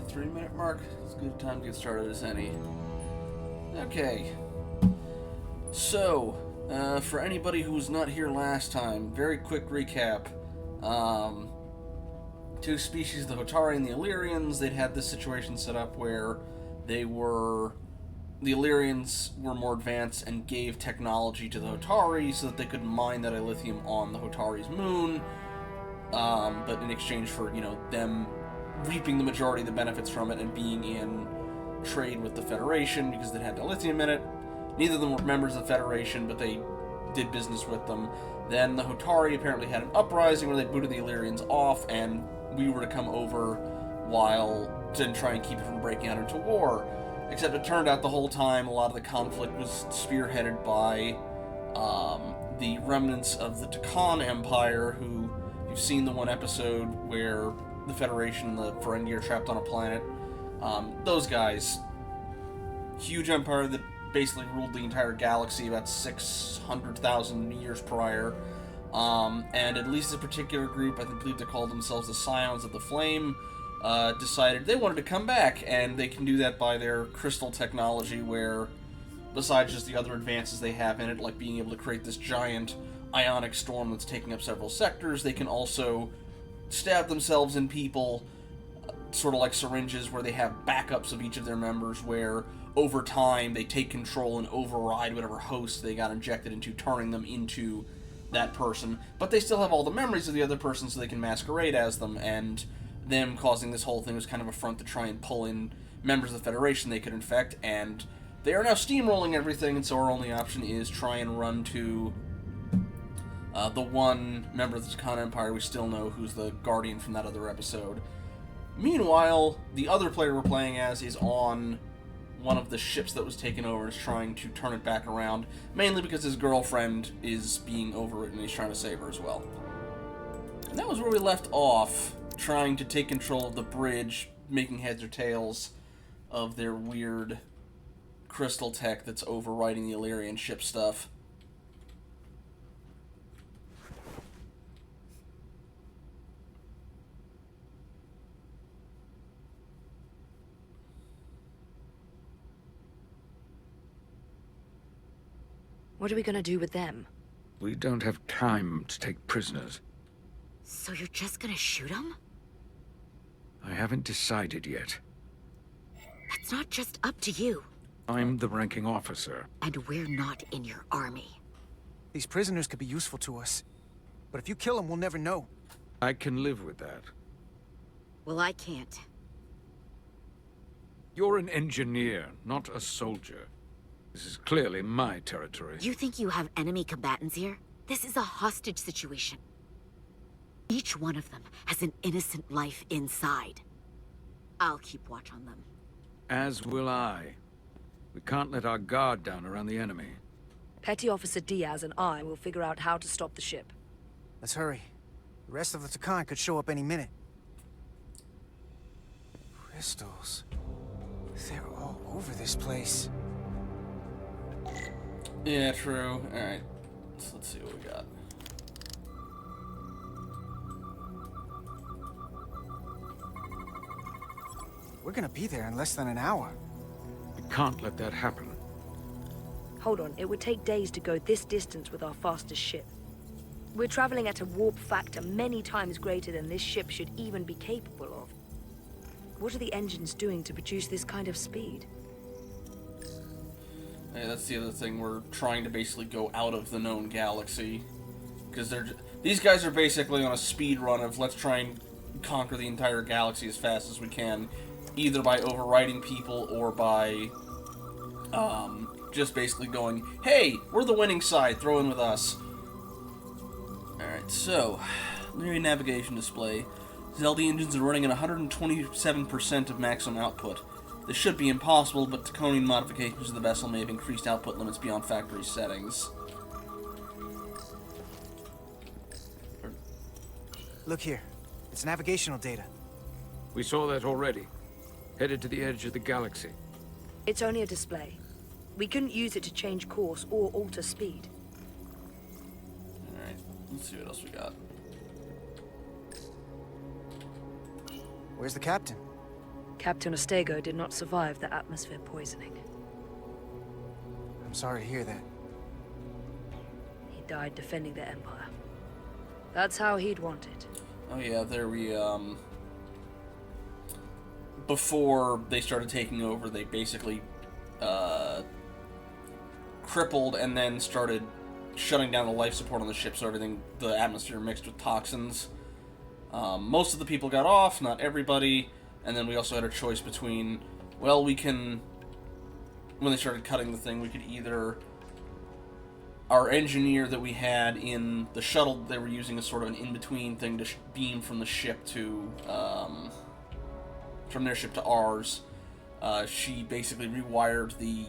the 3-minute mark. It's a good time to get started as any. Okay. So, for anybody who was not here last time, very quick recap. Two species, the Hotari and the Illyrians, they'd had this situation set up where the Illyrians were more advanced and gave technology to the Hotari so that they could mine that lithium on the Hotari's moon, but in exchange for, them reaping the majority of the benefits from it and being in trade with the Federation because they had the lithium in it. Neither of them were members of the Federation, but they did business with them. Then the Hotari apparently had an uprising where they booted the Illyrians off, and we were to come over to try and keep it from breaking out into war. Except it turned out the whole time a lot of the conflict was spearheaded by the remnants of the Takan Empire, who, you've seen the one episode where the Federation and the Ferengi are trapped on a planet. Those guys, huge empire that basically ruled the entire galaxy about 600,000 years prior. And at least this particular group, I believe they called themselves the Scions of the Flame, decided they wanted to come back, and they can do that by their crystal technology, where, besides just the other advances they have in it, like being able to create this giant ionic storm that's taking up several sectors, they can also stab themselves in people, sort of like syringes, where they have backups of each of their members, where over time they take control and override whatever host they got injected into, turning them into that person. But they still have all the memories of the other person, so they can masquerade as them, and them causing this whole thing was kind of a front to try and pull in members of the Federation they could infect, and they are now steamrolling everything, and so our only option is try and run to the one member of the Takan Empire we still know, who's the Guardian from that other episode. Meanwhile, the other player we're playing as is on one of the ships that was taken over and is trying to turn it back around, mainly because his girlfriend is being over it and he's trying to save her as well. And that was where we left off, trying to take control of the bridge, making heads or tails of their weird crystal tech that's overriding the Illyrian ship stuff. What are we gonna do with them? We don't have time to take prisoners. So you're just gonna shoot them? I haven't decided yet. That's not just up to you. I'm the ranking officer. And we're not in your army. These prisoners could be useful to us. But if you kill them, we'll never know. I can live with that. Well, I can't. You're an engineer, not a soldier. This is clearly my territory. You think you have enemy combatants here? This is a hostage situation. Each one of them has an innocent life inside. I'll keep watch on them. As will I. We can't let our guard down around the enemy. Petty Officer Diaz and I will figure out how to stop the ship. Let's hurry. The rest of the Takan could show up any minute. Crystals. They're all over this place. Yeah, true. Alright. So let's see what we got. We're gonna be there in less than an hour. We can't let that happen. Hold on, it would take days to go this distance with our fastest ship. We're traveling at a warp factor many times greater than this ship should even be capable of. What are the engines doing to produce this kind of speed? Yeah, that's the other thing. We're trying to basically go out of the known galaxy. Because these guys are basically on a speed run of let's try and conquer the entire galaxy as fast as we can. Either by overriding people or by just basically going, hey, we're the winning side, throw in with us. Alright, so, new navigation display. Zelda engines are running at 127% of maximum output. This should be impossible, but Taconian modifications of the vessel may have increased output limits beyond factory settings. Look here. It's navigational data. We saw that already. Headed to the edge of the galaxy. It's only a display. We couldn't use it to change course or alter speed. Alright, let's see what else we got. Where's the captain? Captain Ostego did not survive the atmosphere poisoning. I'm sorry to hear that. He died defending the Empire. That's how he'd want it. Oh yeah, there we, before they started taking over, they basically, crippled and then started shutting down the life support on the ship, so everything, the atmosphere mixed with toxins. Most of the people got off, not everybody, and then we also had a choice between, well, we can, when they started cutting the thing, we could either, our engineer that we had in the shuttle they were using as sort of an in-between thing to beam from the ship to, from their ship to ours, she basically rewired the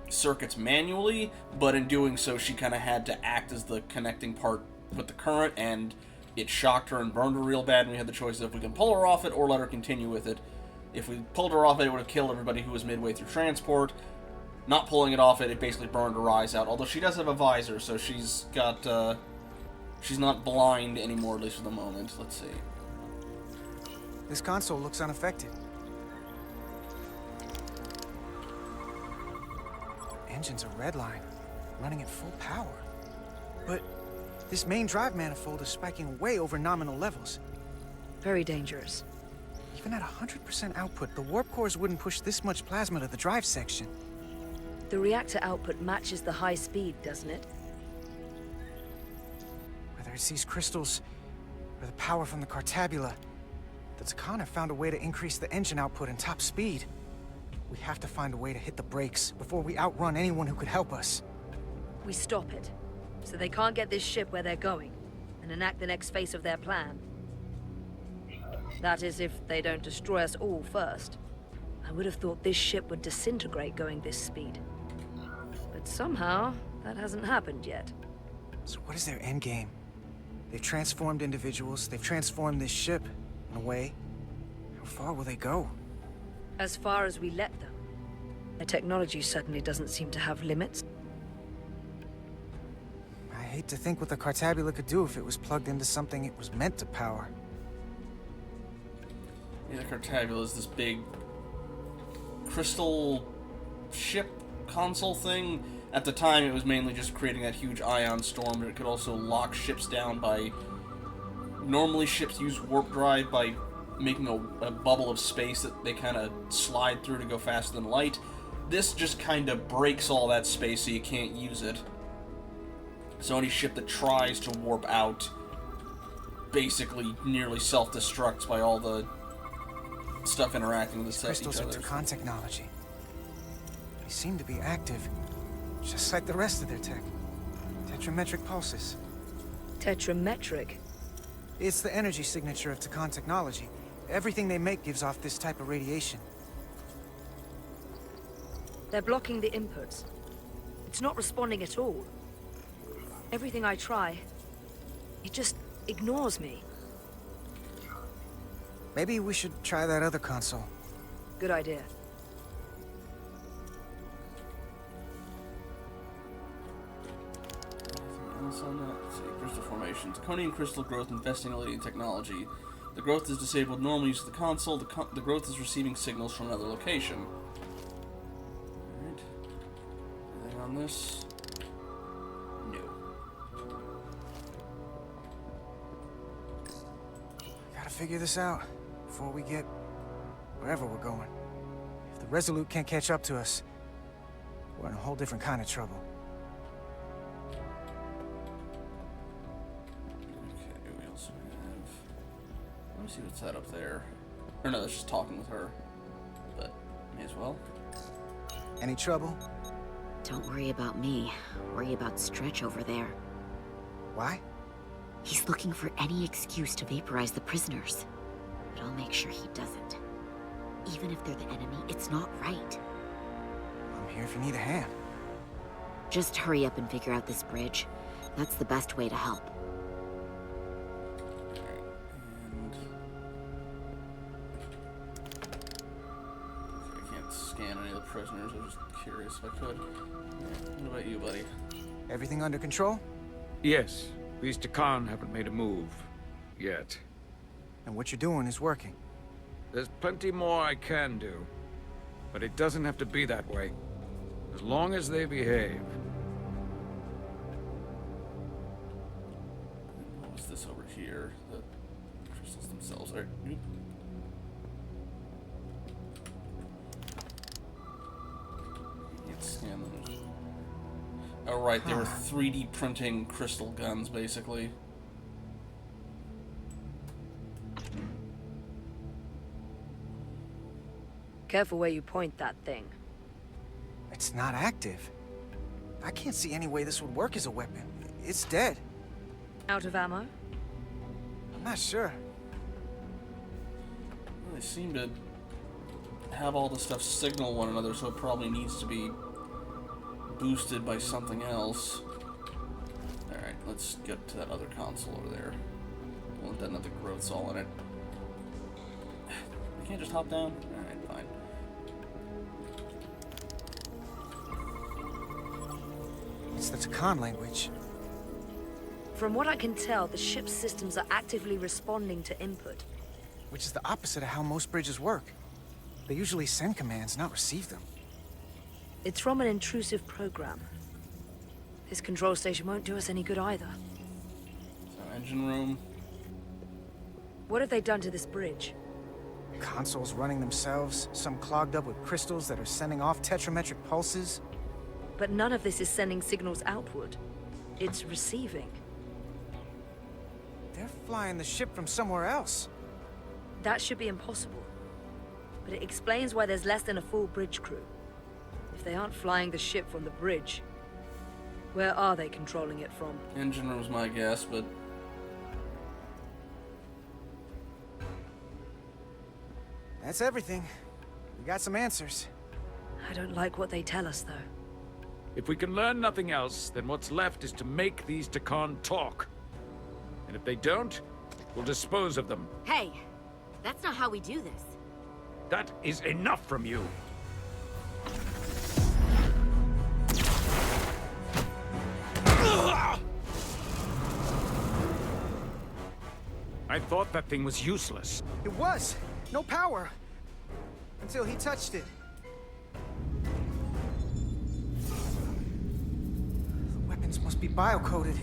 circuits manually, but in doing so she kind of had to act as the connecting part with the current, and it shocked her and burned her real bad, and we had the choice of if we can pull her off it or let her continue with it. If we pulled her off it, it would have killed everybody who was midway through transport. Not pulling it off it basically burned her eyes out, although she does have a visor, so she's got, she's not blind anymore, at least for the moment. Let's see. This console looks unaffected. Engine's a red line, running at full power. But this main drive manifold is spiking way over nominal levels. Very dangerous. Even at 100% output, the warp cores wouldn't push this much plasma to the drive section. The reactor output matches the high speed, doesn't it? Whether it's these crystals or the power from the Cartabula, the Takan have found a way to increase the engine output and top speed. We have to find a way to hit the brakes before we outrun anyone who could help us. We stop it, so they can't get this ship where they're going, and enact the next phase of their plan. That is, if they don't destroy us all first. I would have thought this ship would disintegrate going this speed. But somehow, that hasn't happened yet. So what is their endgame? They've transformed individuals, they've transformed this ship, in a way. How far will they go? As far as we let them. Their technology certainly doesn't seem to have limits. I hate to think what the Cartabula could do if it was plugged into something it was meant to power. Yeah, the Cartabula is this big crystal ship console thing. At the time, it was mainly just creating that huge ion storm, but it could also lock ships down by... Normally, ships use warp drive by making a bubble of space that they kind of slide through to go faster than light. This just kind of breaks all that space so you can't use it. So any ship that tries to warp out basically nearly self-destructs by all the stuff interacting with the crystals are Takan technology. They seem to be active, just like the rest of their tech. Tetrametric pulses. Tetrametric? It's the energy signature of Takan technology. Everything they make gives off this type of radiation. They're blocking the inputs. It's not responding at all. Everything I try, it just ignores me. Maybe we should try that other console. Good idea. Else on that? Let's see. Crystal formation. Draconian crystal growth investing in technology. The growth is disabled normally use of the console. The growth is receiving signals from another location. Alright. Anything on this? No. Gotta figure this out before we get wherever we're going. If the Resolute can't catch up to us, we're in a whole different kind of trouble. Okay, we also have... Let me see what's that up there. Or no, that's just talking with her. But, may as well. Any trouble? Don't worry about me. Worry about Stretch over there. Why? He's looking for any excuse to vaporize the prisoners. But I'll make sure he doesn't. Even if they're the enemy, it's not right. I'm here if you need a hand. Just hurry up and figure out this bridge. That's the best way to help. And... Okay, I can't scan any of the prisoners. I was just curious if I could. What about you, buddy? Everything under control? Yes, these Takan haven't made a move. Yet. And what you're doing is working. There's plenty more I can do. But it doesn't have to be that way. As long as they behave. What's this over here? The crystals themselves. All right. Oop. Can't scan them. Oh, right. They were 3D printing crystal guns, basically. Careful where you point that thing. It's not active. I can't see any way this would work as a weapon. It's dead. Out of ammo? I'm not sure. Well, they seem to have all the stuff signal one another, so it probably needs to be boosted by something else. Alright, let's get to that other console over there. Well, it doesn't have the growths all in it. I can't just hop down? Alright, fine. It's the Takan language. From what I can tell, the ship's systems are actively responding to input. Which is the opposite of how most bridges work. They usually send commands, not receive them. It's from an intrusive program. This control station won't do us any good either. So, engine room. What have they done to this bridge? Consoles running themselves, some clogged up with crystals that are sending off tetrametric pulses. But none of this is sending signals outward. It's receiving. They're flying the ship from somewhere else. That should be impossible. But it explains why there's less than a full bridge crew. If they aren't flying the ship from the bridge, where are they controlling it from? Engine room's my guess, but... That's everything. We got some answers. I don't like what they tell us, though. If we can learn nothing else, then what's left is to make these Takan talk. And if they don't, we'll dispose of them. Hey, that's not how we do this. That is enough from you. I thought that thing was useless. It was! No power! Until he touched it. The weapons must be biocoded.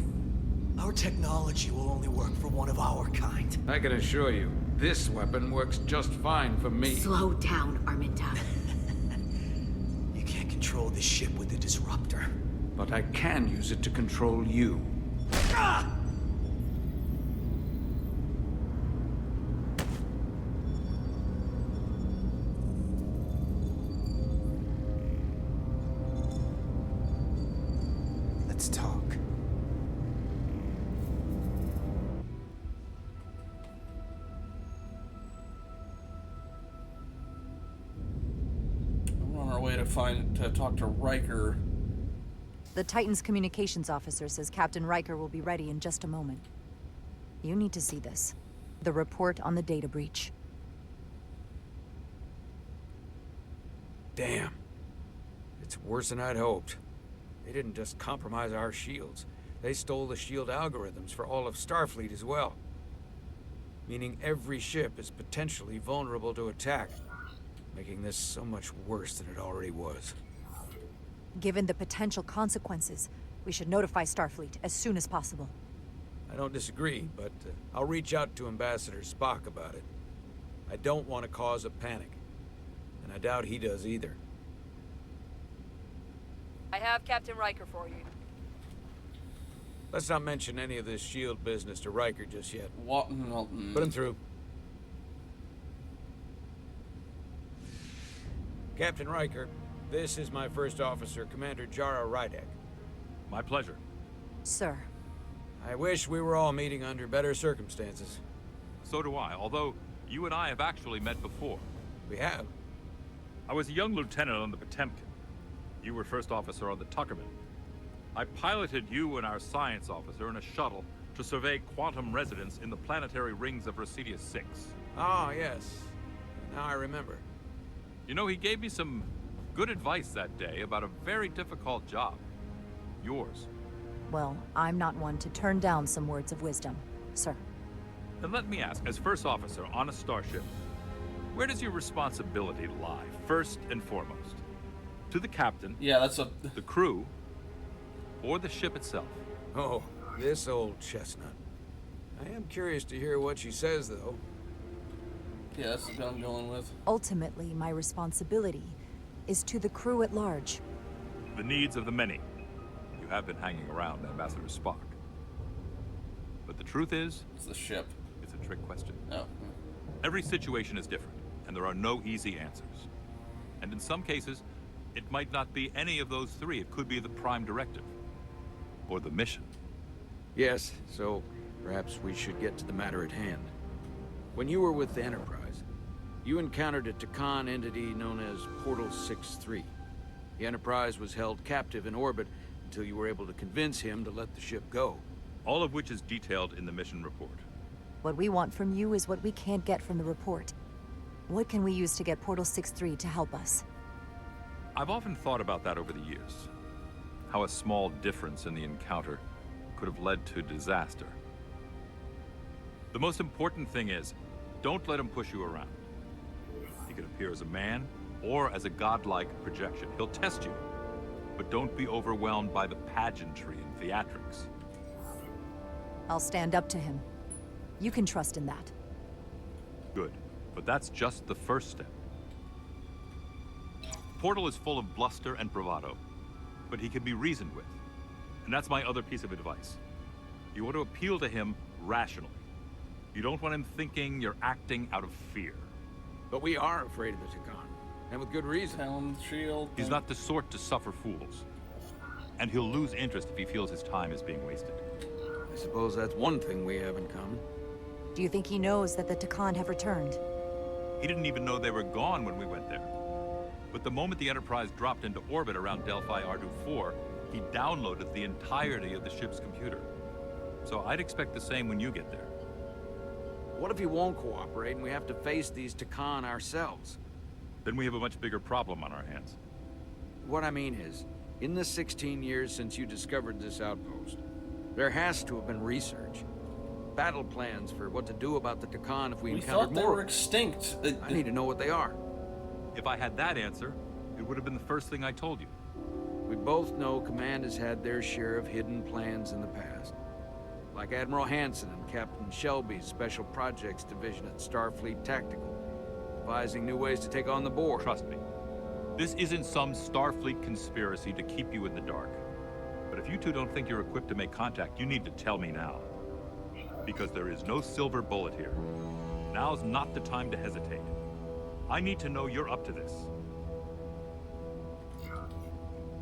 Our technology will only work for one of our kind. I can assure you, this weapon works just fine for me. Slow down, Arminta. You can't control this ship with a disruptor. But I can use it to control you. Ah! Let's talk. We're on our way to talk to Riker. The Titan's communications officer says Captain Riker will be ready in just a moment. You need to see this. The report on the data breach. Damn. It's worse than I'd hoped. They didn't just compromise our shields. They stole the shield algorithms for all of Starfleet as well. Meaning every ship is potentially vulnerable to attack, making this so much worse than it already was. Given the potential consequences, we should notify Starfleet as soon as possible. I don't disagree, but I'll reach out to Ambassador Spock about it. I don't want to cause a panic, and I doubt he does either. I have Captain Riker for you. Let's not mention any of this shield business to Riker just yet. What? Put him through. Captain Riker, this is my first officer, Commander Jara Rydek. My pleasure. Sir. I wish we were all meeting under better circumstances. So do I, although you and I have actually met before. We have. I was a young lieutenant on the Potemkin. You were first officer on the Tuckerman. I piloted you and our science officer in a shuttle to survey quantum resonance in the planetary rings of Resurgence 6. Ah, yes. Now I remember. You know, he gave me some good advice that day about a very difficult job. Yours. Well, I'm not one to turn down some words of wisdom, sir. Then let me ask, as first officer on a starship, Where does your responsibility lie, first and foremost? To the captain, Yeah, that's a... the crew, or the ship itself? Oh, this old chestnut. I am curious to hear what she says, though. Yeah, that's the gun I'm going with. Ultimately, my responsibility is to the crew at large. The needs of the many. You have been hanging around Ambassador Spock. But the truth is, It's the ship. it's a trick question. Oh. Every situation is different, and there are no easy answers. And in some cases, it might not be any of those three. It could be the prime directive. Or the mission. Yes, so perhaps we should get to the matter at hand. When you were with the Enterprise, you encountered a Takan entity known as Portal 6-3. The Enterprise was held captive in orbit until you were able to convince him to let the ship go. All of which is detailed in the mission report. What we want from you is what we can't get from the report. What can we use to get Portal 6-3 to help us? I've often thought about that over the years. How a small difference in the encounter could have led to disaster. The most important thing is, don't let him push you around. He can appear as a man or as a godlike projection. He'll test you, but don't be overwhelmed by the pageantry and theatrics. I'll stand up to him. You can trust in that. Good, but that's just the first step. Portal is full of bluster and bravado, but he can be reasoned with. And that's my other piece of advice. You want to appeal to him rationally. You don't want him thinking you're acting out of fear. But we are afraid of the Takan, and with good reason. Talon shield. He's not the sort to suffer fools. And he'll lose interest if he feels his time is being wasted. I suppose that's one thing we have in common. Do you think he knows that the Takan have returned? He didn't even know they were gone when we went there. But the moment the Enterprise dropped into orbit around Delphi Ardu 4, he downloaded the entirety of the ship's computer. So I'd expect the same when you get there. What if he won't cooperate and we have to face these Takan ourselves? Then we have a much bigger problem on our hands. What I mean is, in the 16 years since you discovered this outpost, there has to have been research. Battle plans for what to do about the Takan if we We encountered thought they more. were extinct. I need to know what they are. If I had that answer, it would have been the first thing I told you. We both know Command has had their share of hidden plans in the past. Like Admiral Hansen and Captain Shelby's Special Projects Division at Starfleet Tactical, devising new ways to take on the board. Trust me. This isn't some Starfleet conspiracy to keep you in the dark. But if you two don't think you're equipped to make contact, you need to tell me now. Because there is no silver bullet here. Now's not the time to hesitate. I need to know you're up to this.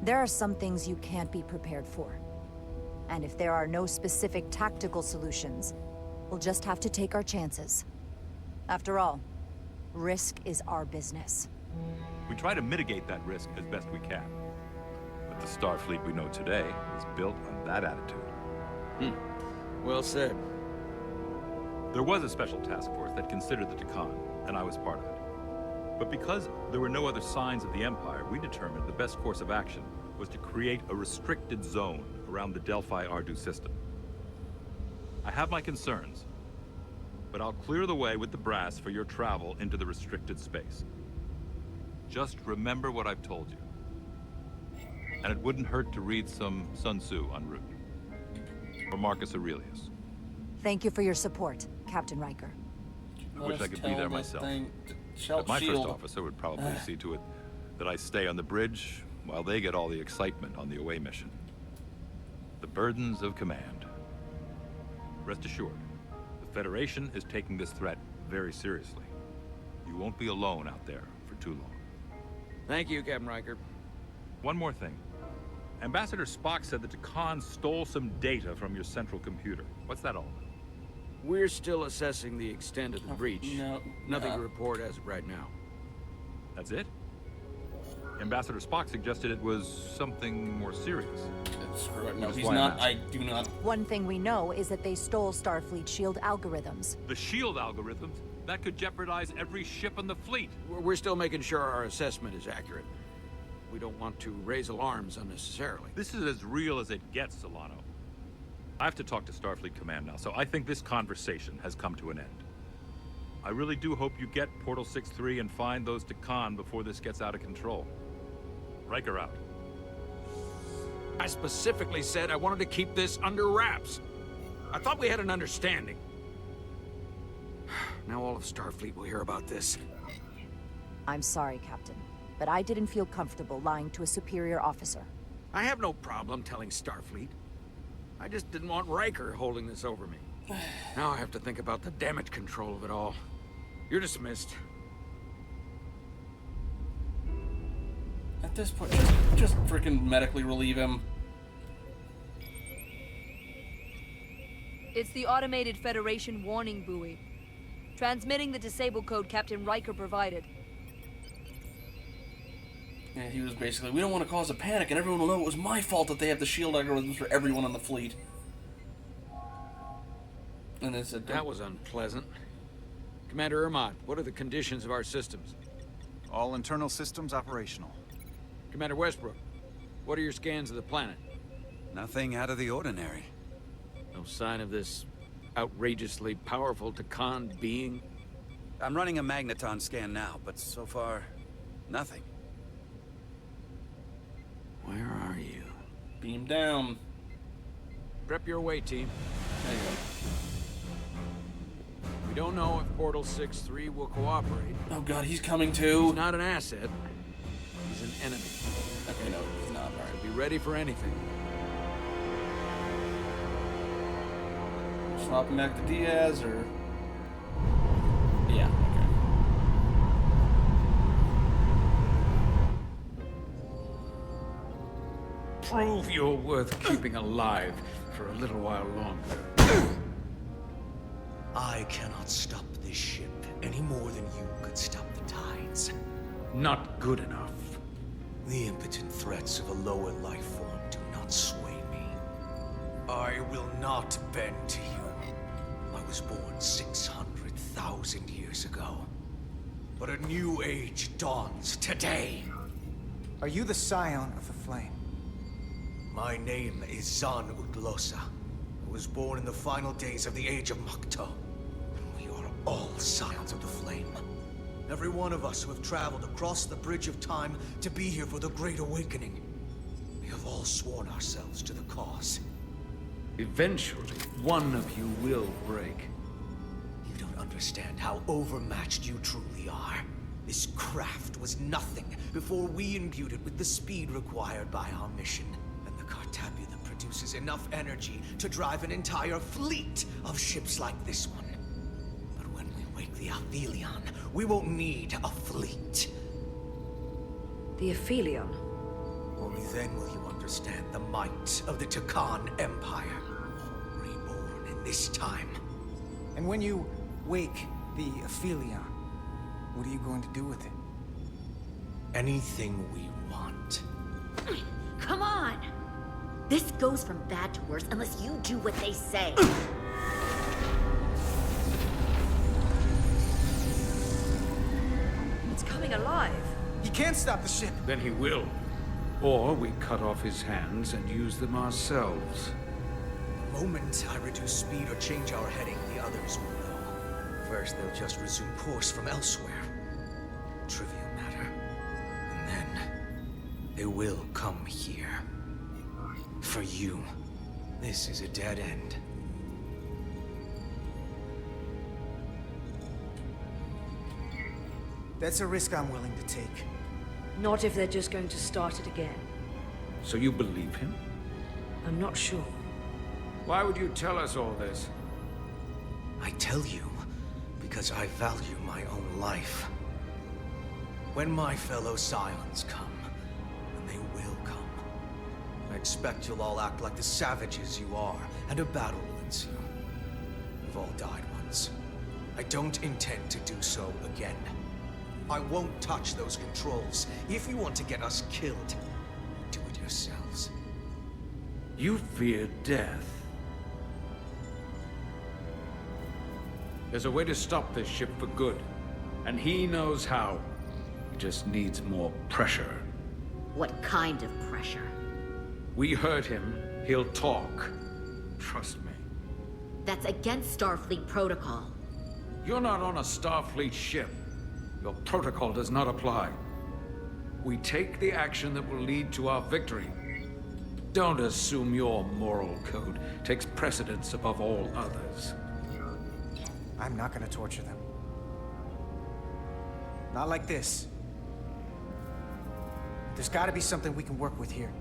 There are some things you can't be prepared for. And if there are no specific tactical solutions, we'll just have to take our chances. After all, risk is our business. We try to mitigate that risk as best we can. But the Starfleet we know today is built on that attitude. Well said. There was a special task force that considered the Takan, and I was part of it. But because there were no other signs of the Empire, we determined the best course of action was to create a restricted zone around the Delphi Ardu system. I have my concerns, but I'll clear the way with the brass for your travel into the restricted space. Just remember what I've told you. And it wouldn't hurt to read some Sun Tzu en route. Or Marcus Aurelius. Thank you for your support, Captain Riker. I wish I could be there myself. But my first officer would probably see to it that I stay on the bridge while they get all the excitement on the away mission. The burdens of command. Rest assured, the Federation is taking this threat very seriously. You won't be alone out there for too long. Thank you, Captain Riker. One more thing. Ambassador Spock said that Takan stole some data from your central computer. What's that all about? We're still assessing the extent of the breach. Nothing to report as of right now. That's it? Ambassador Spock suggested it was something more serious. No, That's he's why not. I'm I do not. One thing we know is that they stole Starfleet shield algorithms. The shield algorithms? That could jeopardize every ship in the fleet. We're still making sure our assessment is accurate. We don't want to raise alarms unnecessarily. This is as real as it gets, Solano. I have to talk to Starfleet Command now, so I think this conversation has come to an end. I really do hope you get Portal 6-3 and find those Takan before this gets out of control. Riker out. I specifically said I wanted to keep this under wraps. I thought we had an understanding. Now all of Starfleet will hear about this. I'm sorry, Captain, but I didn't feel comfortable lying to a superior officer. I have no problem telling Starfleet. I just didn't want Riker holding this over me. Now I have to think about the damage control of it all. You're dismissed. At this point, just freaking medically relieve him. It's the automated Federation warning buoy. Transmitting the disable code Captain Riker provided. Yeah, he was basically, we don't want to cause a panic, and everyone will know it was my fault that they have the shield algorithms for everyone on the fleet. And they said, That was unpleasant. Commander Ermot, what are the conditions of our systems? All internal systems operational. Commander Westbrook, what are your scans of the planet? Nothing out of the ordinary. No sign of this outrageously powerful Takan being? I'm running a magneton scan now, but so far, nothing. Where are you? beam down. Prep your way, team. There you go. We don't know if Portal 6-3 will cooperate. Oh god, he's coming too. He's not an asset. He's an enemy. Okay, no, he's not. Alright. Be ready for anything. Swap him back to Diaz, or... Yeah, okay. Prove you're worth keeping alive for a little while longer. I cannot stop this ship any more than you could stop the tides. Not good enough. The impotent threats of a lower life form do not sway me. I will not bend to you. I was born 600,000 years ago. But a new age dawns today. Are you the scion of the flame? My name is Zan Utlosa. I was born in the final days of the Age of Makto. We are all scions of the flame. Every one of us who have traveled across the bridge of time to be here for the Great Awakening. We have all sworn ourselves to the cause. Eventually, one of you will break. You don't understand how overmatched you truly are. This craft was nothing before we imbued it with the speed required by our mission. And the Cartabula produces enough energy to drive an entire fleet of ships like this one. But when we wake the Aphelion, we won't need a fleet. The Aphelion? Only then will you understand the might of the Takan Empire. Reborn in this time. And when you wake the Aphelion, what are you going to do with it? Anything we want. Come on! This goes from bad to worse unless you do what they say. It's coming alive. He can't stop the ship. Then he will. Or we cut off his hands and use them ourselves. The moment I reduce speed or change our heading, the others will know. First, they'll just resume course from elsewhere. Trivial matter. And then, they will come here. For you, this is a dead end. That's a risk I'm willing to take. Not if they're just going to start it again. So you believe him? I'm not sure. Why would you tell us all this? I tell you, because I value my own life. When my fellow Scions come, and they will come, I expect you'll all act like the savages you are, and a battle will ensue. We've all died once. I don't intend to do so again. I won't touch those controls. If you want to get us killed, do it yourselves. You fear death. There's a way to stop this ship for good. And he knows how. He just needs more pressure. What kind of pressure? We hurt him, he'll talk. Trust me. That's against Starfleet protocol. You're not on a Starfleet ship. Your protocol does not apply. We take the action that will lead to our victory. Don't assume your moral code takes precedence above all others. I'm not gonna torture them. Not like this. There's gotta be something we can work with here.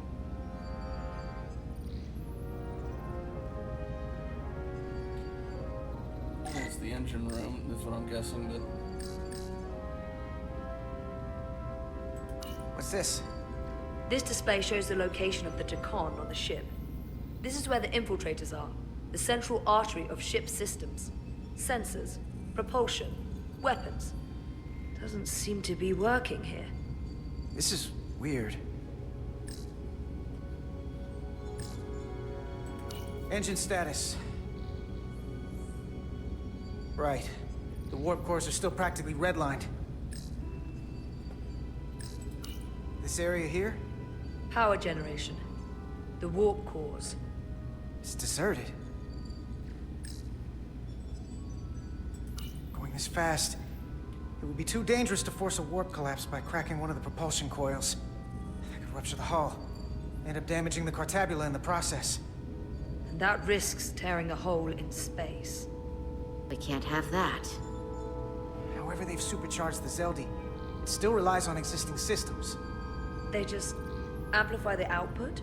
It's the engine room, is what I'm guessing that... What's this? This display shows the location of the Tacon on the ship. This is where the infiltrators are, the central artery of ship systems. Sensors, propulsion, weapons. Doesn't seem to be working here. This is weird. Engine status. Right. The warp cores are still practically redlined. This area here? Power generation. The warp cores. It's deserted. Going this fast, it would be too dangerous to force a warp collapse by cracking one of the propulsion coils. That could rupture the hull, end up damaging the Cartabula in the process. And that risks tearing a hole in space. We can't have that. However they've supercharged the Zeldi, it still relies on existing systems. They just amplify the output?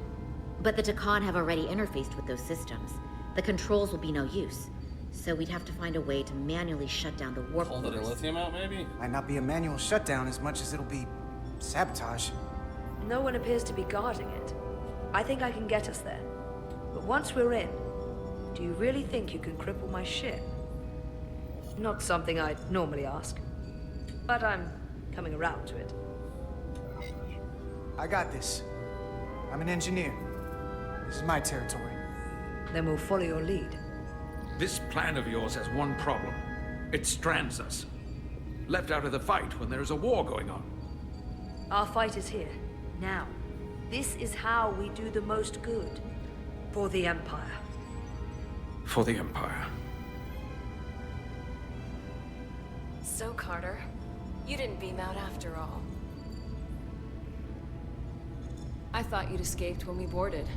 But the Tacon have already interfaced with those systems. The controls will be no use. So we'd have to find a way to manually shut down the warp Pull the cores. lithium out, maybe? Might not be a manual shutdown as much as it'll be sabotage. No one appears to be guarding it. I think I can get us there. But once we're in, do you really think you can cripple my ship? Not something I'd normally ask. But I'm coming around to it. I got this. I'm an engineer. This is my territory. Then we'll follow your lead. This plan of yours has one problem. It strands us. Left out of the fight when there's a war going on. Our fight is here, now. This is how we do the most good. For the Empire. For the Empire. So, Carter, you didn't beam out after all. I thought you'd escaped when we boarded.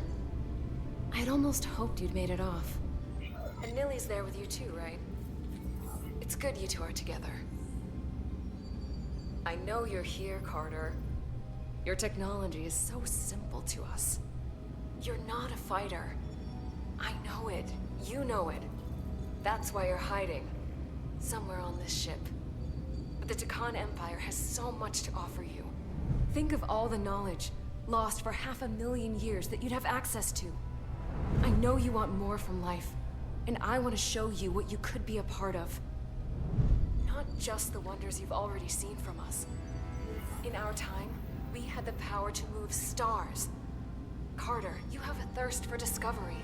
I had almost hoped you'd made it off. And Nilly's there with you too, right? It's good you two are together. I know you're here, Carter. Your technology is so simple to us. You're not a fighter. I know it. You know it. That's why you're hiding. Somewhere on this ship. But the Tacon Empire has so much to offer you. Think of all the knowledge lost for 500,000 years that you'd have access to. I know you want more from life, and I want to show you what you could be a part of. Not just the wonders you've already seen from us. In our time, we had the power to move stars. Carter, you have a thirst for discovery.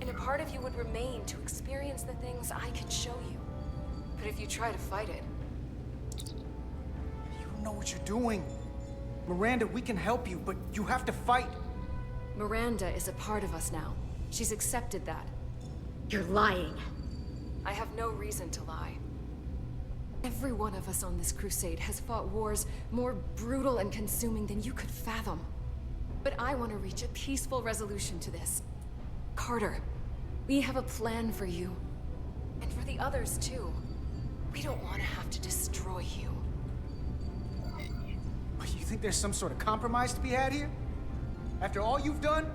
And a part of you would remain to experience the things I can show you. But if you try to fight it... You don't know what you're doing. Miranda, we can help you, but you have to fight. Miranda is a part of us now. She's accepted that. You're lying. I have no reason to lie. Every one of us on this crusade has fought wars more brutal and consuming than you could fathom. But I want to reach a peaceful resolution to this. Carter, we have a plan for you. And for the others, too. We don't want to have to destroy you. You think there's some sort of compromise to be had here? After all you've done?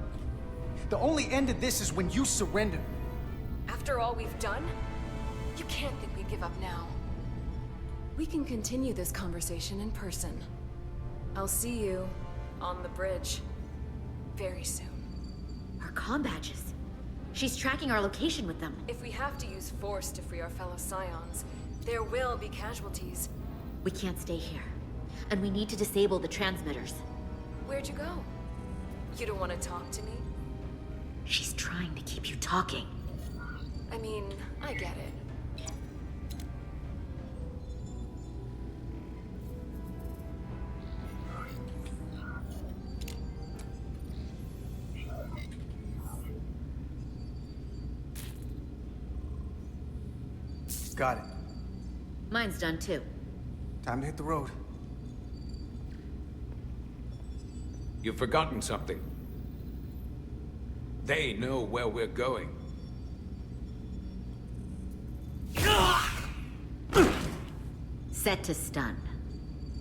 The only end to this is when you surrender. After all we've done? You can't think we'd give up now. We can continue this conversation in person. I'll see you on the bridge very soon. Our comm badges. She's tracking our location with them. If we have to use force to free our fellow Scions, there will be casualties. We can't stay here. And we need to disable the transmitters. Where'd you go? You don't want to talk to me? She's trying to keep you talking. I mean, I get it. Got it. Mine's done too. Time to hit the road. You've forgotten something. They know where we're going. Set to stun.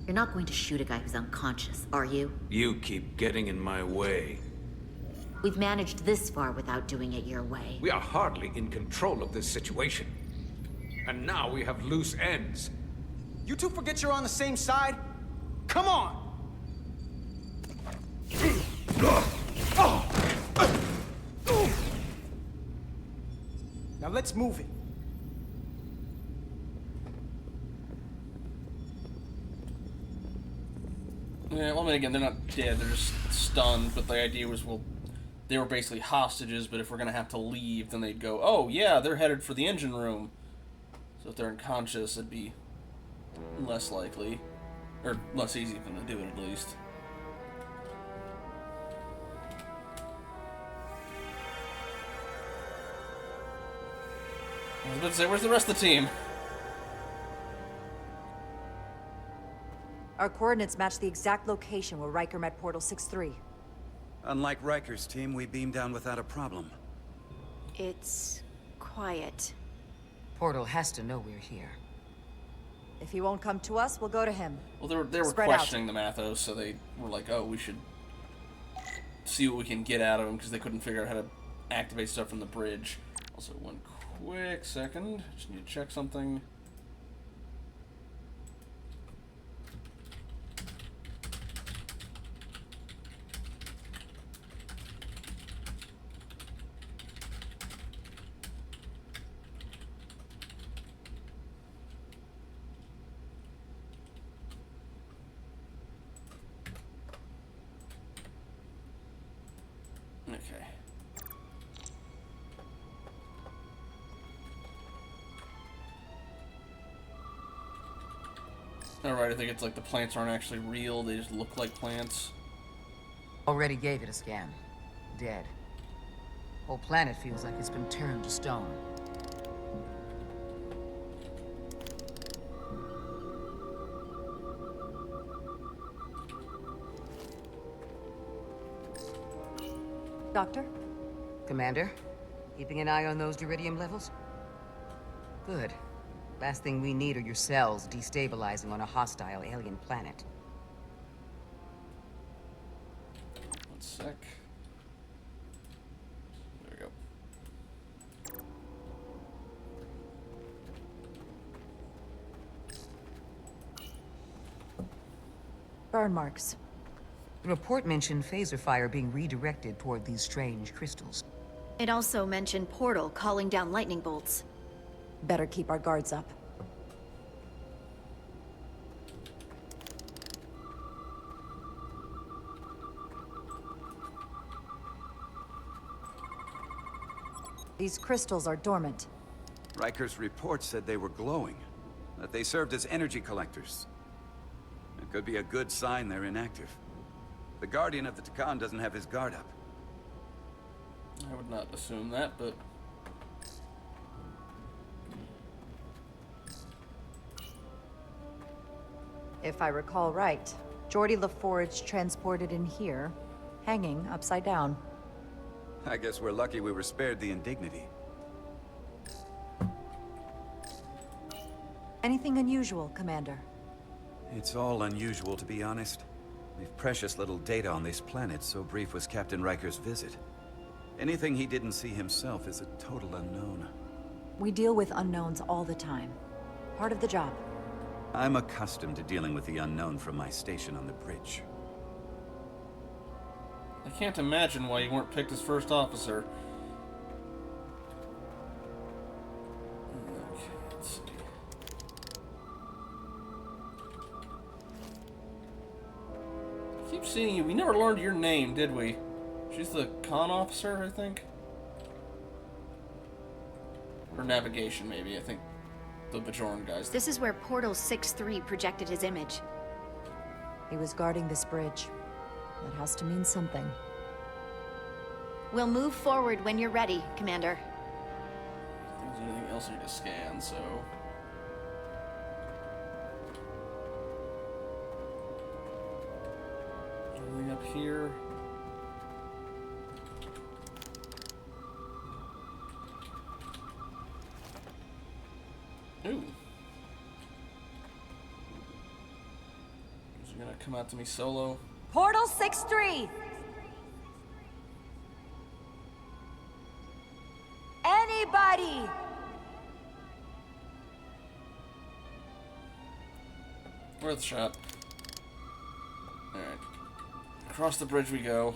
You're not going to shoot a guy who's unconscious, are you? You keep getting in my way. We've managed this far without doing it your way. We are hardly in control of this situation. And now we have loose ends. You two forget you're on the same side? Come on! Now let's move it. Yeah, well, I mean, again, they're not dead, they're just stunned, but the idea was, well, they were basically hostages, but if we're gonna have to leave, then they'd go, oh, yeah, they're headed for the engine room. So if they're unconscious, it'd be less likely, or less easy for them to do it, at least. I was about to say, where's the rest of the team? Our coordinates match the exact location where Riker met Portal 6-3. Unlike Riker's team, we beamed down without a problem. It's quiet. Portal has to know we're here. If he won't come to us, we'll go to him. Well, they were Spread questioning the Mathos, so they were like, oh, we should see what we can get out of them, because they couldn't figure out how to activate stuff from the bridge. Also, one quick second. Just need to check something. Okay. Alright, I think it's like the plants aren't actually real, they just look like plants. Already gave it a scan. Dead. Whole planet feels like it's been turned to stone. Doctor? Commander, keeping an eye on those iridium levels? Good. Last thing we need are your cells destabilizing on a hostile alien planet. One sec. There we go. Burn marks. The report mentioned phaser fire being redirected toward these strange crystals. It also mentioned Portal calling down lightning bolts. Better keep our guards up. These crystals are dormant. Riker's report said they were glowing, that they served as energy collectors. It could be a good sign they're inactive. The Guardian of the Takan doesn't have his guard up. I would not assume that, but... If I recall right, Geordi LaForge transported in here, hanging upside down. I guess we're lucky we were spared the indignity. Anything unusual, Commander? It's all unusual, to be honest. We've precious little data on this planet, so brief was Captain Riker's visit. Anything he didn't see himself is a total unknown. We deal with unknowns all the time. Part of the job. I'm accustomed to dealing with the unknown from my station on the bridge. I can't imagine why you weren't picked as first officer. Okay, let's see. I keep seeing you. We never learned your name, did we? She's the con officer, I think? Or navigation, maybe. I think the Bajoran guys. This is where Portal 6-3 projected his image. He was guarding this bridge. That has to mean something. We'll move forward when you're ready, Commander. I don't think there's anything else I need to scan, so... here. Ooh. Is he gonna come out to me solo? Portal 6-3! Anybody! Worth a shot. Alright. Across the bridge we go.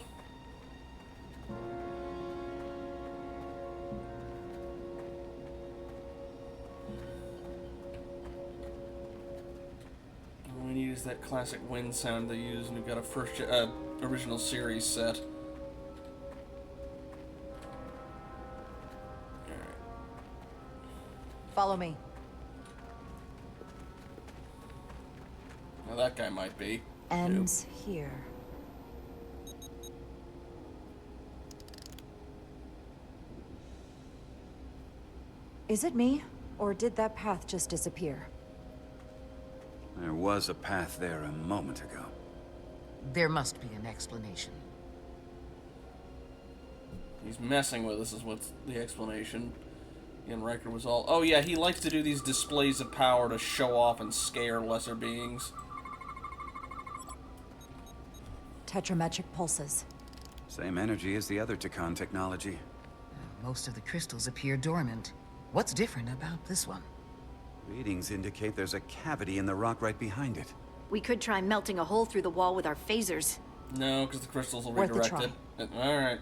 All we need is that classic wind sound they use, and we've got a original series set. Alright. Follow me. Now that guy might be. Ends here. Is it me, or did that path just disappear? There was a path there a moment ago. There must be an explanation. He's messing with us is what's the explanation. And Riker was all, oh yeah, he likes to do these displays of power to show off and scare lesser beings. Tetrametric pulses. Same energy as the other Takan technology. Most of the crystals appear dormant. What's different about this one? Readings indicate there's a cavity in the rock right behind it. We could try melting a hole through the wall with our phasers. No, because the crystals will Worth a redirect it. Alright.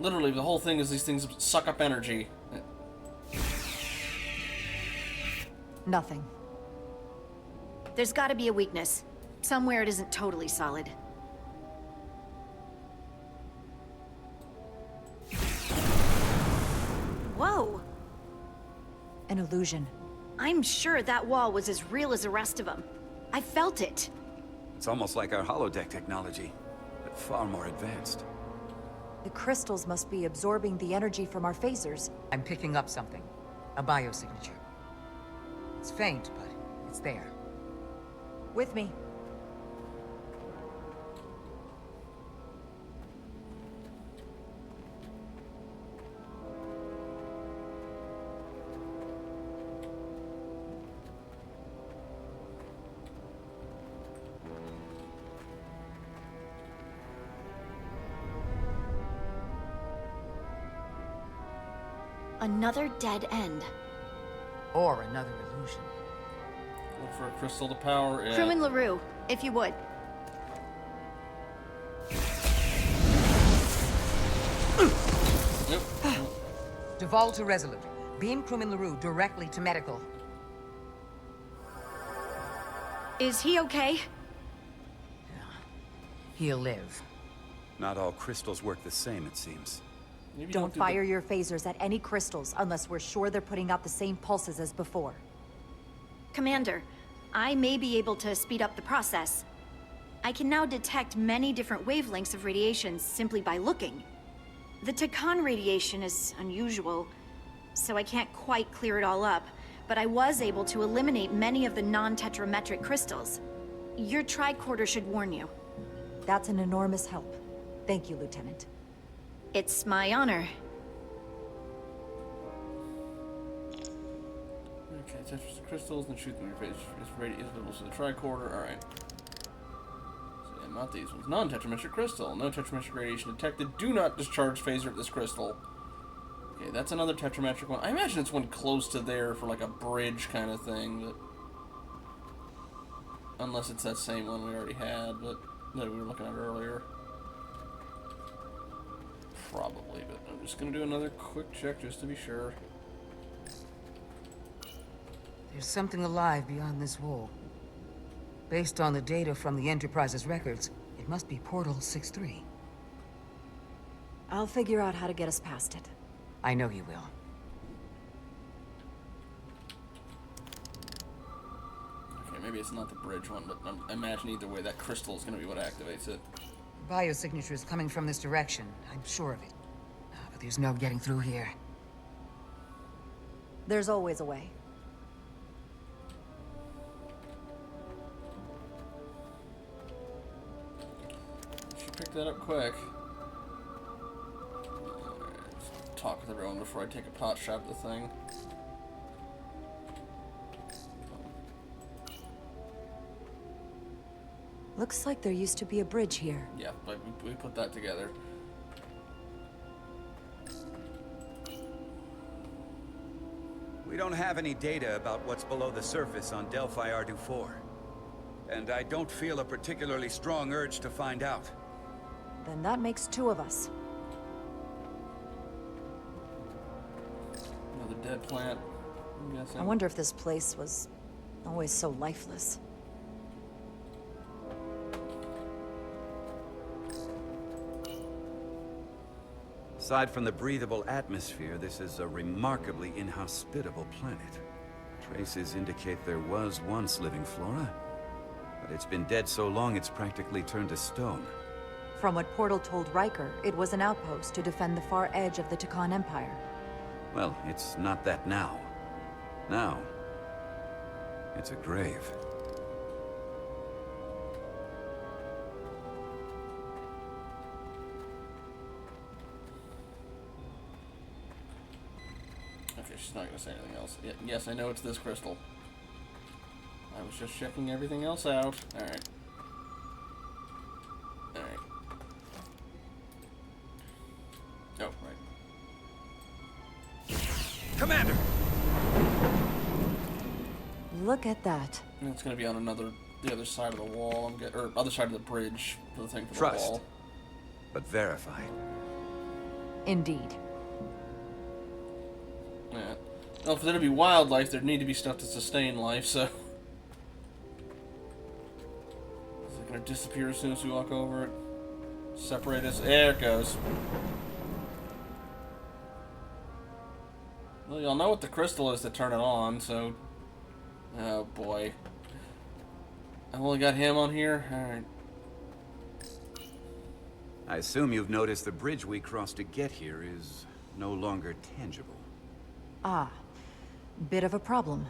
Literally, the whole thing is these things suck up energy. Nothing. There's gotta be a weakness. Somewhere it isn't totally solid. Whoa! An illusion. I'm sure that wall was as real as the rest of them. I felt it. It's almost like our holodeck technology, but far more advanced. The crystals must be absorbing the energy from our phasers. I'm picking up something. A biosignature. It's faint, but it's there. With me. Another dead end. Or another illusion. Look for a crystal to power it. Crewman LaRue, if you would. Duval to Resolute. Beam crewman LaRue directly to medical. Is he okay? He'll live. Not all crystals work the same, it seems. Maybe Don't do fire your phasers at any crystals unless we're sure they're putting out the same pulses as before. Commander, I may be able to speed up the process. I can now detect many different wavelengths of radiation simply by looking. The Takan radiation is unusual, so I can't quite clear it all up, but I was able to eliminate many of the non-tetrametric crystals. Your tricorder should warn you. That's an enormous help. Thank you, Lieutenant. It's my honor. Okay, touch the crystals and shoot them in your face. It's visible to the tricorder. Alright. So, yeah, not these ones. Non-tetrametric crystal. No tetrametric radiation detected. Do not discharge phaser at this crystal. Okay, that's another tetrametric one. I imagine it's one close to there for like a bridge kind of thing, but... Unless it's that same one we already had, but that we were looking at earlier. Probably, but I'm just gonna do another quick check just to be sure. There's something alive beyond this wall. Based on the data from the Enterprise's records, it must be Portal 6-3. I'll figure out how to get us past it. I know you will. Okay, maybe it's not the bridge one, but I imagine either way that crystal is gonna be what activates it. Biosignature is coming from this direction. I'm sure of it. But there's no getting through here. There's always a way. picked that up quick. Let's talk with everyone before I take a pot shot at the thing. Looks like there used to be a bridge here. Yeah, but we put that together. We don't have any data about what's below the surface on Delphi Ardu 4. And I don't feel a particularly strong urge to find out. Then that makes two of us. Another dead plant, I'm guessing. I wonder if this place was always so lifeless. Aside from the breathable atmosphere, this is a remarkably inhospitable planet. Traces indicate there was once living flora, but it's been dead so long it's practically turned to stone. From what Portal told Riker, it was an outpost to defend the far edge of the Takan Empire. Well, it's not that now. Now, it's a grave. Okay, she's not gonna say anything else. Yes, I know it's this crystal. I was just checking everything else out. Alright. Alright. Oh, right. Commander! Look at that. And it's gonna be on the other side of the wall. Or other side of the bridge for the thing for Trust, the wall. but verify. Indeed. Yeah. Well, for there to be wildlife, there'd need to be stuff to sustain life, so... Is it gonna disappear as soon as we walk over it? Separate us? There it goes. Well, y'all know what the crystal is to turn it on, so... Oh, boy. I've only got him on here? Alright. I assume you've noticed the bridge we crossed to get here is no longer tangible. Ah. Bit of a problem.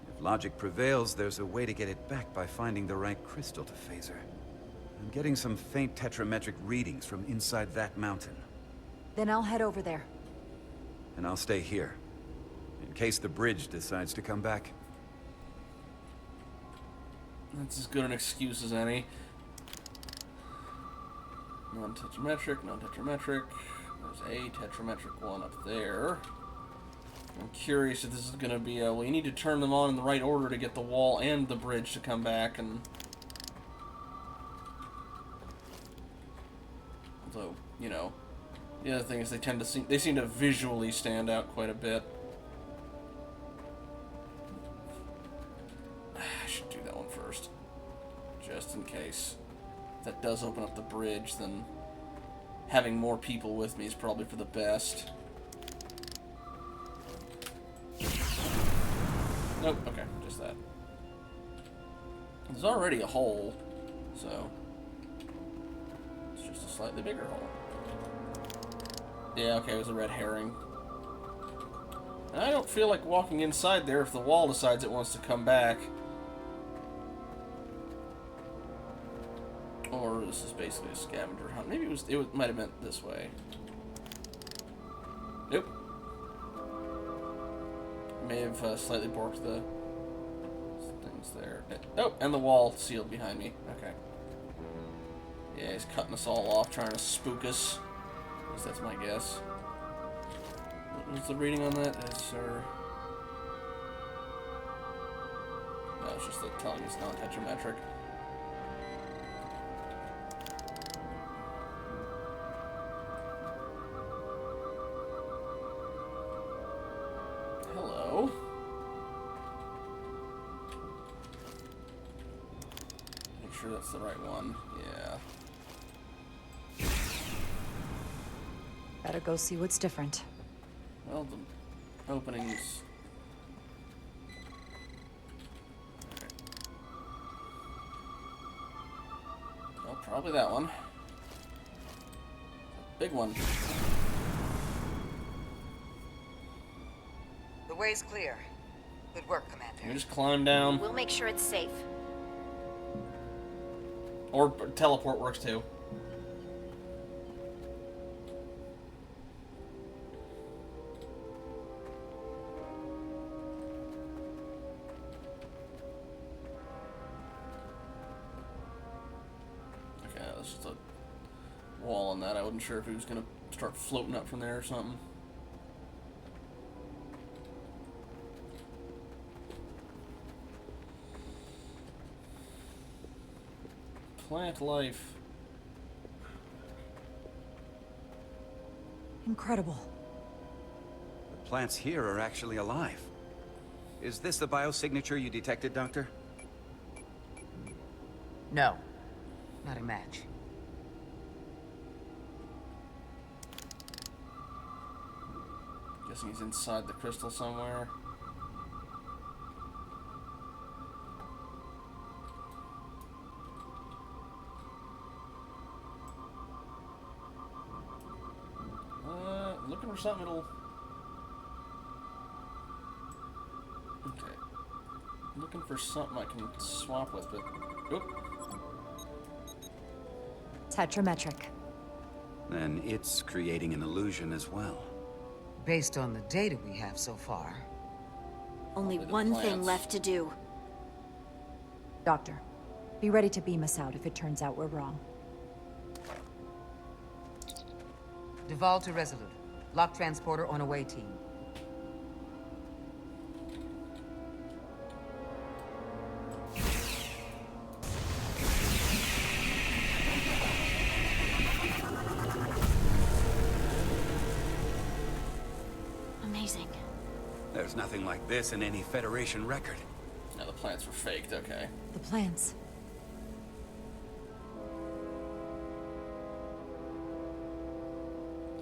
If logic prevails, there's a way to get it back by finding the right crystal to phaser. I'm getting some faint tetrametric readings from inside that mountain. Then I'll head over there. And I'll stay here, in case the bridge decides to come back. That's as good an excuse as any. Non-tetrametric, non-tetrametric. There's a tetrametric one up there. I'm curious if this is going to be a... Well, you need to turn them on in the right order to get the wall and the bridge to come back, and... Although, you know... The other thing is they seem to visually stand out quite a bit. I should do that one first. Just in case. If that does open up the bridge, then... Having more people with me is probably for the best. Nope, okay, just that. There's already a hole, so... It's just a slightly bigger hole. Yeah, okay, it was a red herring. And I don't feel like walking inside there if the wall decides it wants to come back. Or this is basically a scavenger hunt. Maybe it might have meant this way. Nope. May have slightly borked the things there. Oh, and the wall sealed behind me. Okay. Yeah, he's cutting us all off, trying to spook us. At least that's my guess. What's the reading on that? Yes, sir. No, it's just telling me it's non-tetrametric. Hello. Make sure that's the right one. Yeah. Better go see what's different. Well, the openings... Alright. Well, probably that one. Big one. The way's clear. Good work, Commander. Can we just climb down? We'll make sure it's safe. Or teleport works too. it's just a wall on that. I wasn't sure if he was gonna start floating up from there or something. Plant life. Incredible. The plants here are actually alive. Is this the biosignature you detected, Doctor? No, not a match. Guessing he's inside the crystal somewhere. Looking for something that'll... Okay. Looking for something I can swap with, but... Oop. Tetrametric. Then it's creating an illusion as well. Based on the data we have so far. Only Probably the one thing plants. left to do. Doctor, be ready to beam us out if it turns out we're wrong. Duval to Resolute. Lock transporter on away team. Amazing. There's nothing like this in any Federation record. No, the plants were faked, okay. The plants.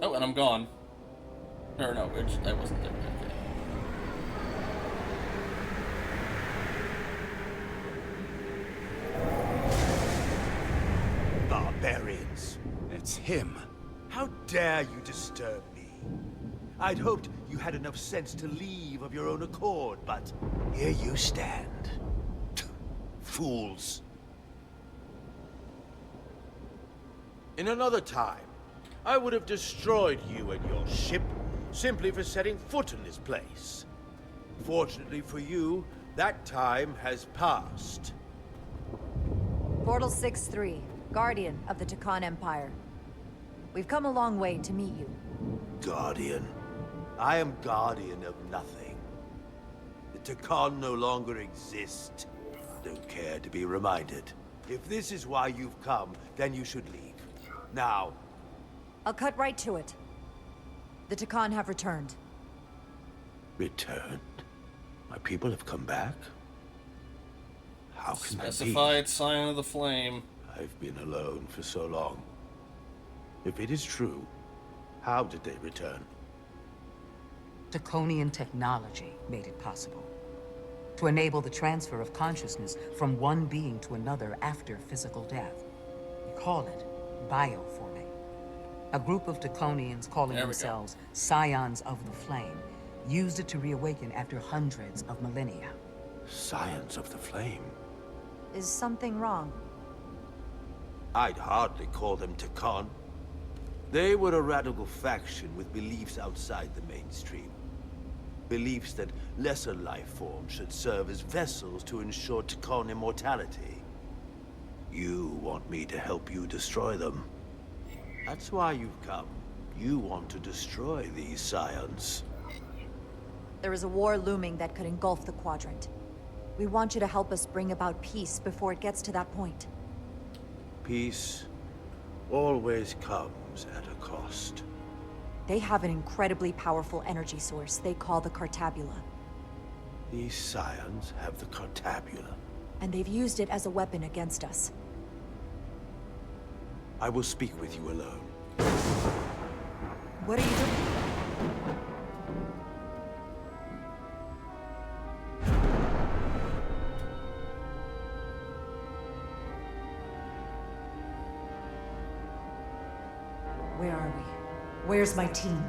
Oh, and I'm gone. Or no, I wasn't there. Okay. Barbarians. It's him. How dare you disturb me? I'd hoped you had enough sense to leave of your own accord, but here you stand. Fools. In another time, I would have destroyed you and your ship simply for setting foot in this place. Fortunately for you, that time has passed. Portal 6-3, Guardian of the Takan Empire. We've come a long way to meet you. Guardian. I am guardian of nothing. The Takan no longer exist. Don't care to be reminded. If this is why you've come, then you should leave. Now. I'll cut right to it. The Takan have returned. Returned? My people have come back? How can that be? Specified sign of the flame. I've been alone for so long. If it is true, how did they return? Draconian technology made it possible. To enable the transfer of consciousness from one being to another after physical death. We call it bioforming. A group of Draconians calling themselves Scions of the Flame used it to reawaken after hundreds of millennia. Scions of the Flame? Is something wrong? I'd hardly call them Takan. They were a radical faction with beliefs outside the mainstream. Beliefs that lesser life forms should serve as vessels to ensure Takan immortality. You want me to help you destroy them. That's why you've come. You want to destroy these Scions. There is a war looming that could engulf the Quadrant. We want you to help us bring about peace before it gets to that point. Peace always comes at a cost. They have an incredibly powerful energy source they call the Cartabula. These Scions have the Cartabula. And they've used it as a weapon against us. I will speak with you alone. What are you doing? Where are we? Where's my team?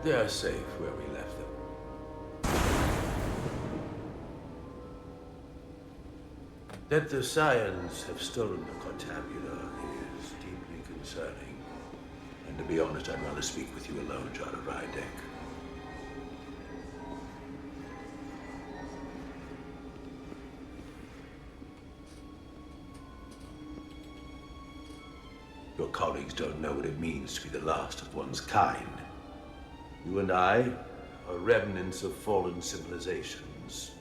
They are safe where we left them. That the Scions have stolen the Cartabula is deeply concerning. And to be honest, I'd rather speak with you alone, John of Rydek. colleagues don't know what it means to be the last of one's kind. You and I are remnants of fallen civilizations.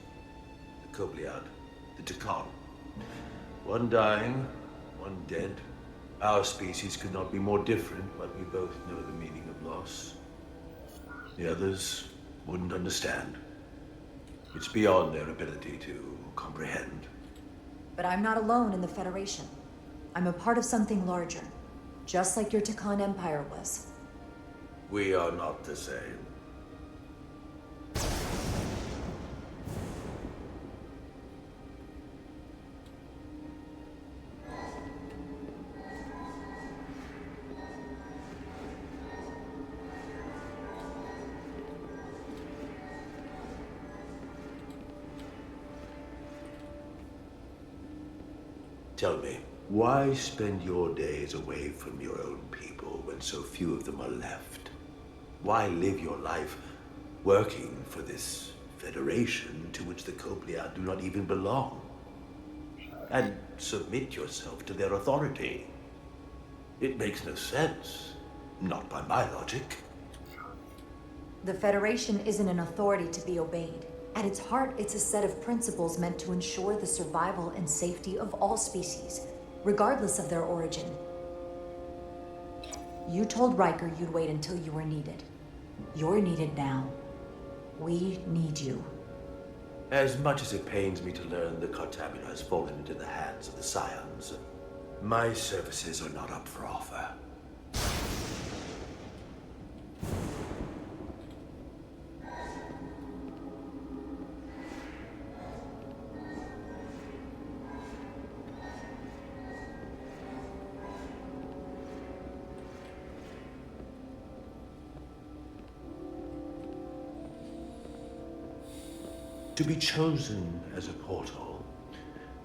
The Kobliad, the Tekon. One dying, one dead. Our species could not be more different, but we both know the meaning of loss. The others wouldn't understand. It's beyond their ability to comprehend. But I'm not alone in the Federation. I'm a part of something larger, just like your Tekon Empire was. We are not the same. Tell me, why spend your days away from your own people when so few of them are left? Why live your life working for this federation to which the Kobliad do not even belong? And submit yourself to their authority? It makes no sense. Not by my logic. The Federation isn't an authority to be obeyed. At its heart, it's a set of principles meant to ensure the survival and safety of all species, regardless of their origin. You told Riker you'd wait until you were needed. You're needed now. We need you. As much as it pains me to learn the Cartabula has fallen into the hands of the Scions, my services are not up for offer. To be chosen as a portal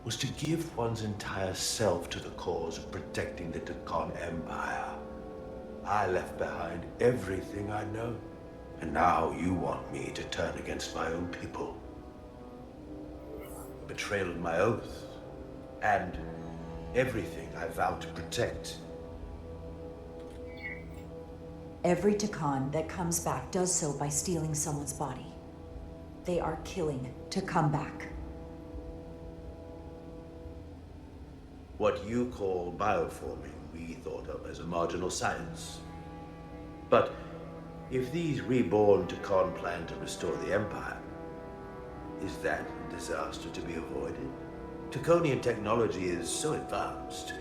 was to give one's entire self to the cause of protecting the Tekon Empire. I left behind everything I know, and now you want me to turn against my own people. Betrayal of my oath, and everything I vowed to protect. Every Tekon that comes back does so by stealing someone's body. They are killing to come back. What you call bioforming, we thought of as a marginal science. But if these reborn Tekon plan to restore the Empire, is that a disaster to be avoided? Tekonian technology is so advanced,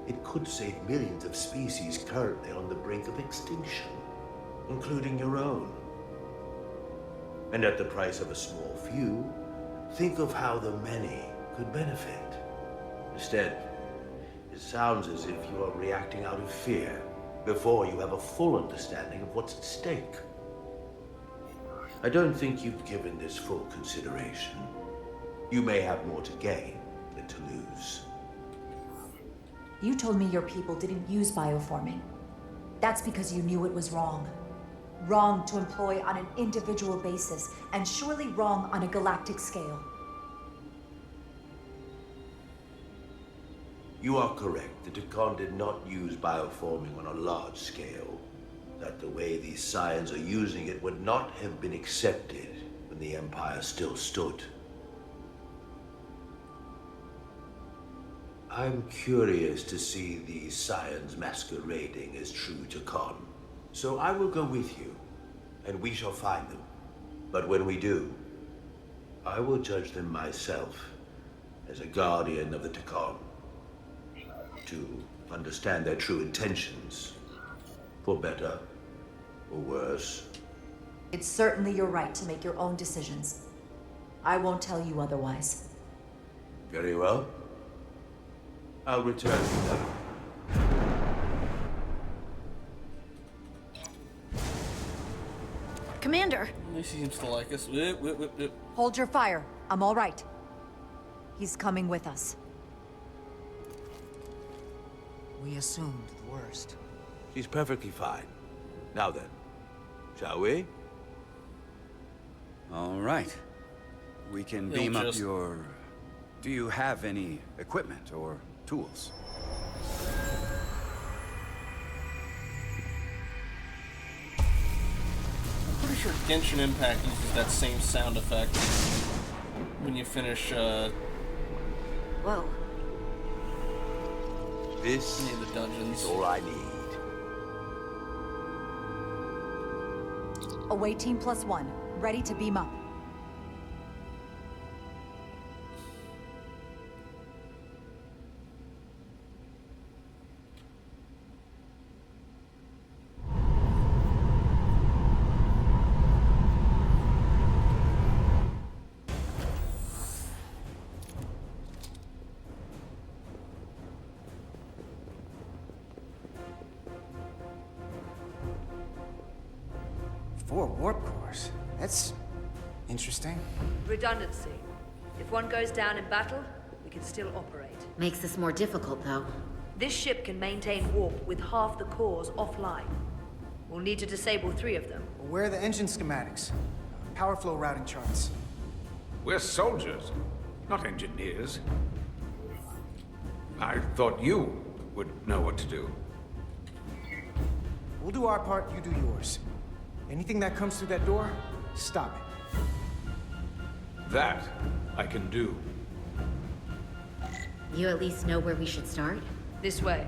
it could save millions of species currently on the brink of extinction, including your own. And at the price of a small few, think of how the many could benefit. Instead, it sounds as if you are reacting out of fear before you have a full understanding of what's at stake. I don't think you've given this full consideration. You may have more to gain than to lose. You told me your people didn't use bioforming. That's because you knew it was wrong. Wrong to employ on an individual basis, and surely wrong on a galactic scale. You are correct. The Tekon did not use bioforming on a large scale. That the way these Scions are using it would not have been accepted when the Empire still stood. I'm curious to see these Scions masquerading as true Tekon. So I will go with you, and we shall find them. But when we do, I will judge them myself as a guardian of the Tekon, to understand their true intentions, for better or worse. It's certainly your right to make your own decisions. I won't tell you otherwise. Very well. I'll return to them. Commander! He seems to like us. Hold your fire. I'm all right. He's coming with us. We assumed the worst. She's perfectly fine. Now then, shall we? All right. We can beam up your... Do you have any equipment or tools? sure Genshin Impact uses that same sound effect when you finish, Whoa. This any of the dungeons. is all I need. Away team +1, ready to beam up. Four warp cores. That's interesting. Redundancy. If one goes down in battle, we can still operate. Makes this more difficult, though. This ship can maintain warp with half the cores offline. We'll need to disable 3 of them. Well, where are the engine schematics? Power flow routing charts. We're soldiers, not engineers. I thought you would know what to do. We'll do our part, you do yours. Anything that comes through that door, stop it. That I can do. You at least know where we should start? This way.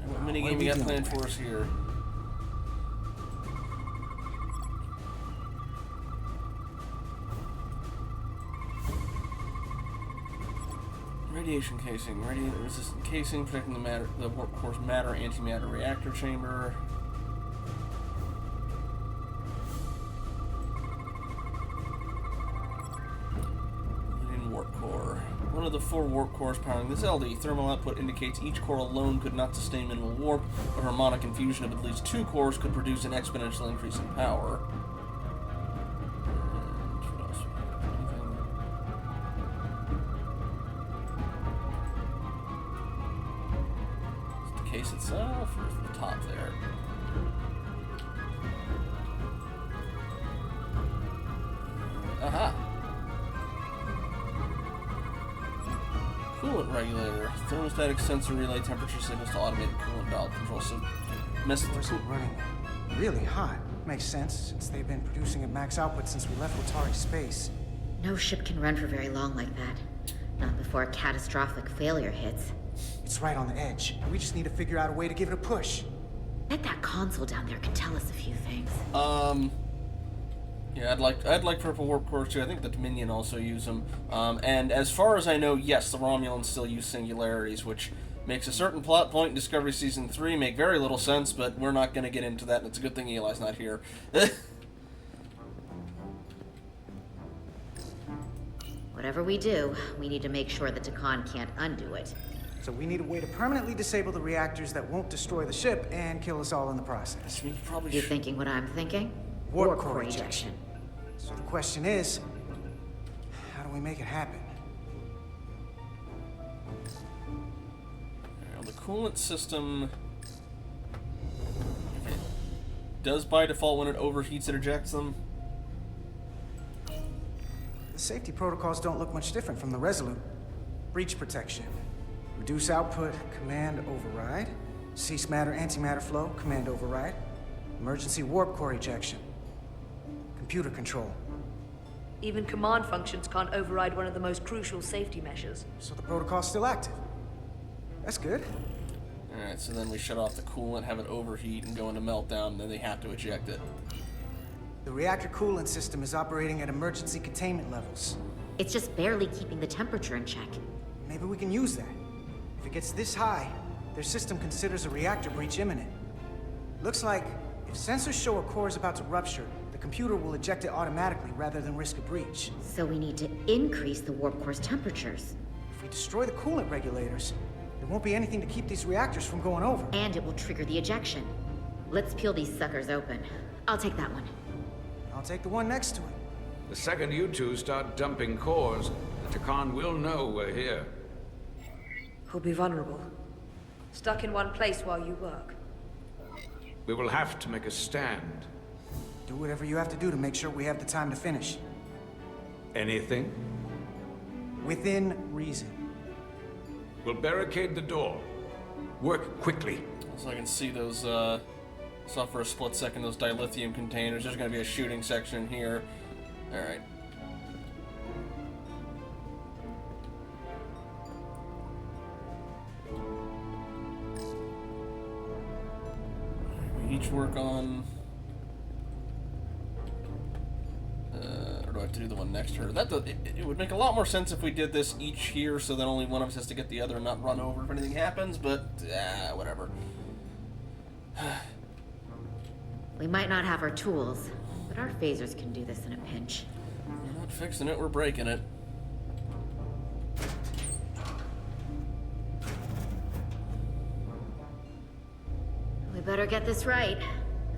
What minigame you got planned for us here? Radiation casing. Radiation resistant casing protecting the warp core's matter antimatter reactor chamber. Leading warp core. One of the 4 warp cores powering this LD. Thermal output indicates each core alone could not sustain minimal warp, but harmonic infusion of at least 2 cores could produce an exponential increase in power. Case itself, or the top there? Aha! Coolant regulator. Thermostatic sensor relay temperature signals to automated coolant valve control. So, mess with the Cores are running really hot. Makes sense, since they've been producing at max output since we left Watari space. No ship can run for very long like that. Not before a catastrophic failure hits. It's right on the edge. We just need to figure out a way to give it a push. Bet that console down there could tell us a few things. Yeah, I'd like purple warp cores too. I think the Dominion also use them. And as far as I know, yes, the Romulans still use singularities, which makes a certain plot point in Discovery Season 3 make very little sense, but we're not going to get into that, and it's a good thing Eli's not here. Whatever we do, we need to make sure that Takan can't undo it. So we need a way to permanently disable the reactors that won't destroy the ship and kill us all in the process. We probably You thinking what I'm thinking? Warp core ejection. So the question is, how do we make it happen? Now, the coolant system does by default when it overheats it ejects them. The safety protocols don't look much different from the Resolute. Breach protection. Reduce output, command override. Cease matter antimatter flow, command override. Emergency warp core ejection. Computer control. Even command functions can't override one of the most crucial safety measures. So the protocol's still active. That's good. Alright, so then we shut off the coolant, have it overheat, and go into meltdown, and then they have to eject it. The reactor coolant system is operating at emergency containment levels. It's just barely keeping the temperature in check. Maybe we can use that. If it gets this high, their system considers a reactor breach imminent. Looks like if sensors show a core is about to rupture, the computer will eject it automatically rather than risk a breach. So we need to increase the warp core's temperatures. If we destroy the coolant regulators, there won't be anything to keep these reactors from going over. And it will trigger the ejection. Let's peel these suckers open. I'll take that one. I'll take the one next to it. The second you two start dumping cores, the Takan will know we're here. We'll be vulnerable. Stuck in one place while you work. We will have to make a stand. Do whatever you have to do to make sure we have the time to finish. Anything? Within reason. We'll barricade the door. Work quickly. So I can see those, saw for a split second those dilithium containers. There's gonna be a shooting section here. Alright. We each work on... or do I have to do the one next to her? It would make a lot more sense if we did this each here, so that only one of us has to get the other and not run over if anything happens, but, whatever. We might not have our tools, but our phasers can do this in a pinch. We're not fixing it, we're breaking it. We better get this right.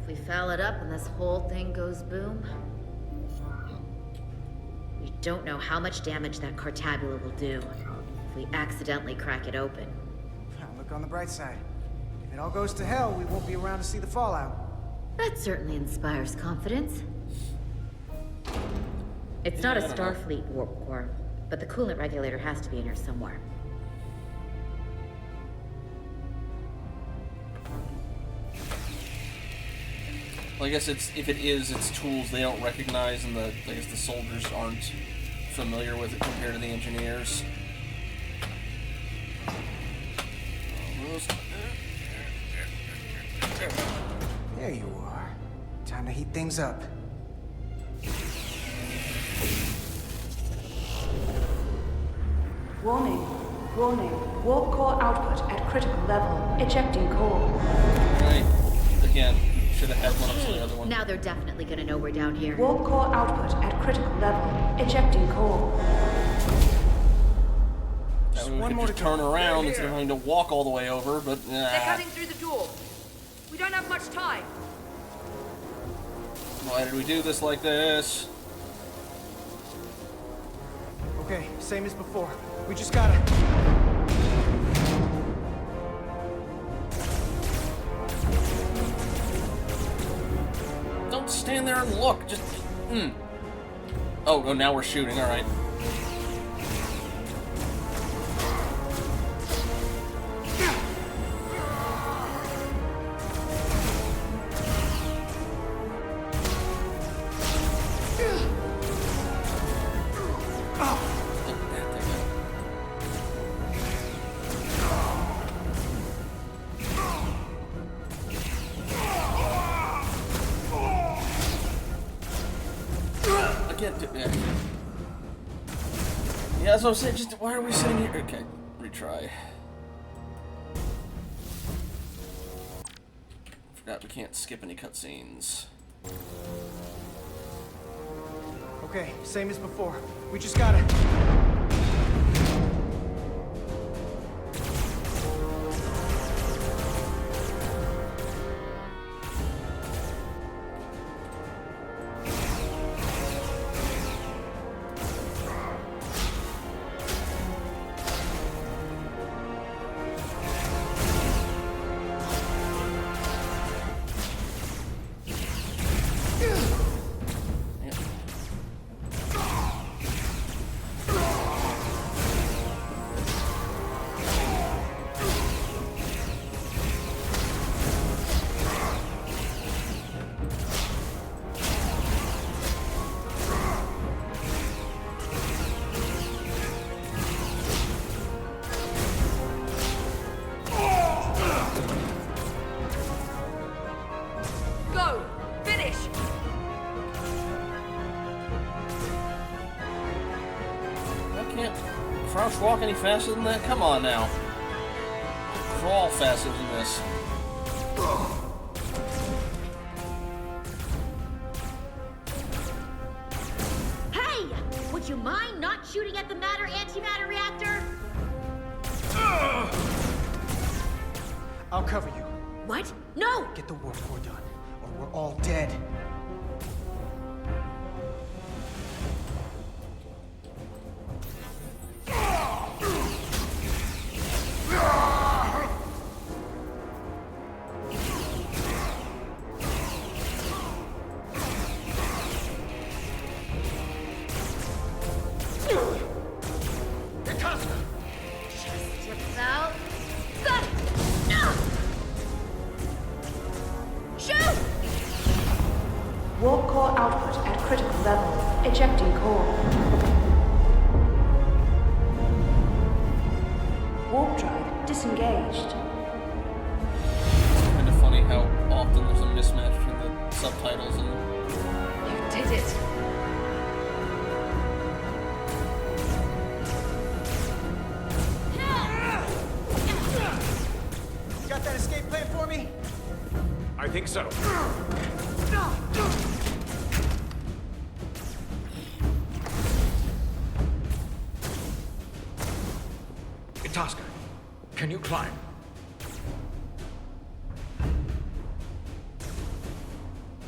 If we foul it up and this whole thing goes boom... We don't know how much damage that Cartabula will do if we accidentally crack it open. Look on the bright side. If it all goes to hell, we won't be around to see the fallout. That certainly inspires confidence. It's not a Starfleet warp core, but the coolant regulator has to be in here somewhere. Well, I guess if it is, it's tools they don't recognize, and I guess the soldiers aren't familiar with it compared to the engineers. There you are. Time to heat things up. Warning. Warning. Warp core output at critical level. Ejecting core. Right. Again, should have had one up to the other one. Now they're definitely gonna know we're down here. Warp core output at critical level. Ejecting core. That way we could just turn around instead of having to walk all the way over, but They're cutting through the door. We don't have much time. Why did we do this like this? Okay, same as before. We just gotta... Don't stand there and look, just... Oh, now we're shooting, alright. Yeah, that's what I'm saying, just why are we sitting here? Okay, retry. Forgot we can't skip any cutscenes. Okay, same as before. We just gotta... Crouch walk any faster than that? Come on now. Crawl faster than this. Hey! Would you mind not shooting at the matter-antimatter reactor? I'll cover you. What? No! Get the warp core done, or we're all dead. Ships out. Shoot! Warp core output at critical level. Ejecting core. Warp drive disengaged. It's kind of funny how often there's a mismatch between the subtitles and... You did it. You got that escape plan for me? I think so. Itasca, can you climb?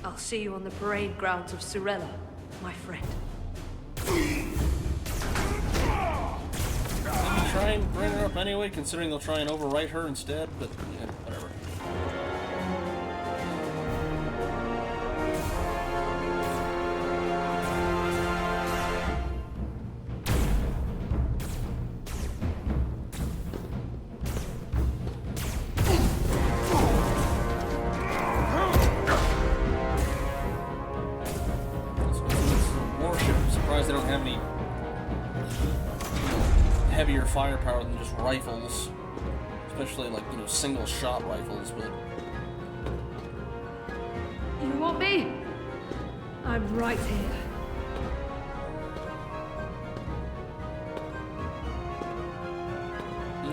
I'll see you on the parade grounds of Surella, my friend. Try and bring her up anyway, considering they'll try and overwrite her instead, but yeah, whatever. Warship, I'm surprised they don't have any heavier firepower than just rifles, especially like, you know, single shot rifles, but You want me? I'm right here.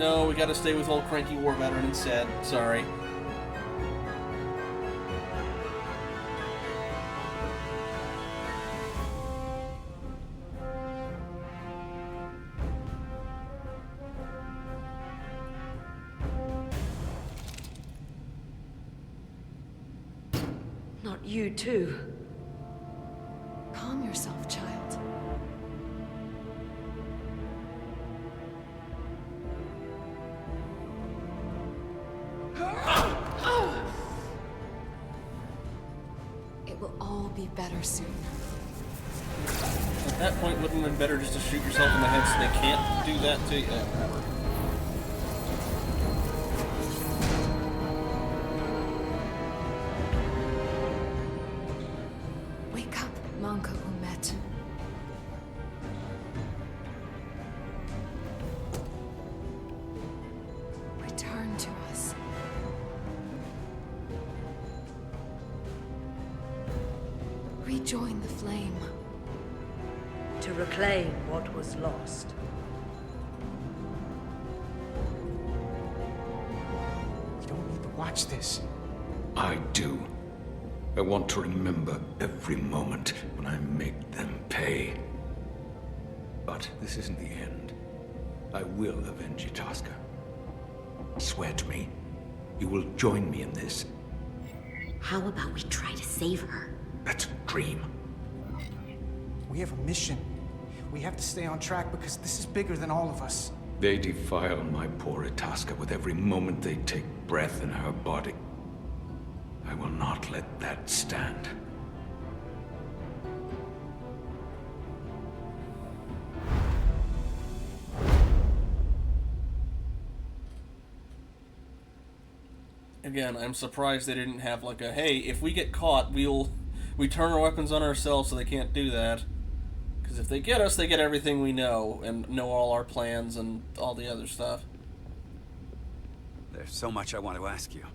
no, we gotta stay with old cranky war veteran instead. Sorry. Not you, too. Calm yourself, child. It will all be better soon. At that point, wouldn't it have been better just to shoot yourself in the head so they can't do that to you? Whatever. Wake up, Manka Umet. Return to us. Rejoin the flame. To reclaim what was lost. We don't need to watch this. I do. I want to remember every moment when I make them pay. But this isn't the end. I will avenge Itasca. Swear to me, you will join me in this. How about we try to save her? That's a dream. We have a mission. We have to stay on track because this is bigger than all of us. They defile my poor Itasca with every moment they take breath in her body. I will not let that stand. Again, I'm surprised they didn't have like a, hey, if we get caught, we turn our weapons on ourselves so they can't do that. Because if they get us, they get everything we know, and know all our plans and all the other stuff. There's so much I want to ask you.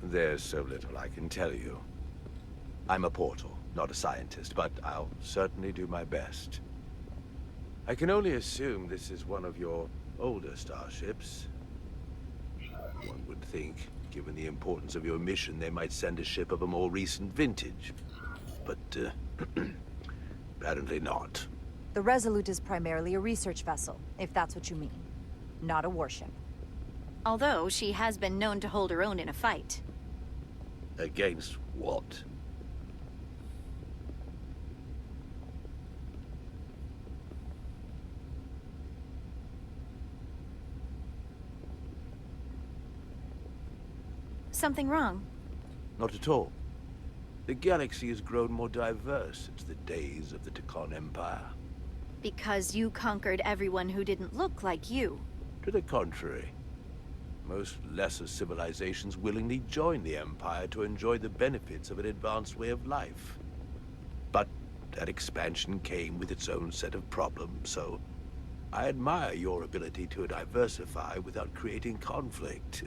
There's so little I can tell you. I'm a portal, not a scientist, but I'll certainly do my best. I can only assume this is one of your older starships. One would think, given the importance of your mission, they might send a ship of a more recent vintage. But, apparently not. The Resolute is primarily a research vessel, if that's what you mean. Not a warship. Although she has been known to hold her own in a fight. Against what? Something wrong? Not at all. The galaxy has grown more diverse since the days of the Tekon Empire. Because you conquered everyone who didn't look like you. To the contrary, Most lesser civilizations willingly join the Empire to enjoy the benefits of an advanced way of life. But that expansion came with its own set of problems, so I admire your ability to diversify without creating conflict.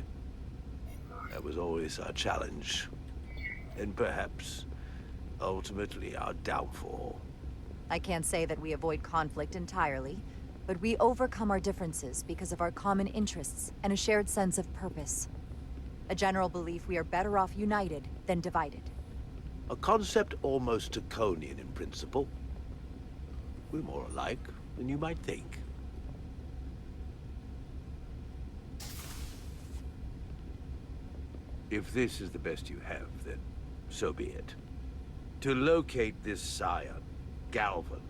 That was always our challenge, and perhaps, ultimately, our downfall. I can't say that we avoid conflict entirely, but we overcome our differences because of our common interests and a shared sense of purpose. A general belief we are better off united than divided. A concept almost draconian in principle. We're more alike than you might think. If this is the best you have, then so be it. To locate this scion, Galvan,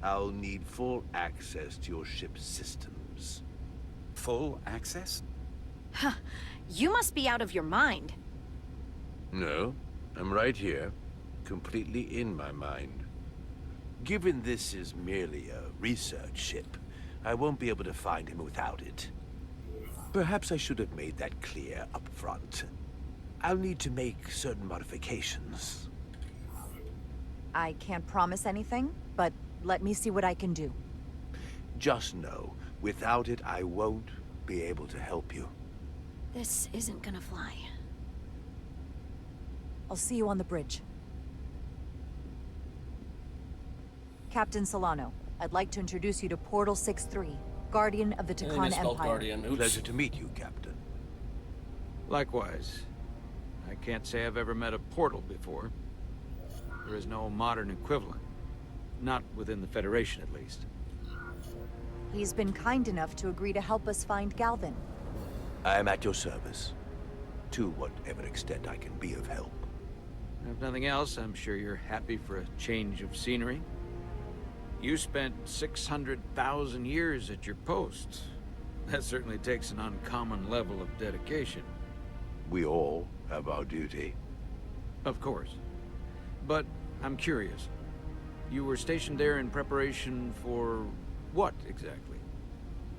I'll need full access to your ship's systems. Full access? Huh. You must be out of your mind. No, I'm right here, completely in my mind. Given this is merely a research ship, I won't be able to find him without it. Perhaps I should have made that clear up front. I'll need to make certain modifications. I can't promise anything, but let me see what I can do. Just know, without it, I won't be able to help you. This isn't gonna fly. I'll see you on the bridge. Captain Solano, I'd like to introduce you to Portal 6-3, Guardian of the Takan Empire. Guardian. Oops. Pleasure to meet you, Captain. Likewise. I can't say I've ever met a portal before. There is no modern equivalent. Not within the Federation, at least. He's been kind enough to agree to help us find Galvan. I am at your service, to whatever extent I can be of help. If nothing else, I'm sure you're happy for a change of scenery. You spent 600,000 years at your post. That certainly takes an uncommon level of dedication. We all have our duty. Of course. But I'm curious. You were stationed there in preparation for what, exactly?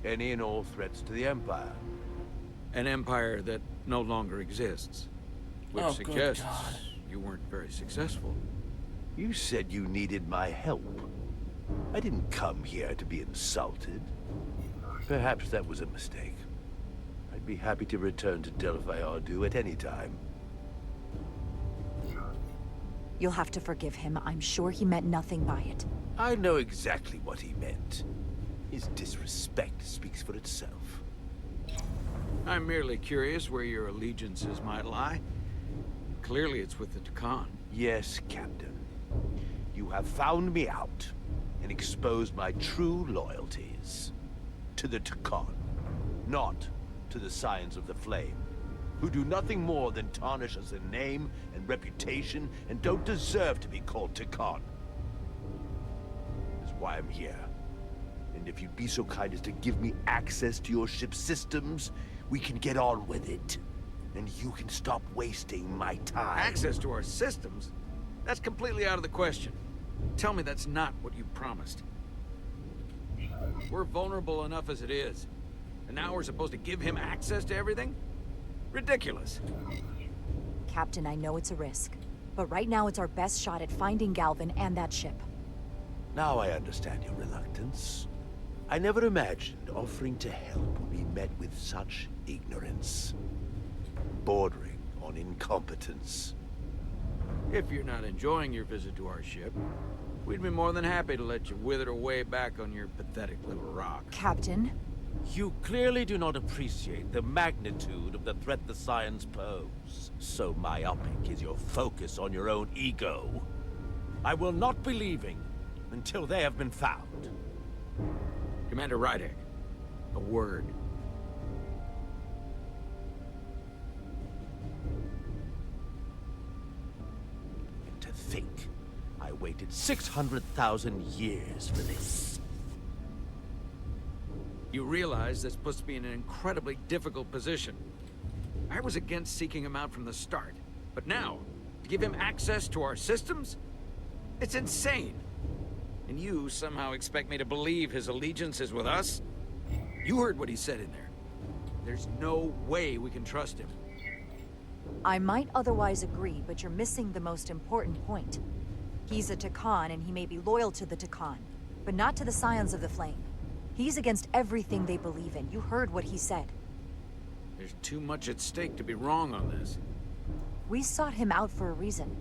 Any and all threats to the Empire. An empire that no longer exists. Which Oh, good suggests God. you weren't very successful. You said you needed my help. I didn't come here to be insulted. Perhaps that was a mistake. I'd be happy to return to Delphi Ardu at any time. You'll have to forgive him. I'm sure he meant nothing by it. I know exactly what he meant. His disrespect speaks for itself. I'm merely curious where your allegiances might lie. Clearly it's with the Takan. Yes, Captain. You have found me out and exposed my true loyalties. To the Takan, not to the Scions of the Flame, who do nothing more than tarnish us in name and reputation and don't deserve to be called Takan. That's why I'm here. And if you'd be so kind as to give me access to your ship's systems, we can get on with it. And you can stop wasting my time. Access to our systems? That's completely out of the question. Tell me that's not what you promised. We're vulnerable enough as it is. And now we're supposed to give him access to everything? Ridiculous. Captain, I know it's a risk, but right now it's our best shot at finding Galvan and that ship. Now I understand your reluctance. I never imagined offering to help would be met with such ignorance. Bordering on incompetence. If you're not enjoying your visit to our ship, we'd be more than happy to let you wither away back on your pathetic little rock. Captain? You clearly do not appreciate the magnitude of the threat the Scions pose. So myopic is your focus on your own ego. I will not be leaving until they have been found. Commander Rydek, a word. And to think, I waited 600,000 years for this. You realize this puts me in an incredibly difficult position. I was against seeking him out from the start, but now, to give him access to our systems? It's insane. And you somehow expect me to believe his allegiance is with us? You heard what he said in there. There's no way we can trust him. I might otherwise agree, but you're missing the most important point. He's a Takan, and he may be loyal to the Takan, but not to the Scions of the Flame. He's against everything they believe in. You heard what he said. There's too much at stake to be wrong on this. We sought him out for a reason.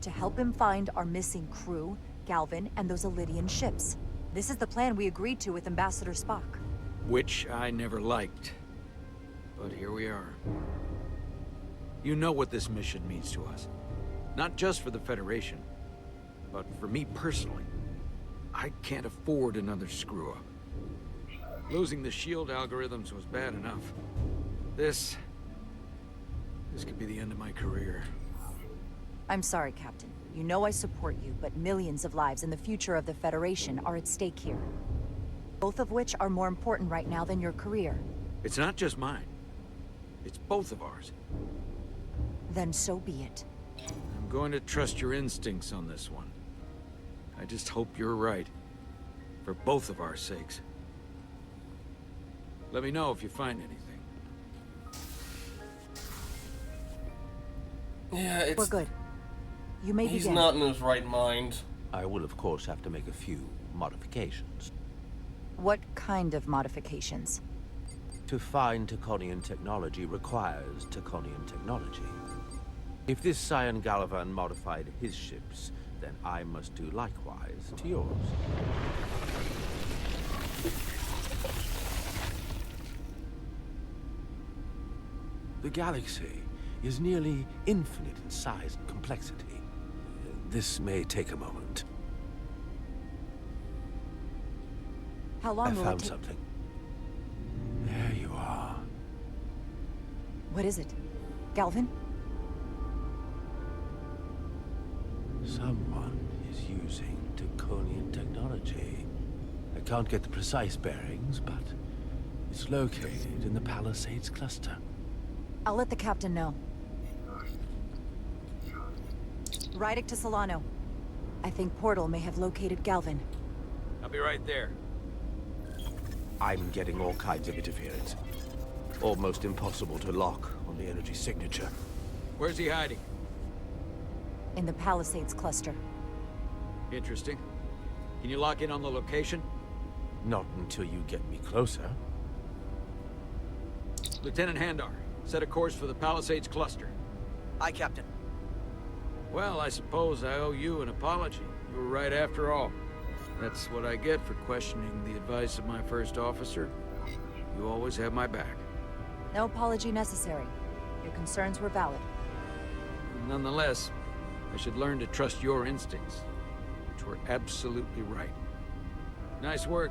To help him find our missing crew, Galvin, and those Elydian ships. This is the plan we agreed to with Ambassador Spock. Which I never liked. But here we are. You know what this mission means to us. Not just for the Federation, but for me personally. I can't afford another screw-up. Losing the shield algorithms was bad enough. This could be the end of my career. I'm sorry, Captain. You know I support you, but millions of lives and the future of the Federation are at stake here. Both of which are more important right now than your career. It's not just mine. It's both of ours. Then so be it. I'm going to trust your instincts on this one. I just hope you're right. For both of our sakes. Let me know if you find anything. Yeah, it's... We're good. You may begin. He's not in his right mind. I will, of course, have to make a few modifications. What kind of modifications? To find Taconian technology requires Taconian technology. If this Scion Galvan modified his ships, then I must do likewise to yours. The galaxy is nearly infinite in size and complexity. This may take a moment. How long I will it found take? something. There you are. What is it? Galvin? Someone is using Taconian technology. I can't get the precise bearings, but it's located in the Palisades cluster. I'll let the captain know. Rydick to Solano. I think Portal may have located Galvin. I'll be right there. I'm getting all kinds of interference. Almost impossible to lock on the energy signature. Where's he hiding? In the Palisades cluster. Interesting. Can you lock in on the location? Not until you get me closer. Lieutenant Handar, set a course for the Palisades cluster. Aye, Captain. Well, I suppose I owe you an apology. You were right after all. That's what I get for questioning the advice of my first officer. You always have my back. No apology necessary. Your concerns were valid. Nonetheless, I should learn to trust your instincts, which were absolutely right. Nice work.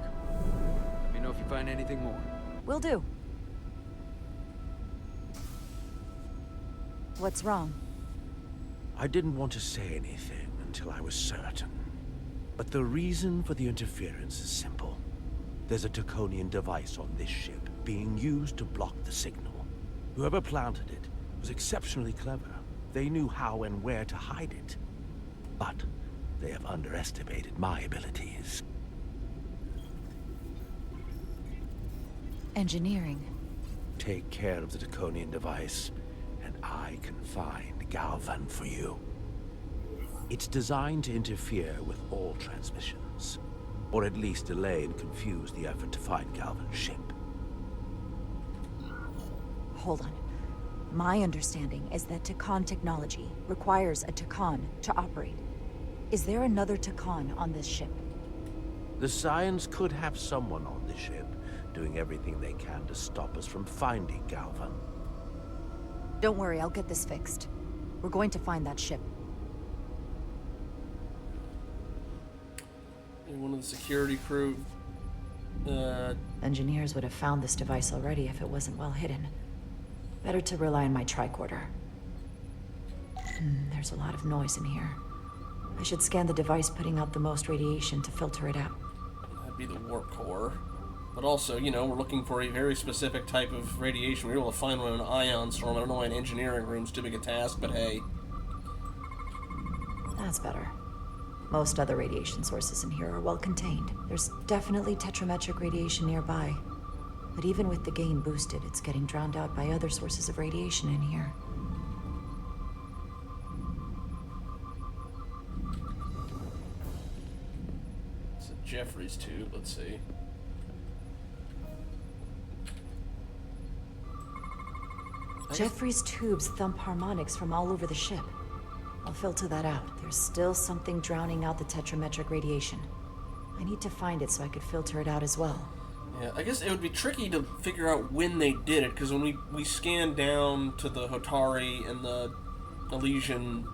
Let me know if you find anything more. Will do. What's wrong? I didn't want to say anything until I was certain. But the reason for the interference is simple. There's a Taconian device on this ship being used to block the signal. Whoever planted it was exceptionally clever. They knew how and where to hide it. But they have underestimated my abilities. Engineering. Take care of the Taconian device, and I can find Galvan for you. It's designed to interfere with all transmissions, or at least delay and confuse the effort to find Galvan's ship. Hold on. My understanding is that Takan technology requires a Takan to operate. Is there another Takan on this ship? The Scions could have someone on the ship, doing everything they can to stop us from finding Galvan. Don't worry, I'll get this fixed. We're going to find that ship. One of the security crew. Engineers would have found this device already if it wasn't well hidden. Better to rely on my tricorder. There's a lot of noise in here. I should scan the device putting out the most radiation to filter it out. That'd be the warp core. But also, you know, we're looking for a very specific type of radiation. We were able to find one in an ion storm. I don't know why an engineering room's too big a task, but hey. That's better. Most other radiation sources in here are well contained. There's definitely tetrametric radiation nearby. But even with the gain boosted, it's getting drowned out by other sources of radiation in here. It's a Jeffrey's tube, let's see. Jeffrey's tubes thump harmonics from all over the ship. I'll filter that out. There's still something drowning out the tetrametric radiation. I need to find it so I could filter it out as well. Yeah, I guess it would be tricky to figure out when they did it, because when we scanned down to the Hotari and the Elysian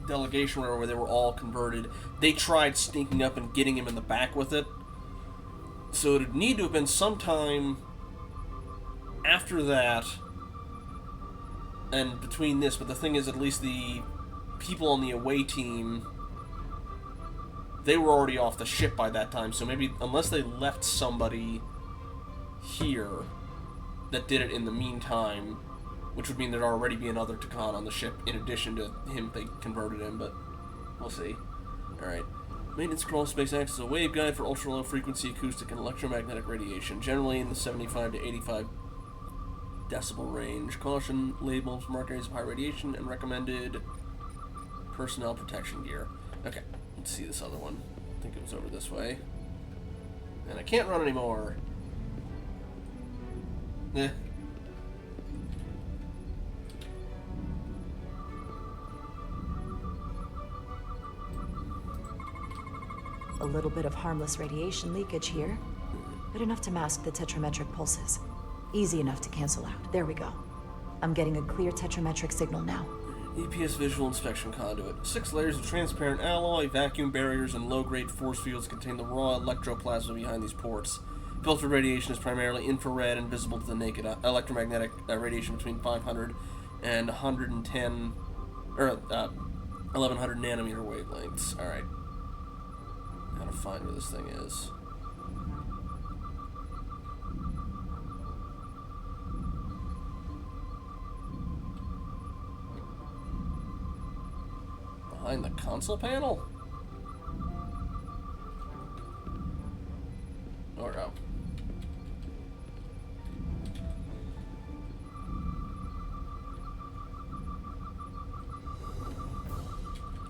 delegation where they were all converted, they tried sneaking up and getting him in the back with it. So it would need to have been sometime after that and between this, but the thing is, at least the people on the away team, they were already off the ship by that time, so maybe, unless they left somebody here that did it in the meantime, which would mean there'd already be another Takan on the ship in addition to him, they converted him, but we'll see. Alright. Maintenance crawl space acts as a waveguide for ultra-low frequency acoustic and electromagnetic radiation, generally in the 75 to 85 decibel range. Caution labels mark areas of high radiation and recommended personnel protection gear. Okay, let's see this other one. I think it was over this way. And I can't run anymore. Eh. A little bit of harmless radiation leakage here, but enough to mask the tetrametric pulses. Easy enough to cancel out. There we go. I'm getting a clear tetrametric signal now. EPS visual inspection conduit. 6 layers of transparent alloy, vacuum barriers, and low-grade force fields contain the raw electroplasma behind these ports. Filtered radiation is primarily infrared and visible to the naked electromagnetic radiation between 500 and 110, or 1100 nanometer wavelengths. Alright. Gotta find where this thing is. Behind the console panel? Or no.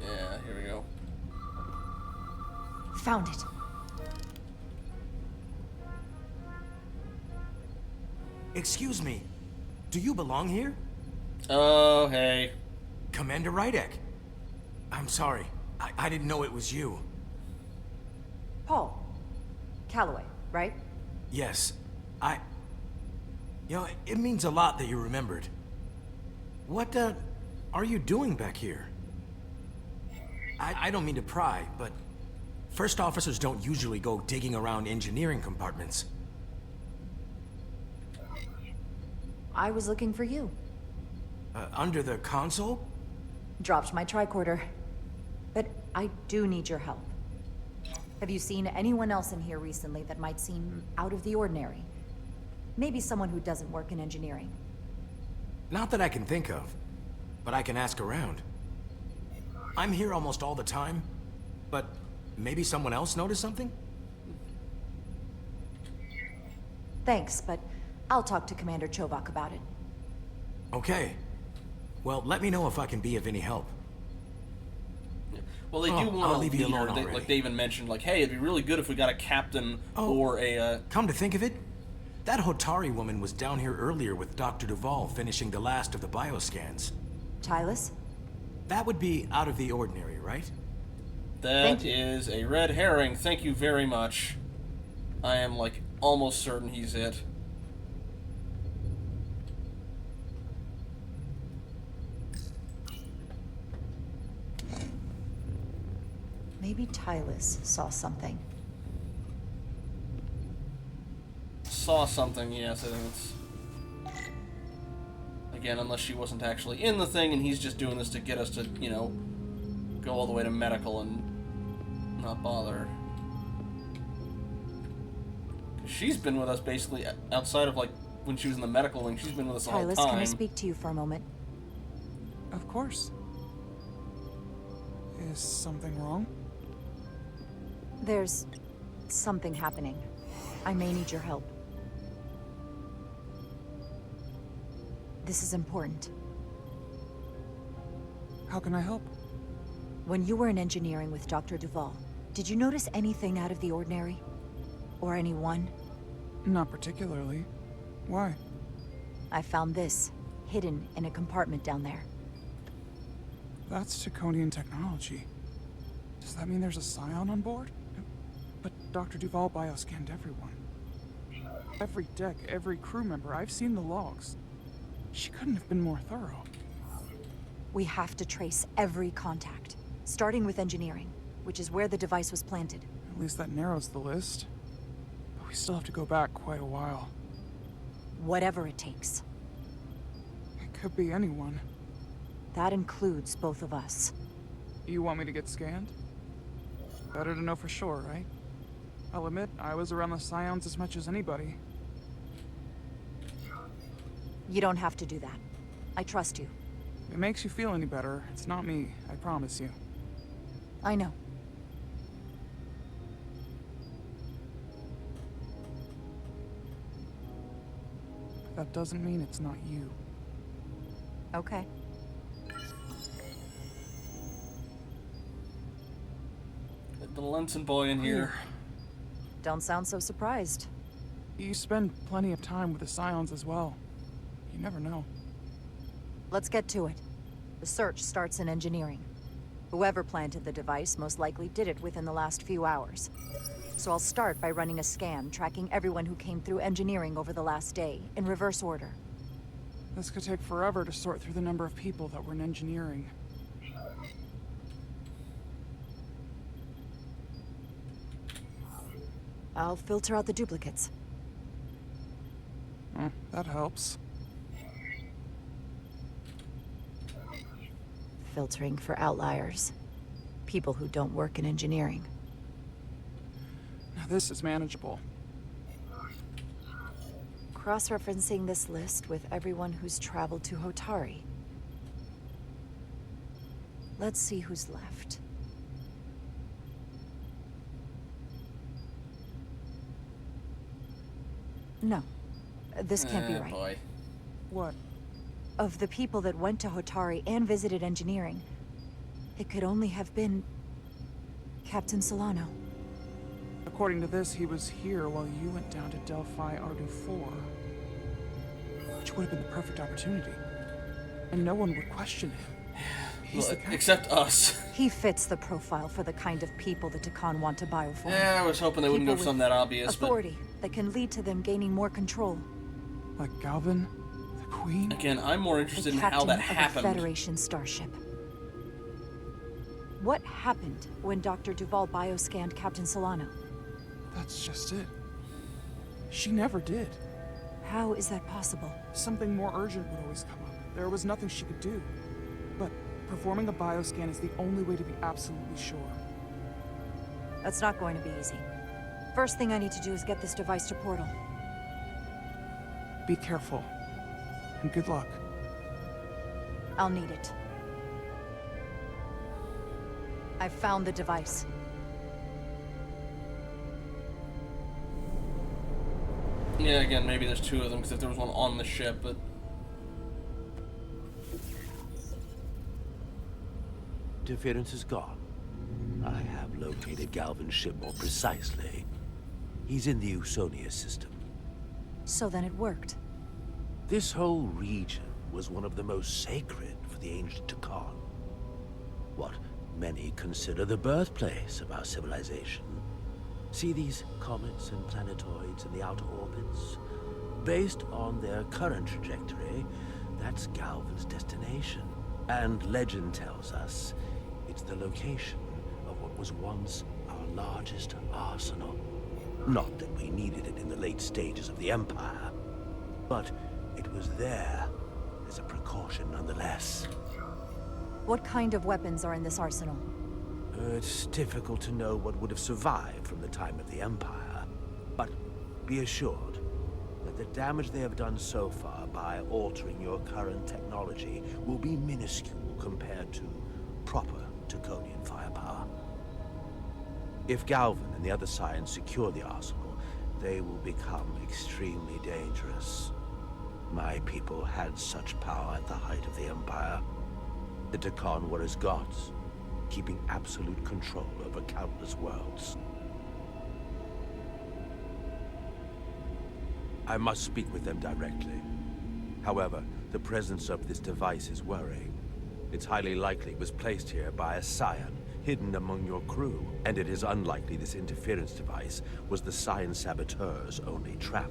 Yeah, here we go. Found it. Excuse me. Do you belong here? Oh, hey. Commander Rydek. I'm sorry. I didn't know it was you. Paul. Calloway, right? Yes. You know, it means a lot that you remembered. What, are you doing back here? I don't mean to pry, but first officers don't usually go digging around engineering compartments. I was looking for you. Under the console? Dropped my tricorder. But I do need your help. Have you seen anyone else in here recently that might seem out of the ordinary? Maybe someone who doesn't work in engineering. Not that I can think of, but I can ask around. I'm here almost all the time, but maybe someone else noticed something? Thanks, but I'll talk to Commander Chovak about it. Okay. Well, let me know if I can be of any help. Well, they do want I'll a leave you leader. alone already. Like they even mentioned, like, hey, it'd be really good if we got a captain or a. Come to think of it, that Hotari woman was down here earlier with Dr. Duval finishing the last of the bioscans. Tylis? That would be out of the ordinary, right? That is a red herring. Thank you very much. I am, like, almost certain he's it. Maybe Tylis saw something. Saw something, yes, I think it's... Again, unless she wasn't actually in the thing and he's just doing this to get us to, you know, go all the way to medical and not bother. 'Cause she's been with us basically outside of, like, when she was in the medical wing. She's been with us the whole Tylis, time. can I speak to you for a moment? Of course. Is something wrong? There's something happening. I may need your help. This is important. How can I help? When you were in engineering with Dr. Duval, did you notice anything out of the ordinary? Or anyone? Not particularly. Why? I found this, hidden in a compartment down there. That's Taconian technology. Does that mean there's a Scion on board? But Dr. Duval bioscanned everyone. Every deck, every crew member, I've seen the logs. She couldn't have been more thorough. We have to trace every contact, starting with engineering, which is where the device was planted. At least that narrows the list. But we still have to go back quite a while. Whatever it takes. It could be anyone. That includes both of us. You want me to get scanned? Better to know for sure, right? I'll admit, I was around the Scions as much as anybody. You don't have to do that. I trust you. If it makes you feel any better, it's not me, I promise you. I know. That doesn't mean it's not you. Okay. Get the Lenson boy in here. Don't sound so surprised. You spend plenty of time with the Scions as well. You never know. Let's get to it. The search starts in engineering. Whoever planted the device most likely did it within the last few hours. So I'll start by running a scan, tracking everyone who came through engineering over the last day, in reverse order. This could take forever to sort through the number of people that were in engineering. I'll filter out the duplicates. That helps. Filtering for outliers. People who don't work in engineering. Now this is manageable. Cross-referencing this list with everyone who's traveled to Hotari. Let's see who's left. No. This can't be right. Boy. What? Of the people that went to Hotari and visited engineering, it could only have been Captain Solano. According to this, he was here while you went down to Delphi Ardu 4. Which would have been the perfect opportunity. And no one would question him. He's Well, except us. He fits the profile for the kind of people the Takan want to bioform. Yeah, I was hoping they wouldn't go for something that obvious, authority that can lead to them gaining more control. Like Galvin, the Queen? Again, I'm more interested in how that happened. The Federation starship. What happened when Dr. Duval bioscanned Captain Solano? That's just it. She never did. How is that possible? Something more urgent would always come up. There was nothing she could do. But performing a bioscan is the only way to be absolutely sure. That's not going to be easy. First thing I need to do is get this device to Portal. Be careful. And good luck. I'll need it. I've found the device. Yeah, again, maybe there's two of them, because if there was one on the ship, but... Interference is gone. I have located Galvin's ship more precisely. He's in the Usonia system. So then it worked. This whole region was one of the most sacred for the ancient Takan. What many consider the birthplace of our civilization. See these comets and planetoids in the outer orbits? Based on their current trajectory, that's Galvin's destination. And legend tells us it's the location of what was once our largest arsenal. Not that we needed it in the late stages of the Empire, but it was there as a precaution nonetheless. What kind of weapons are in this arsenal? It's difficult to know what would have survived from the time of the Empire, but be assured that the damage they have done so far by altering your current technology will be minuscule compared to proper Taconian firepower. If Galvin and the other Scions secure the arsenal, they will become extremely dangerous. My people had such power at the height of the Empire. The Takan were as gods, keeping absolute control over countless worlds. I must speak with them directly. However, the presence of this device is worrying. It's highly likely it was placed here by a scion, hidden among your crew. And it is unlikely this interference device was the scion saboteur's only trap.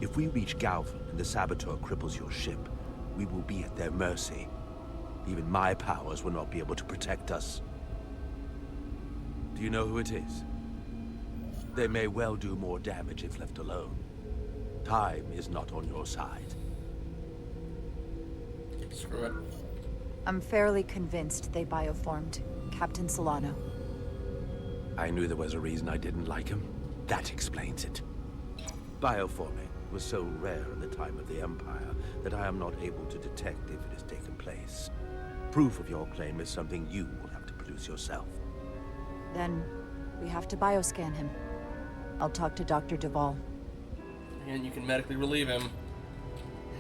If we reach Galvan and the saboteur cripples your ship, we will be at their mercy. Even my powers will not be able to protect us. Do you know who it is? They may well do more damage if left alone. Time is not on your side. Screw it. I'm fairly convinced they bioformed Captain Solano. I knew there was a reason I didn't like him. That explains it. Bioforming was so rare in the time of the Empire that I am not able to detect if it has taken place. Proof of your claim is something you will have to produce yourself. Then we have to bioscan him. I'll talk to Dr. Duvall. And you can medically relieve him.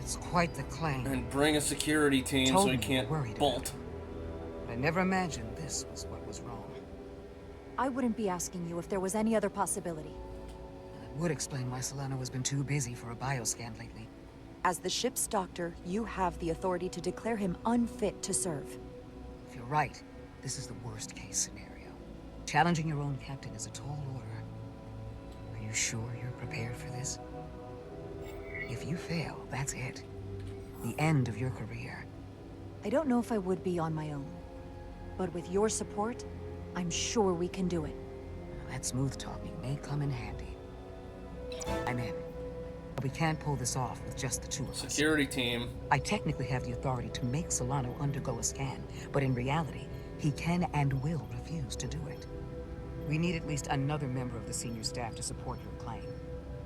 It's quite the claim. And bring a security team so he can't bolt. I never imagined this was what was wrong. I wouldn't be asking you if there was any other possibility. That would explain why Solano has been too busy for a bioscan lately. As the ship's doctor, you have the authority to declare him unfit to serve. If you're right, this is the worst case scenario. Challenging your own captain is a tall order. Are you sure you're prepared for this? If you fail, that's it. The end of your career. I don't know if I would be on my own. But with your support, I'm sure we can do it. That smooth talking may come in handy. I'm in. But we can't pull this off with just the two of us. Security team. I technically have the authority to make Solano undergo a scan, but in reality, he can and will refuse to do it. We need at least another member of the senior staff to support your claim.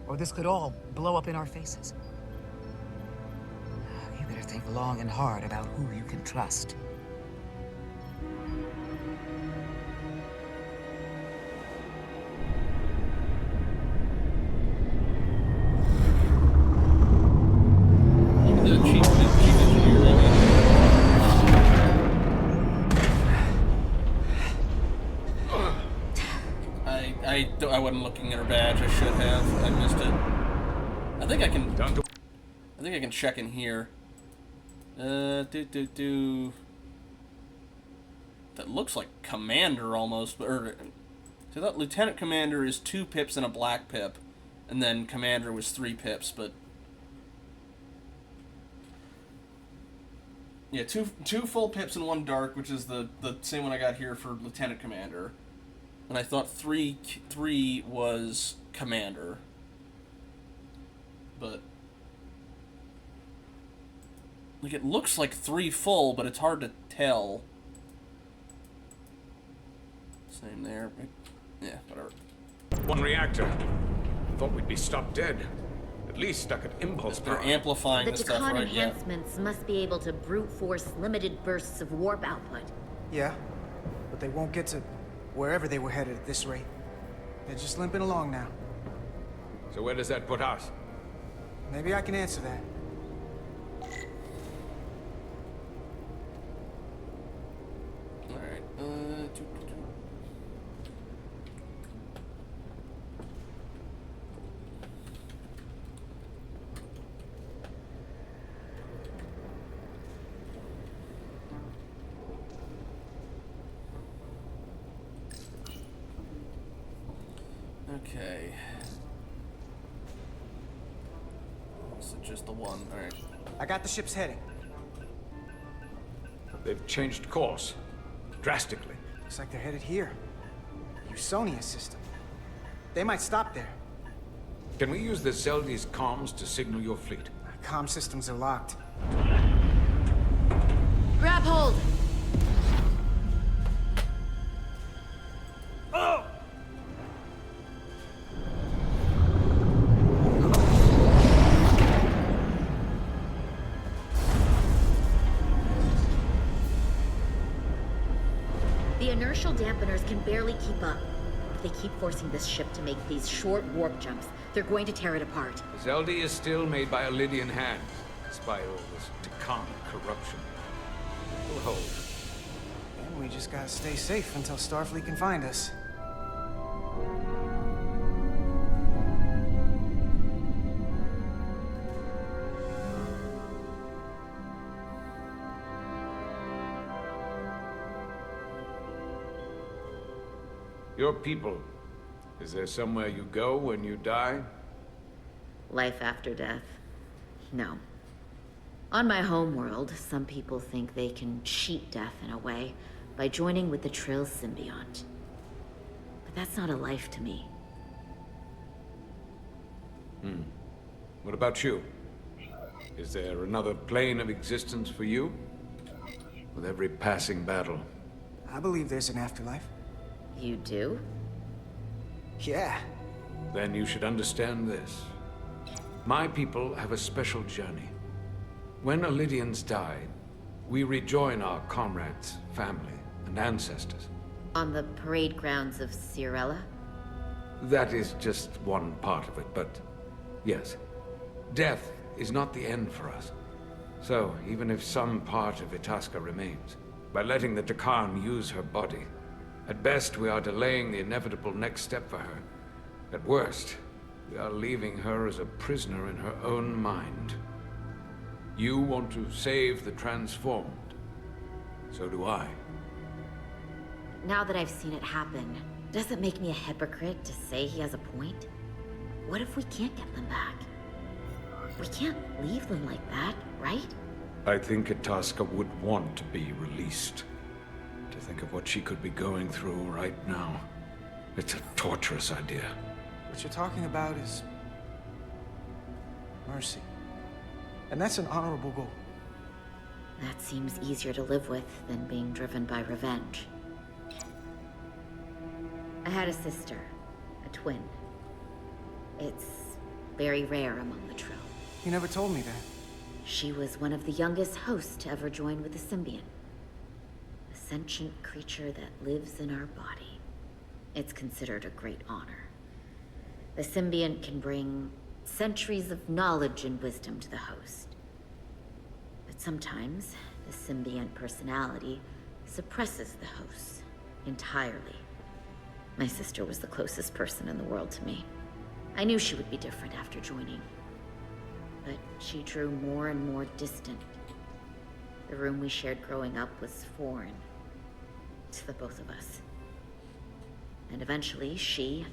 Or this could all blow up in our faces. You better think long and hard about who you can trust. The chief engineer, I wasn't looking at her badge. I should have. I missed it. I think I can check in here. That looks like Commander almost, so that Lieutenant Commander is 2 pips and a black pip, and then Commander was 3 pips, but yeah, two full pips and 1 dark, which is the same one I got here for Lieutenant Commander. And I thought 3 was Commander. But like it looks like 3 full, but it's hard to tell. Same there. Yeah, whatever. 1 reactor. Thought we'd be stopped dead. At least stuck at impulse power. They're amplifying The the stuff, Takan right? enhancements must be able to brute force limited bursts of warp output. Yeah, but they won't get to wherever they were headed at this rate. They're just limping along now. So where does that put us? Maybe I can answer that. Alright, okay. Is it just the one? Alright. I got the ship's heading. They've changed course. Drastically. Looks like they're headed here. The Usonia system. They might stop there. Can we use the Zeldi's comms to signal your fleet? Comm systems are locked. Grab hold! Oh! The inertial dampeners can barely keep up. If they keep forcing this ship to make these short warp jumps, they're going to tear it apart. Zeldi is still made by a Lydian hand, despite all this Takan corruption. We'll hold. And we just gotta stay safe until Starfleet can find us. Your people, is there somewhere you go when you die? Life after death? No. On my homeworld, some people think they can cheat death in a way by joining with the Trill symbiont. But that's not a life to me. What about you? Is there another plane of existence for you? With every passing battle. I believe there's an afterlife. You do? Yeah. Then you should understand this. My people have a special journey. When Lydians die, we rejoin our comrades, family, and ancestors. On the parade grounds of Cirella? That is just one part of it, but yes. Death is not the end for us. So, even if some part of Itasca remains, by letting the Takan use her body, at best we are delaying the inevitable next step for her. At worst, we are leaving her as a prisoner in her own mind. You want to save the transformed. So do I. Now that I've seen it happen, does it make me a hypocrite to say he has a point? What if we can't get them back? We can't leave them like that, right? I think Itasca would want to be released. To think of what she could be going through right now. It's a torturous idea. What you're talking about is mercy. And that's an honorable goal. That seems easier to live with than being driven by revenge. I had a sister, a twin. It's very rare among the Trill. You never told me that. She was one of the youngest hosts to ever join with the symbiont. A sentient creature that lives in our body. It's considered a great honor. The symbiont can bring centuries of knowledge and wisdom to the host. But sometimes, the symbiont personality suppresses the host entirely. My sister was the closest person in the world to me. I knew she would be different after joining. But she drew more and more distant. The room we shared growing up was foreign to the both of us. And eventually she,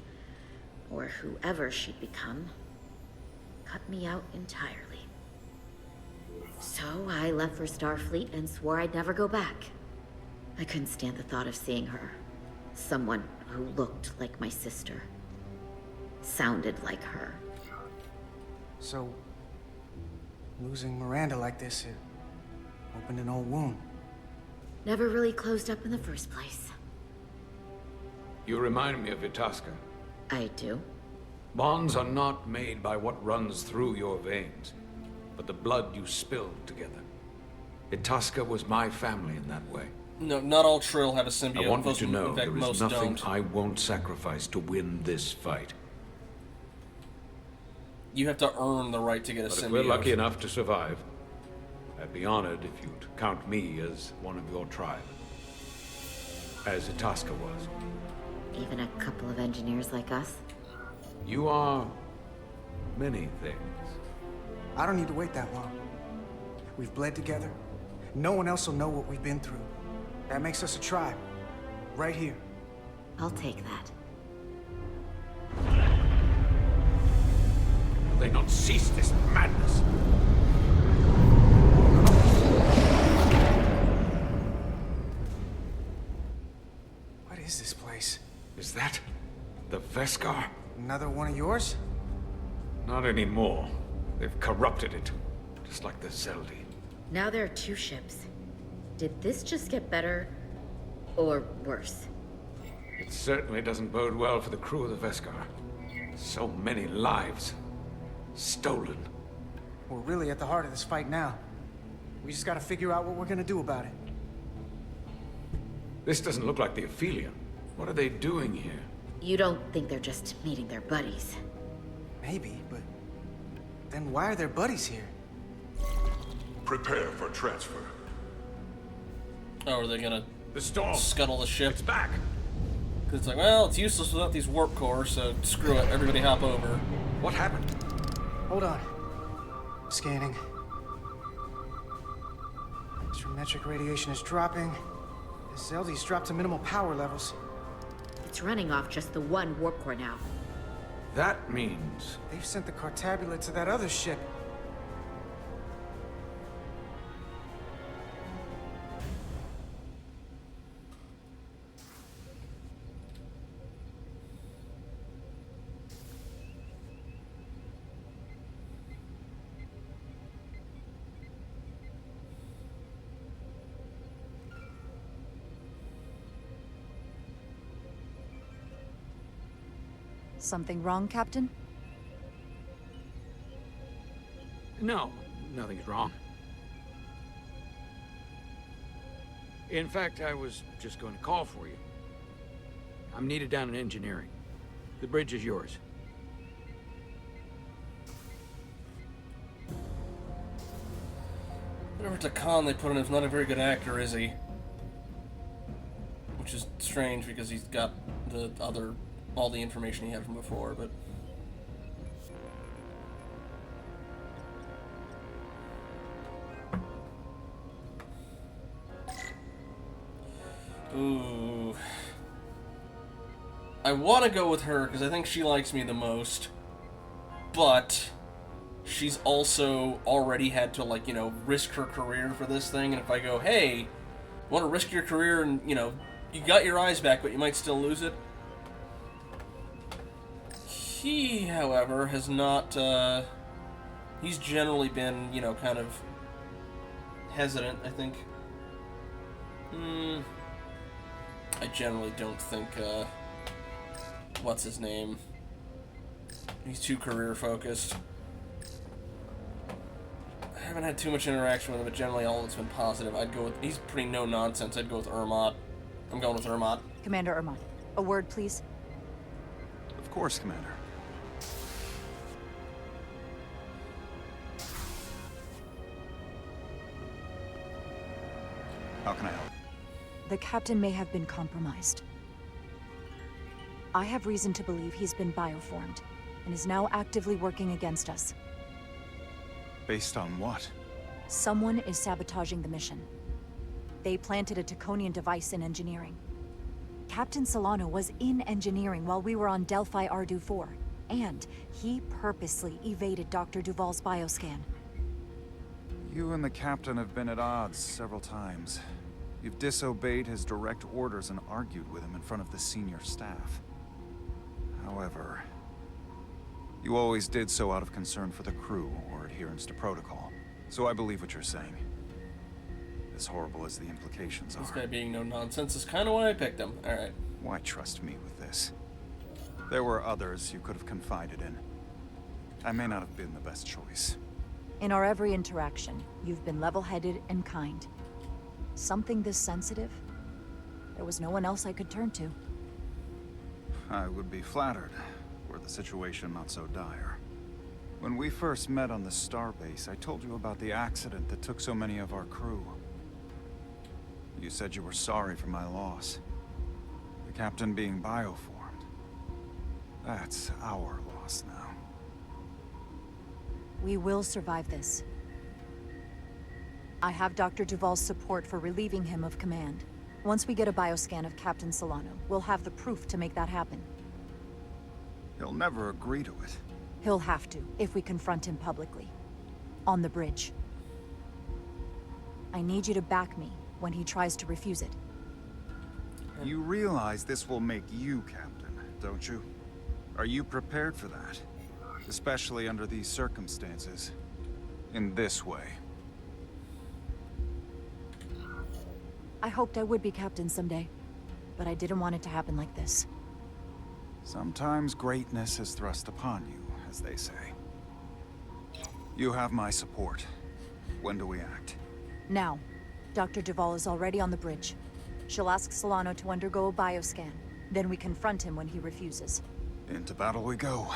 or whoever she'd become, cut me out entirely. So I left for Starfleet and swore I'd never go back. I couldn't stand the thought of seeing her. Someone who looked like my sister. Sounded like her. So, losing Miranda like this, it opened an old wound. Never really closed up in the first place. You remind me of Itasca. I do? Bonds are not made by what runs through your veins, but the blood you spilled together. Itasca was my family in that way. No, not all Trill have a symbiote. I want you to know in fact, there is most nothing don't. I won't sacrifice to win this fight. You have to earn the right to get a But symbiote. if we're lucky enough to survive, I'd be honored if you'd count me as one of your tribe. As Itasca was. Even a couple of engineers like us? You are many things. I don't need to wait that long. We've bled together. No one else will know what we've been through. That makes us a tribe. Right here. I'll take that. Will they not cease this madness? What is this place? Is that the Veskar? Another one of yours? Not anymore. They've corrupted it, just like the Zeldi. Now there are two ships. Did this just get better, or worse? It certainly doesn't bode well for the crew of the Veskar. So many lives stolen. We're really at the heart of this fight now. We just gotta figure out what we're gonna do about it. This doesn't look like the Aphelion. What are they doing here? You don't think they're just meeting their buddies? Maybe, but then why are their buddies here? Prepare for transfer. Oh, are they gonna The storm. scuttle the ship? It's back. 'Cause it's like, well, it's useless without these warp cores, so screw it. Everybody hop over. What happened? Hold on. Scanning. Astrometric radiation is dropping. The Zeldy's dropped to minimal power levels. It's running off just the one warp core now. That means... They've sent the Cartabula to that other ship. Something wrong, Captain? No, nothing's wrong. In fact, I was just going to call for you. I'm needed down in engineering. The bridge is yours. Whatever Takan they put in is not a very good actor, is he? Which is strange because he's got the other, all the information he had from before, but... Ooh. I want to go with her because I think she likes me the most, but she's also already had to, like, you know, risk her career for this thing, and if I go, hey, want to risk your career and, you know, you got your eyes back, but you might still lose it? He, however, has not, he's generally been, you know, kind of hesitant, I think. I generally don't think, what's his name? He's too career-focused. I haven't had too much interaction with him, but generally all it's been positive. I'd go with, he's pretty no-nonsense. I'd go with Ermot. I'm going with Ermot. Commander Ermot, a word, please. Of course, Commander. How can I help? The captain may have been compromised. I have reason to believe he's been bioformed, and is now actively working against us. Based on what? Someone is sabotaging the mission. They planted a Taconian device in engineering. Captain Solano was in engineering while we were on Delphi Ardu 4, and he purposely evaded Dr. Duval's bioscan. You and the captain have been at odds several times. You've disobeyed his direct orders and argued with him in front of the senior staff. However, you always did so out of concern for the crew or adherence to protocol. So I believe what you're saying. As horrible as the implications are. This guy being no-nonsense is kind of why I picked him. Alright. Why trust me with this? There were others you could have confided in. I may not have been the best choice. In our every interaction, you've been level-headed and kind. Something this sensitive? There was no one else I could turn to. I would be flattered, were the situation not so dire. When we first met on the starbase, I told you about the accident that took so many of our crew. You said you were sorry for my loss. The captain being bioformed. That's our loss now. We will survive this. I have Dr. Duval's support for relieving him of command. Once we get a bioscan of Captain Solano, we'll have the proof to make that happen. He'll never agree to it. He'll have to, if we confront him publicly. On the bridge. I need you to back me when he tries to refuse it. You realize this will make you captain, don't you? Are you prepared for that? Especially under these circumstances. In this way. I hoped I would be captain someday, but I didn't want it to happen like this. Sometimes greatness is thrust upon you, as they say. You have my support. When do we act? Now. Dr. Duval is already on the bridge. She'll ask Solano to undergo a bioscan. Then we confront him when he refuses. Into battle we go.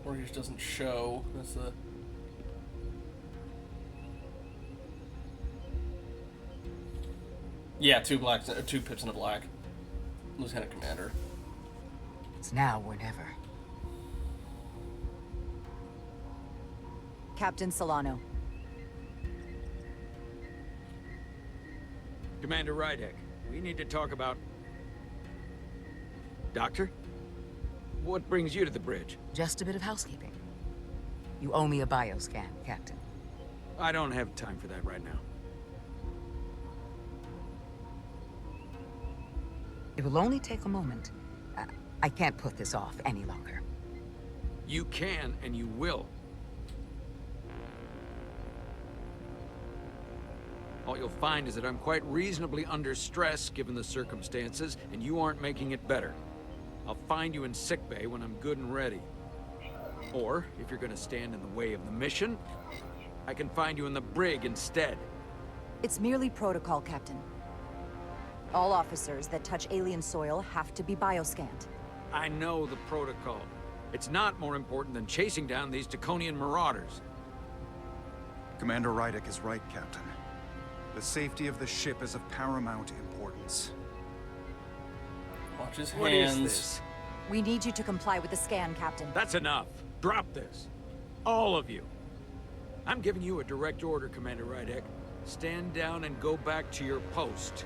Or he just doesn't show. That's the... Yeah, two pips and a black. Lieutenant Commander. It's now or never. Captain Solano. Commander Rydek, we need to talk about... Doctor? What brings you to the bridge? Just a bit of housekeeping. You owe me a bioscan, Captain. I don't have time for that right now. It will only take a moment. I can't put this off any longer. You can, and you will. All you'll find is that I'm quite reasonably under stress given the circumstances, and you aren't making it better. I'll find you in sickbay when I'm good and ready. Or, if you're gonna stand in the way of the mission, I can find you in the brig instead. It's merely protocol, Captain. All officers that touch alien soil have to be bioscanned. I know the protocol. It's not more important than chasing down these Taconian marauders. Commander Rydek is right, Captain. The safety of the ship is of paramount importance. Watch his What hands. is this? We need you to comply with the scan, Captain. That's enough. Drop this. All of you. I'm giving you a direct order, Commander Rydek. Stand down and go back to your post.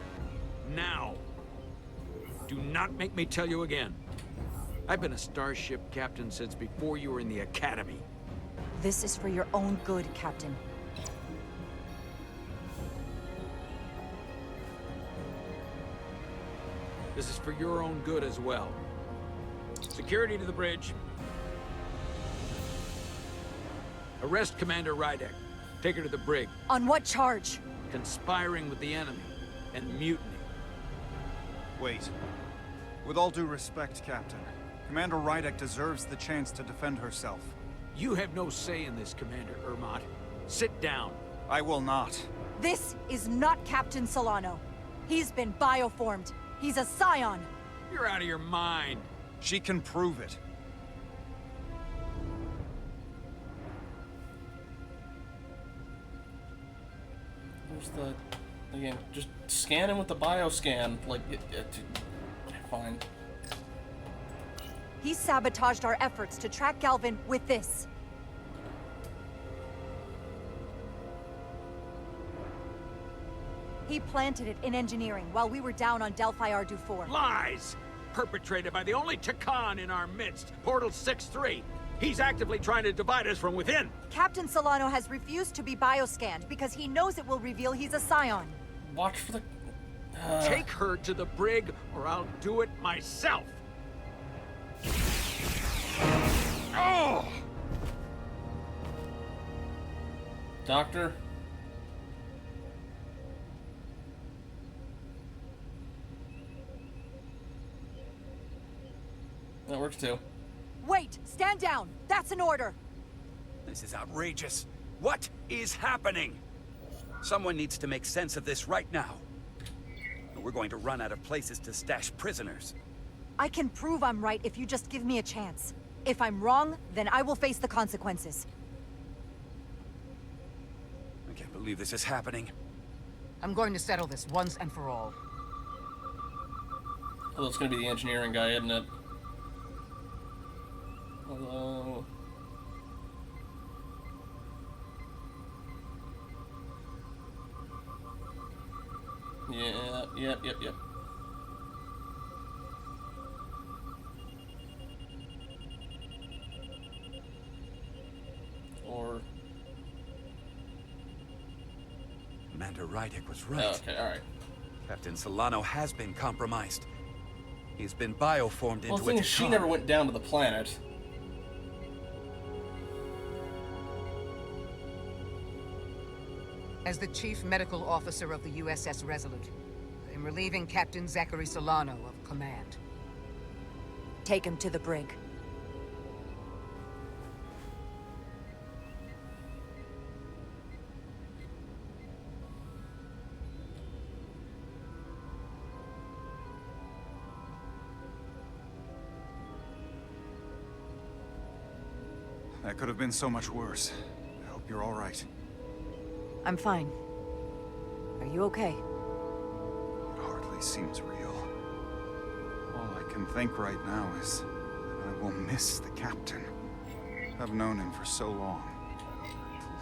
Now. Do not make me tell you again. I've been a starship captain since before you were in the academy. This is for your own good, Captain. This is for your own good as well. Security to the bridge. Arrest Commander Rydek. Take her to the brig. On what charge? Conspiring with the enemy and mutiny. Wait. With all due respect, Captain, Commander Rydek deserves the chance to defend herself. You have no say in this, Commander Ermot. Sit down. I will not. This is not Captain Solano. He's been bioformed. He's a scion. You're out of your mind. She can prove it. Where's the... Again, just scan him with the bioscan. Like, fine. He sabotaged our efforts to track Galvin with this. He planted it in engineering while we were down on Delphi Ardu 4. Lies! Perpetrated by the only Takan in our midst, Portal 6-3. He's actively trying to divide us from within. Captain Solano has refused to be bioscanned because he knows it will reveal he's a scion. Watch for the... Take her to the brig, or I'll do it myself. Oh! Doctor? That works too. Wait! Stand down! That's an order! This is outrageous. What is happening? Someone needs to make sense of this right now. We're going to run out of places to stash prisoners. I can prove I'm right if you just give me a chance. If I'm wrong, then I will face the consequences. I can't believe this is happening. I'm going to settle this once and for all. Well, it's gonna be the engineering guy, isn't it? Hello. Yeah, yep. Or... Commander Rydek was right. Oh, okay, alright. Captain Solano has been compromised. He's been bioformed into Well, the thing a is, she Takan. never went down to the planet. As the Chief Medical Officer of the USS Resolute, I'm relieving Captain Zachary Solano of command. Take him to the brig. That could have been so much worse. I hope you're all right. I'm fine. Are you okay? It hardly seems real. All I can think right now is that I will miss the captain. I've known him for so long.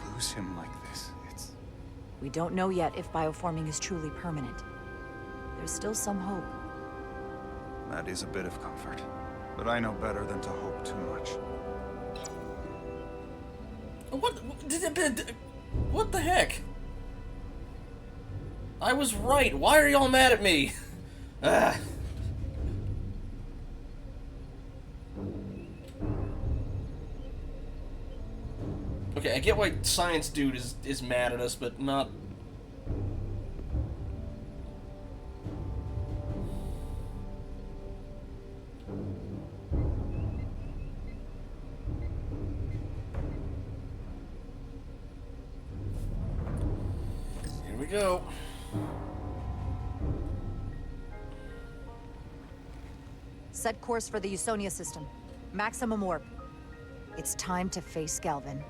To lose him like this, it's... We don't know yet if bioforming is truly permanent. There's still some hope. That is a bit of comfort. But I know better than to hope too much. What the heck? I was right. Why are y'all mad at me? Ah. Okay, I get why Science Dude is mad at us, but not... Here we go. Set course for the Usonia system. Maximum warp. It's time to face Galvin.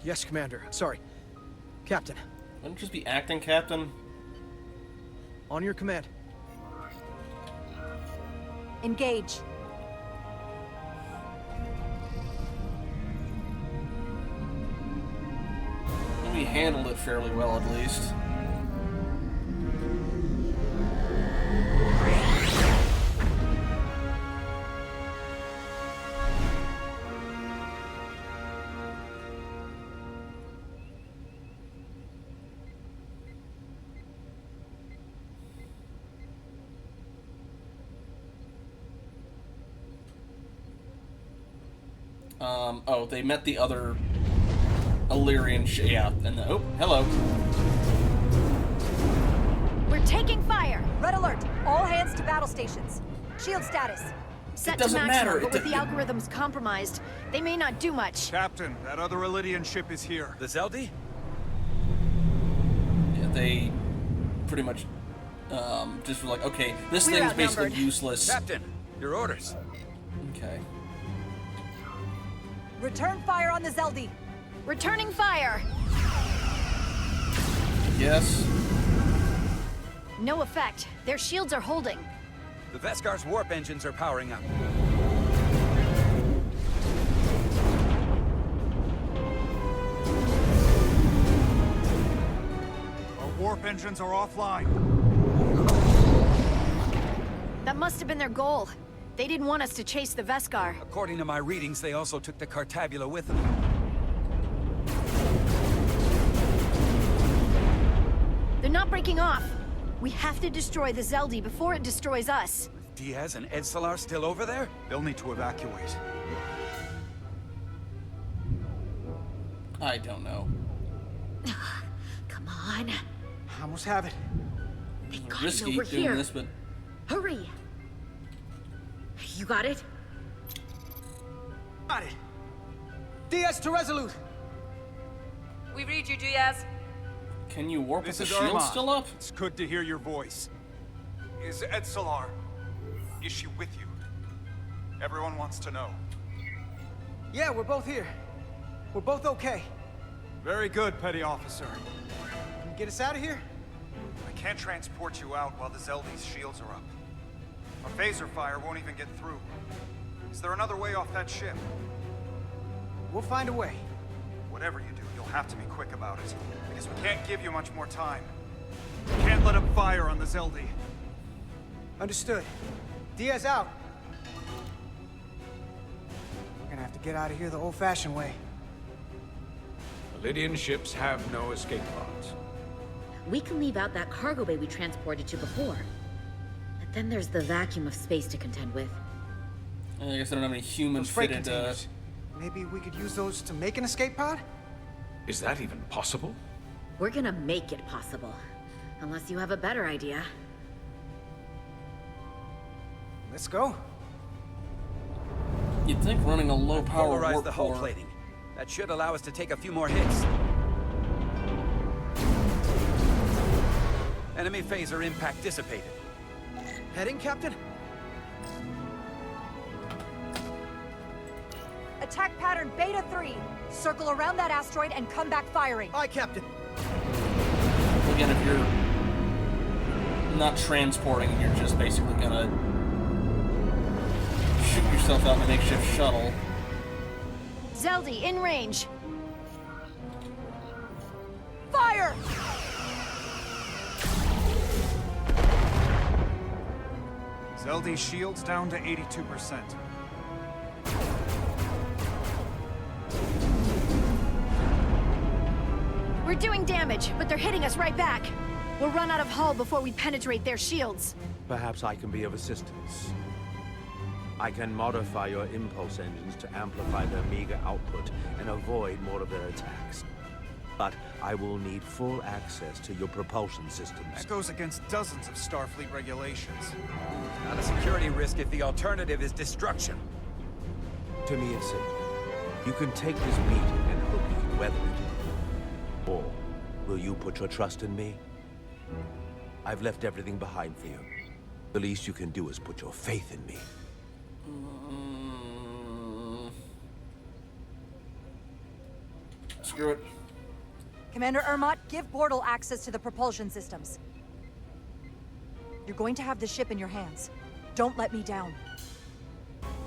Yes, Commander. Sorry. Captain. Wouldn't just be acting captain? On your command. Engage. We handled it fairly well, at least. Oh, they met the other Illyrian yeah, and oh, hello. We're taking fire! Red alert! All hands to battle stations. Shield status. Set It doesn't to maximum, matter. but with the algorithms compromised, they may not do much. Captain, that other Illyrian ship is here. The Zeldi? Yeah, they pretty much just were like, okay, this We're thing's basically outnumbered. useless. Captain, your orders. Okay. Return fire on the Zeldi. Returning fire! Yes. No effect. Their shields are holding. The Veskar's warp engines are powering up. Our warp engines are offline. That must have been their goal. They didn't want us to chase the Veskar. According to my readings, they also took the Cartabula with them. They're not breaking off. We have to destroy the Zeldi before it destroys us. Diaz and Edsalar still over there? They'll need to evacuate. I don't know. Come on. I almost have it. They gotta know Risky we're doing here. this, but Hurry. You got it? Got it. Diaz to Resolute. We read you, Diaz. can you warp This with the is shield Irma. still up? It's good to hear your voice. Is Edsalar? Is she with you? Everyone wants to know. Yeah, we're both here. We're both okay. Very good, Petty Officer. Can you get us out of here? I can't transport you out while the Zeldi's shields are up. Our phaser fire won't even get through. Is there another way off that ship? We'll find a way. Whatever you do, you'll have to be quick about it, because we can't give you much more time. We can't let up fire on the Zeldi. Understood. Diaz out. We're gonna have to get out of here the old-fashioned way. Lydian ships have no escape pods. We can leave out that cargo bay we transported to before. But then there's the vacuum of space to contend with. I guess I don't have any Those freight human-fitted, containers. Maybe we could use those to make an escape pod? Is that even possible? We're gonna make it possible. Unless you have a better idea. Let's go. You'd think running a low-power Polarize warp the hull core... plating. That should allow us to take a few more hits. Enemy phaser impact dissipated. Heading, Captain? Attack pattern Beta 3. Circle around that asteroid and come back firing. Aye, Captain. Again, if you're not transporting, you're just basically gonna shoot yourself out in a makeshift shuttle. Zeldy, in range. Fire! Zeldy's shield's down to 82%. We're doing damage, but they're hitting us right back. We'll run out of hull before we penetrate their shields. Perhaps I can be of assistance. I can modify your impulse engines to amplify their meager output and avoid more of their attacks. But I will need full access to your propulsion systems. That goes against dozens of Starfleet regulations. Not a security risk if the alternative is destruction. To me, it's simple. You can take this beating and hope you can weather it. Or will you put your trust in me? I've left everything behind for you. The least you can do is put your faith in me. Screw it. Commander Ermot, give Bortle access to the propulsion systems. You're going to have the ship in your hands. Don't let me down.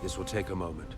This will take a moment.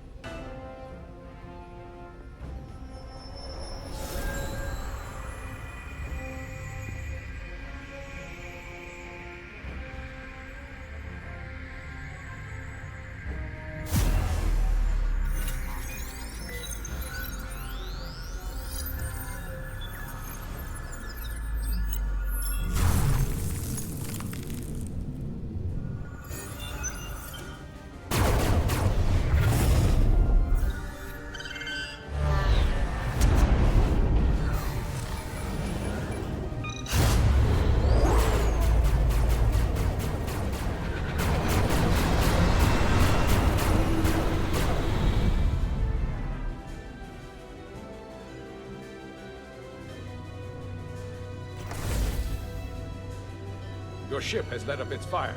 Your ship has let up its fire.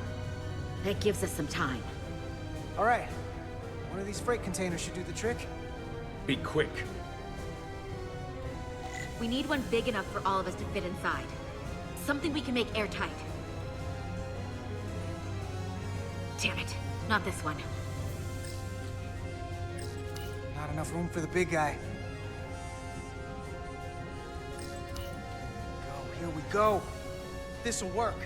That gives us some time. All right. One of these freight containers should do the trick. Be quick. We need one big enough for all of us to fit inside. Something we can make airtight. Damn it. Not this one. Not enough room for the big guy. Here we go. This'll work.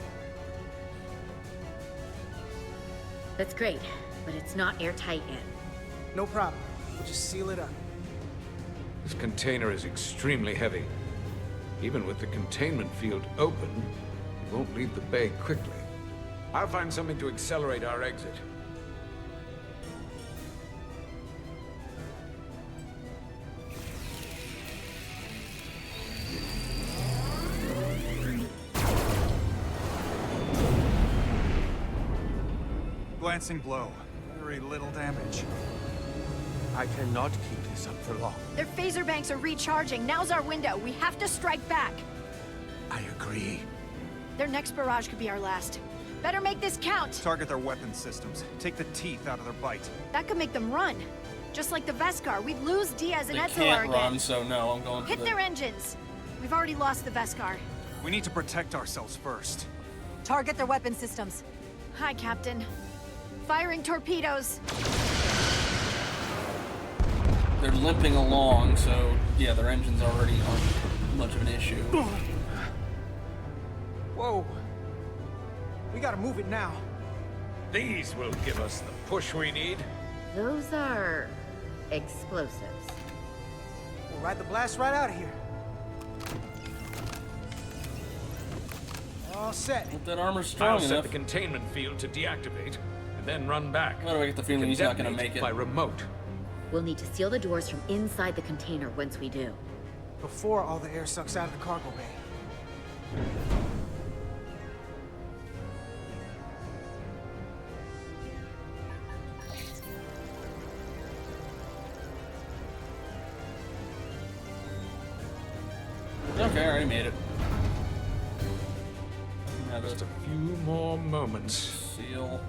That's great, but it's not airtight yet. No problem. We'll just seal it up. This container is extremely heavy. Even with the containment field open, it won't leave the bay quickly. I'll find something to accelerate our exit. Glancing blow. Very little damage. I cannot keep this up for long. Their phaser banks are recharging. Now's our window. We have to strike back. I agree. Their next barrage could be our last. Better make this count. Target their weapon systems. Take the teeth out of their bite. That could make them run. Just like the Veskar, we'd lose Diaz and They Etzelar can't again. run, so no, I'm going for Hit the... their engines. We've already lost the Veskar. We need to protect ourselves first. Target their weapon systems. Hi, Captain. Firing torpedoes. They're limping along, so yeah, their engines already aren't much of an issue. Whoa. We gotta move it now. These will give us the push we need. Those are... explosives. We'll ride the blast right out of here. All set. If that armor's strong I'll set enough. the containment field to deactivate, and then run back. Why do I get the feeling he's not gonna Detonate make it? by remote. We'll need to seal the doors from inside the container once we do. Before all the air sucks out of the cargo bay. Okay, I already made it. Now Just a few more moments. Seal.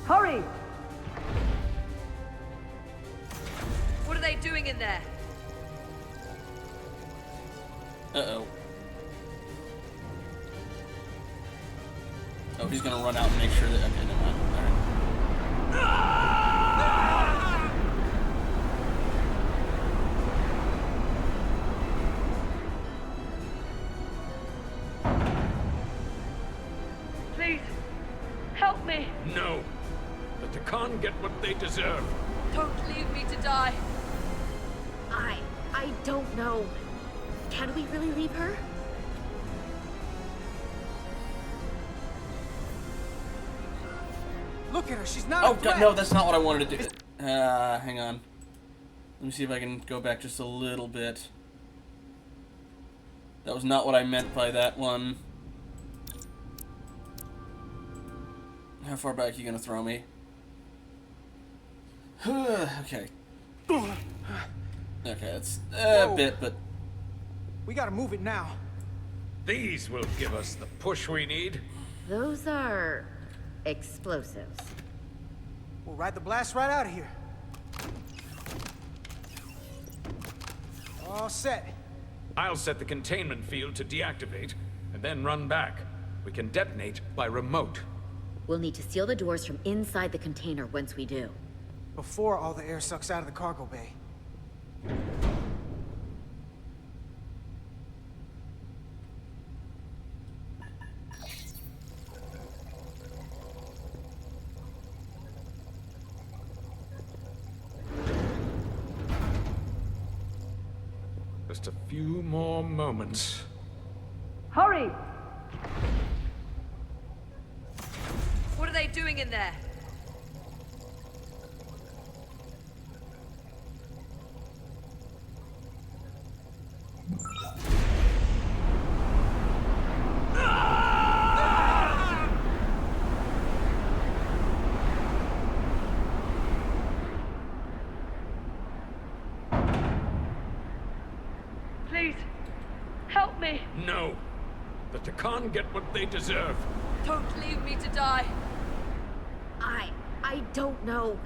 Hurry! What are they doing in there? Uh-oh. Oh, he's gonna run out and make sure that... Okay, never mind. Alright. Please, help me. No. The Takan get what they deserve. Don't leave me to die. I don't know. Can we really leave her? Look at her, she's not Oh, a threat. God, no, that's not what I wanted to do. Hang on. Let me see if I can go back just a little bit. That was not what I meant by that one. How far back are you gonna throw me? Okay. Okay, that's a bit, but... We gotta move it now. These will give us the push we need. Those are... explosives. We'll ride the blast right out of here. All set. I'll set the containment field to deactivate, and then run back. We can detonate by remote. We'll need to seal the doors from inside the container once we do. Before all the air sucks out of the cargo bay. Just a few more moments. Hurry! What are they doing in there? Please, help me. No. The Takan get what they deserve. Don't leave me to die. I don't know.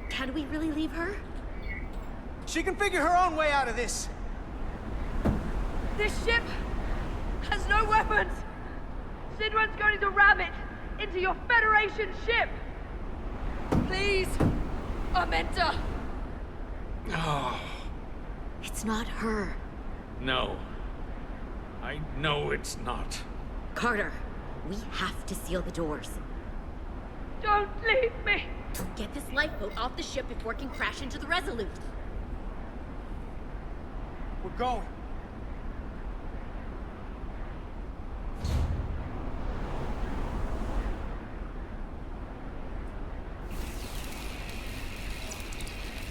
Can we really leave her? She can figure her own way out of this. This ship has no weapons. Sidron's going to ram it into your Federation ship. Please, Amenta. Oh, It's not her. no. I know it's not. Carter, we have to seal the doors. Don't leave me. Get this lifeboat off the ship before it can crash into the Resolute. We're going.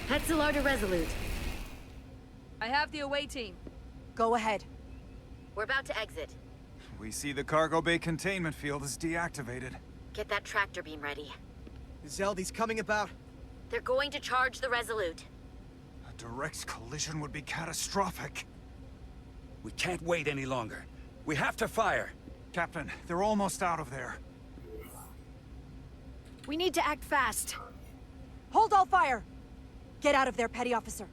Hetzelar to Resolute. I have the away team. Go ahead. We're about to exit. We see the cargo bay containment field is deactivated. Get that tractor beam ready. Is Eldy's coming about? They're going to charge the Resolute. A direct collision would be catastrophic. We can't wait any longer. We have to fire. Captain, they're almost out of there. We need to act fast. Hold all fire! Get out of there, Petty Officer.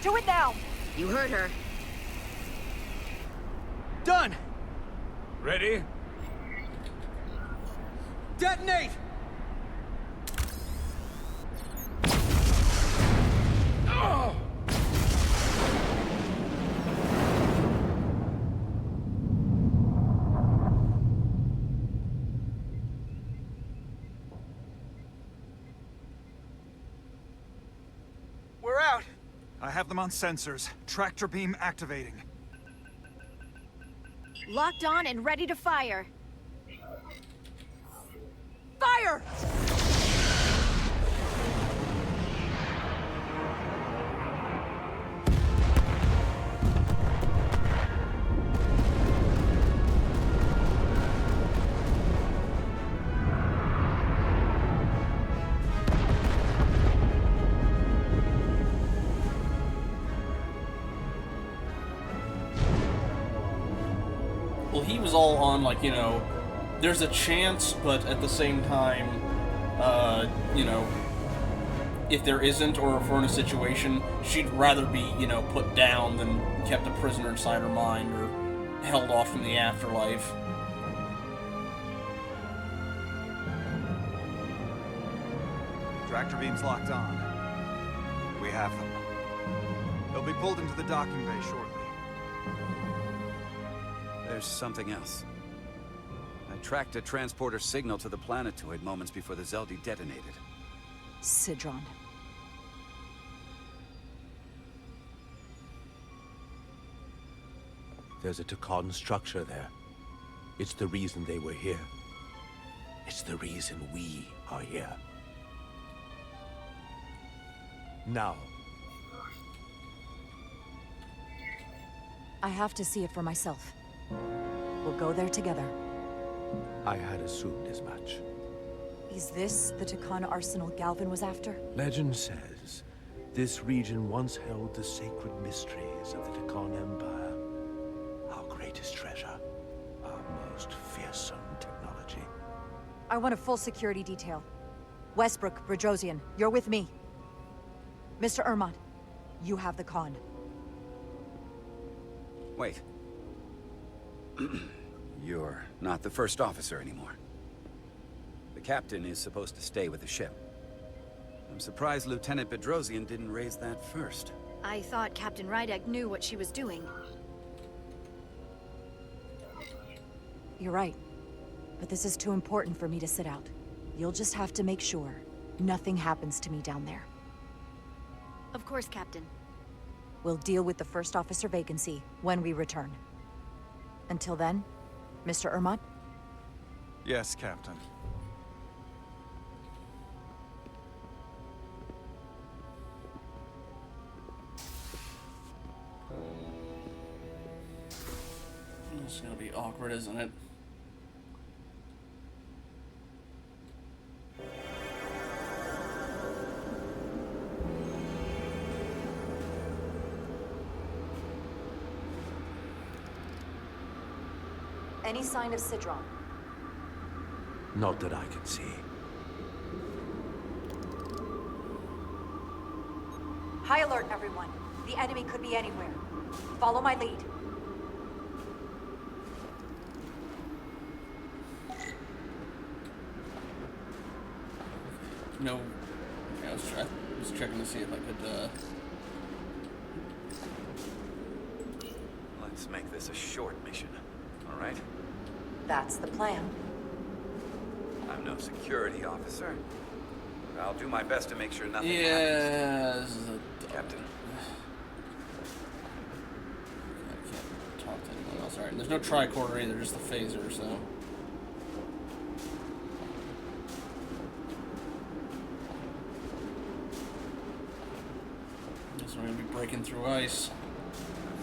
Do it now! You heard her. Done! Ready? Detonate! Oh! We're out. I have them on sensors. Tractor beam activating. Locked on and ready to fire. Fire! he was all on, like, you know, there's a chance, but at the same time, you know, if there isn't, or if we're in a situation, she'd rather be, you know, put down than kept a prisoner inside her mind, or held off from the afterlife. Tractor beams locked on. We have them. They'll be pulled into the docking bay shortly. There's something else. I tracked a transporter signal to the planetoid moments before the Zeldi detonated. Sidron. There's a Takan structure there. It's the reason they were here. It's the reason we are here. Now. I have to see it for myself. We'll go there together. I had assumed as much. Is this the Takan arsenal Galvin was after? Legend says this region once held the sacred mysteries of the Takan Empire. Our greatest treasure. Our most fearsome technology. I want a full security detail. Westbrook, Resurgence, you're with me. Mr. Ermont, you have the con. Wait. You're not the first officer anymore. The captain is supposed to stay with the ship. I'm surprised Lieutenant Bedrosian didn't raise that first. I thought Captain Rydek knew what she was doing. You're right. But this is too important for me to sit out. You'll just have to make sure nothing happens to me down there. Of course, Captain. We'll deal with the first officer vacancy when we return. Until then, Mr. Ermont? Yes, Captain. It's gonna be awkward, isn't it? Any sign of Sidron? Not that I can see. High alert, everyone. The enemy could be anywhere. Follow my lead. No. Okay, I was checking to see if I could, Let's make this a short mission, all right? That's the plan. I'm no security officer. But I'll do my best to make sure nothing happens. Yes, Captain. I can't talk to anyone else. Alright, there's no tricorder either, just the phaser, so. Guess we're gonna be breaking through ice.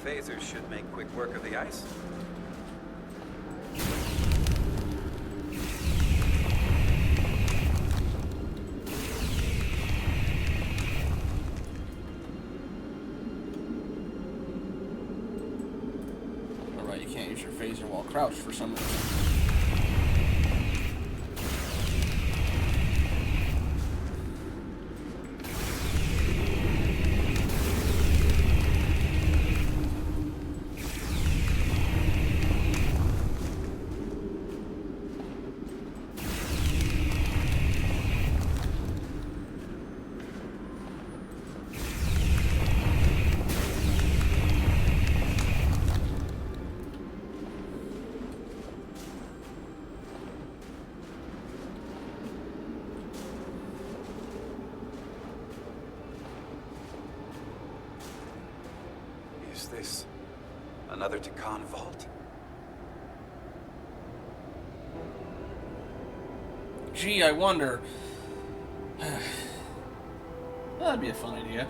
The phasers should make quick work of the ice. Alright, you can't use your phaser while crouched for some reason. Is this another Takan vault? Gee, I wonder. That'd be a fun idea.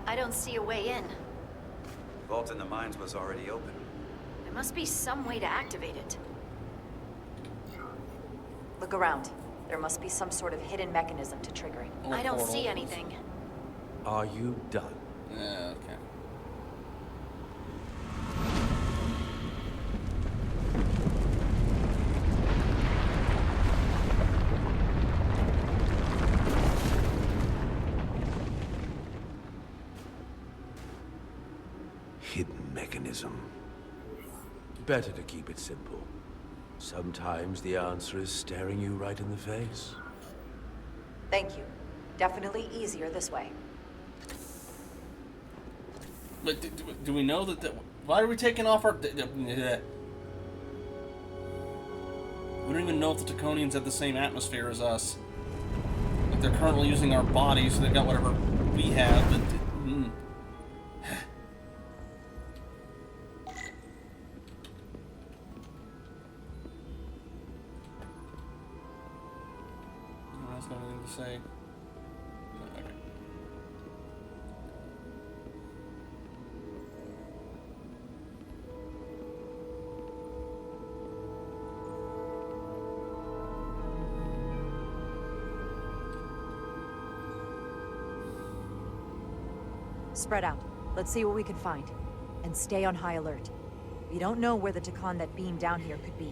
I don't see a way in. The vault in the mines was already open. There must be some way to activate it. Look around. There must be some sort of hidden mechanism to trigger it. I don't see anything. Are you done? Yeah, okay. Hidden mechanism. Better to keep it simple. Sometimes the answer is staring you right in the face. Thank you. Definitely easier this way. But do we know that... Why are we taking off our... We don't even know if the Taconians have the same atmosphere as us. Like, they're currently using our bodies, so they've got whatever we have, but... That's not anything to say. Okay. Spread out. Let's see what we can find. And stay on high alert. We don't know where the Takan that beamed down here could be.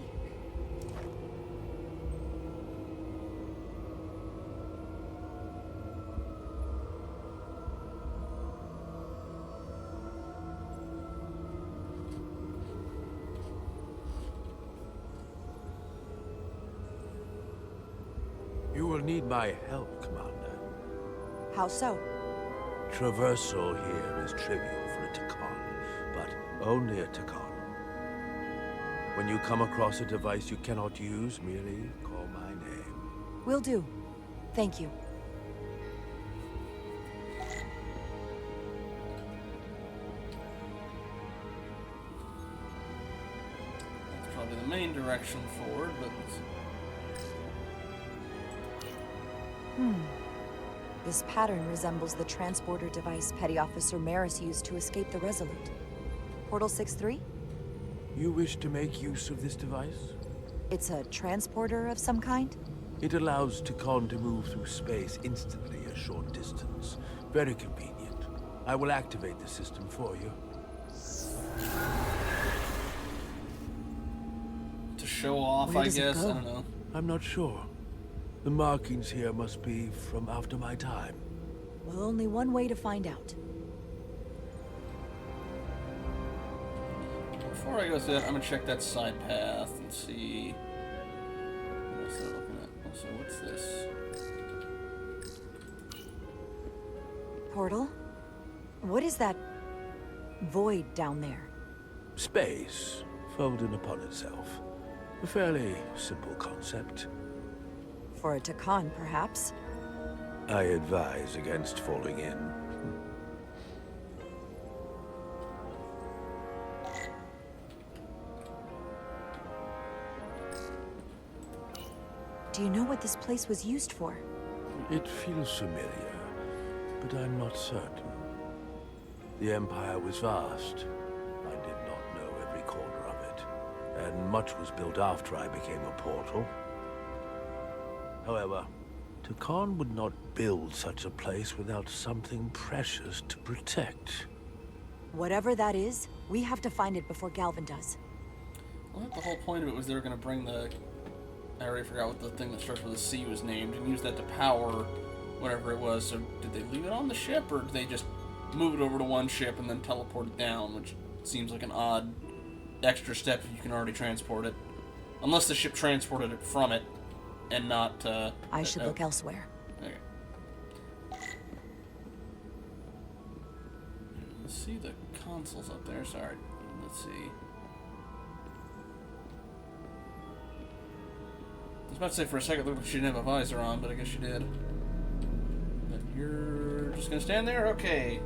You will need my help, Commander. How so? Traversal here is trivial for a Takan, but only a Takan. When you come across a device you cannot use, merely call my name. Will do. Thank you. That's probably the main direction forward, but... This pattern resembles the transporter device Petty Officer Maris used to escape the Resolute. Portal 6-3? You wish to make use of this device? It's a transporter of some kind? It allows Takan to move through space instantly a short distance. Very convenient. I will activate the system for you. To show off, Where I does it guess? go? I don't know. I'm not sure. The markings here must be from after my time. Well, only one way to find out. Before I go through that, I'm gonna check that side path and see what else they're looking at. Also, what's this? Portal? What is that void down there? Space, folding upon itself. A fairly simple concept. For a Takan, perhaps? I advise against falling in. Do you know what this place was used for? It feels familiar, but I'm not certain. The Empire was vast. I did not know every corner of it, and much was built after I became a portal. However, Takan would not build such a place without something precious to protect. Whatever that is, we have to find it before Galvin does. Well, the whole point of it was they were gonna bring the... I already forgot what the thing that starts with a C was named, and use that to power whatever it was. So did they leave it on the ship, or did they just move it over to one ship and then teleport it down, which seems like an odd extra step if you can already transport it. Unless the ship transported it from it, and not, I should look elsewhere. Okay. Let's see the consoles up there, sorry. Let's see. I was about to say for a second it looked like she didn't have a visor on, but I guess she did. But you're just gonna stand there? Okay.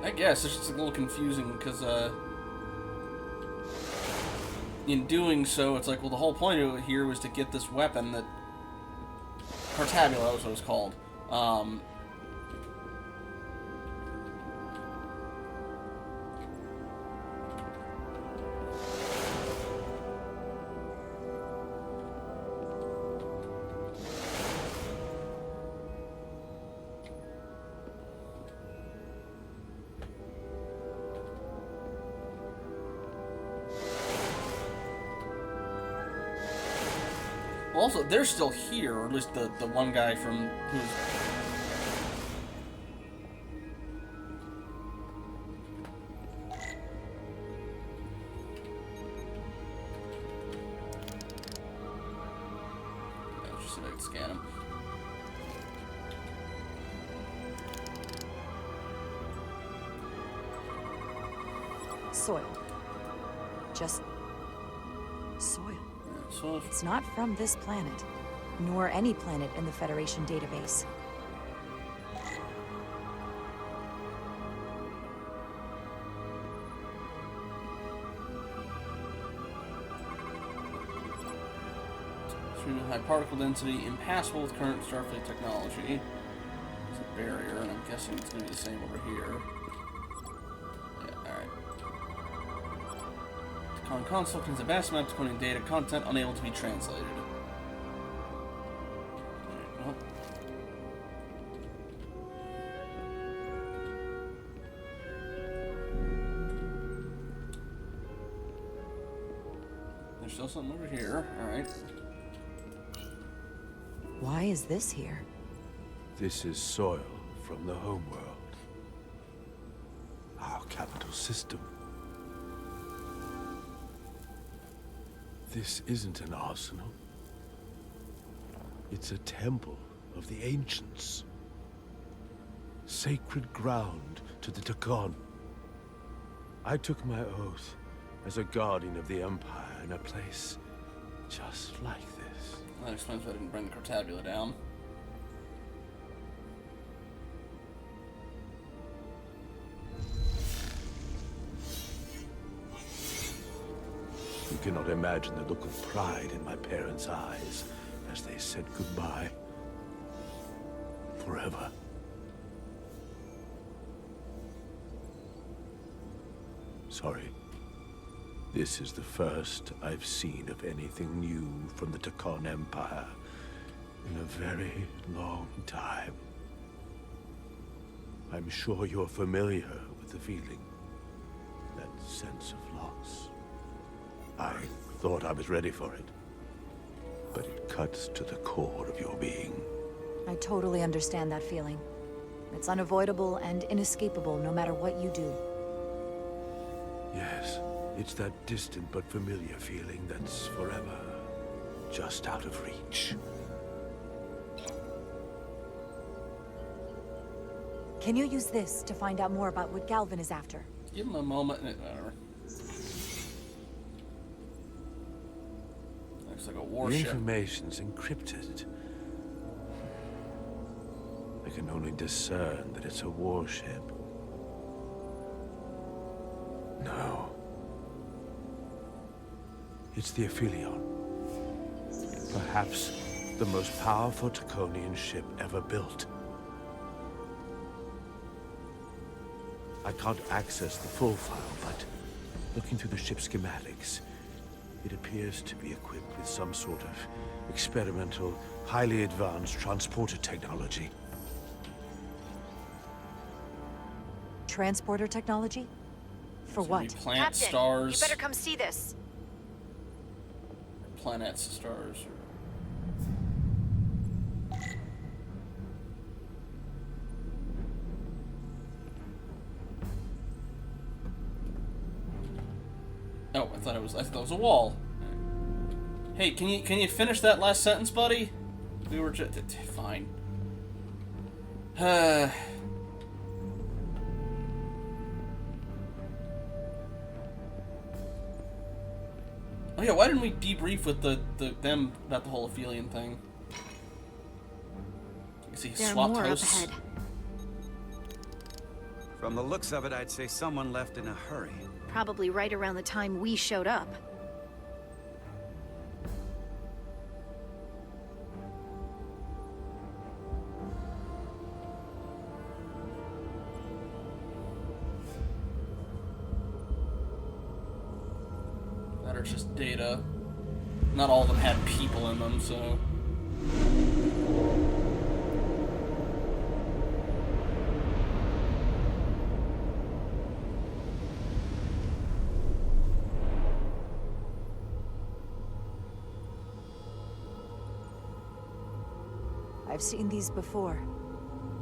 I guess it's just a little confusing because, in doing so, it's like, well, the whole point of it here was to get this weapon that... Cartabula was what it was called. Well, also, they're still here, or at least the one guy from who's... Just so I can scan him. Soil. Just soil. So It's not from this planet, nor any planet in the Federation database. High particle density, impassable with current Starfleet technology. It's a barrier, and I'm guessing it's going to be the same over here. Yeah, alright. Console contains a vast amount of containing data content unable to be translated. Alright, well. There's still something over here. Alright. Why is this here? This is soil from the homeworld. Our capital system. This isn't an arsenal. It's a temple of the ancients. Sacred ground to the Takon. I took my oath as a guardian of the Empire in a place just like this. That explains why I didn't bring the Cartabula down. You cannot imagine the look of pride in my parents' eyes as they said goodbye. Forever. Sorry. This is the first I've seen of anything new from the Takon Empire in a very long time. I'm sure you're familiar with the feeling. That sense of loss. I thought I was ready for it. But it cuts to the core of your being. I totally understand that feeling. It's unavoidable and inescapable no matter what you do. Yes, it's that distant but familiar feeling that's forever just out of reach. Can you use this to find out more about what Galvin is after? Give him a moment. Whatever. Looks like a The warship. information's encrypted. I can only discern that it's a warship. No. It's the Aphelion. Perhaps the most powerful Taconian ship ever built. I can't access the full file, but looking through the ship's schematics, it appears to be equipped with some sort of experimental, highly advanced transporter technology. Transporter technology? For what? Plant Captain, stars. you better come see this. Planets, stars. Oh, I thought it was a wall. Hey, can you finish that last sentence, buddy? We were just fine. Oh yeah, why didn't we debrief with them about the whole Aphelion thing? You see, There are swapped more up hosts. ahead. From the looks of it, I'd say someone left in a hurry. Probably right around the time we showed up. That are just data. Not all of them had people in them, so. I've seen these before.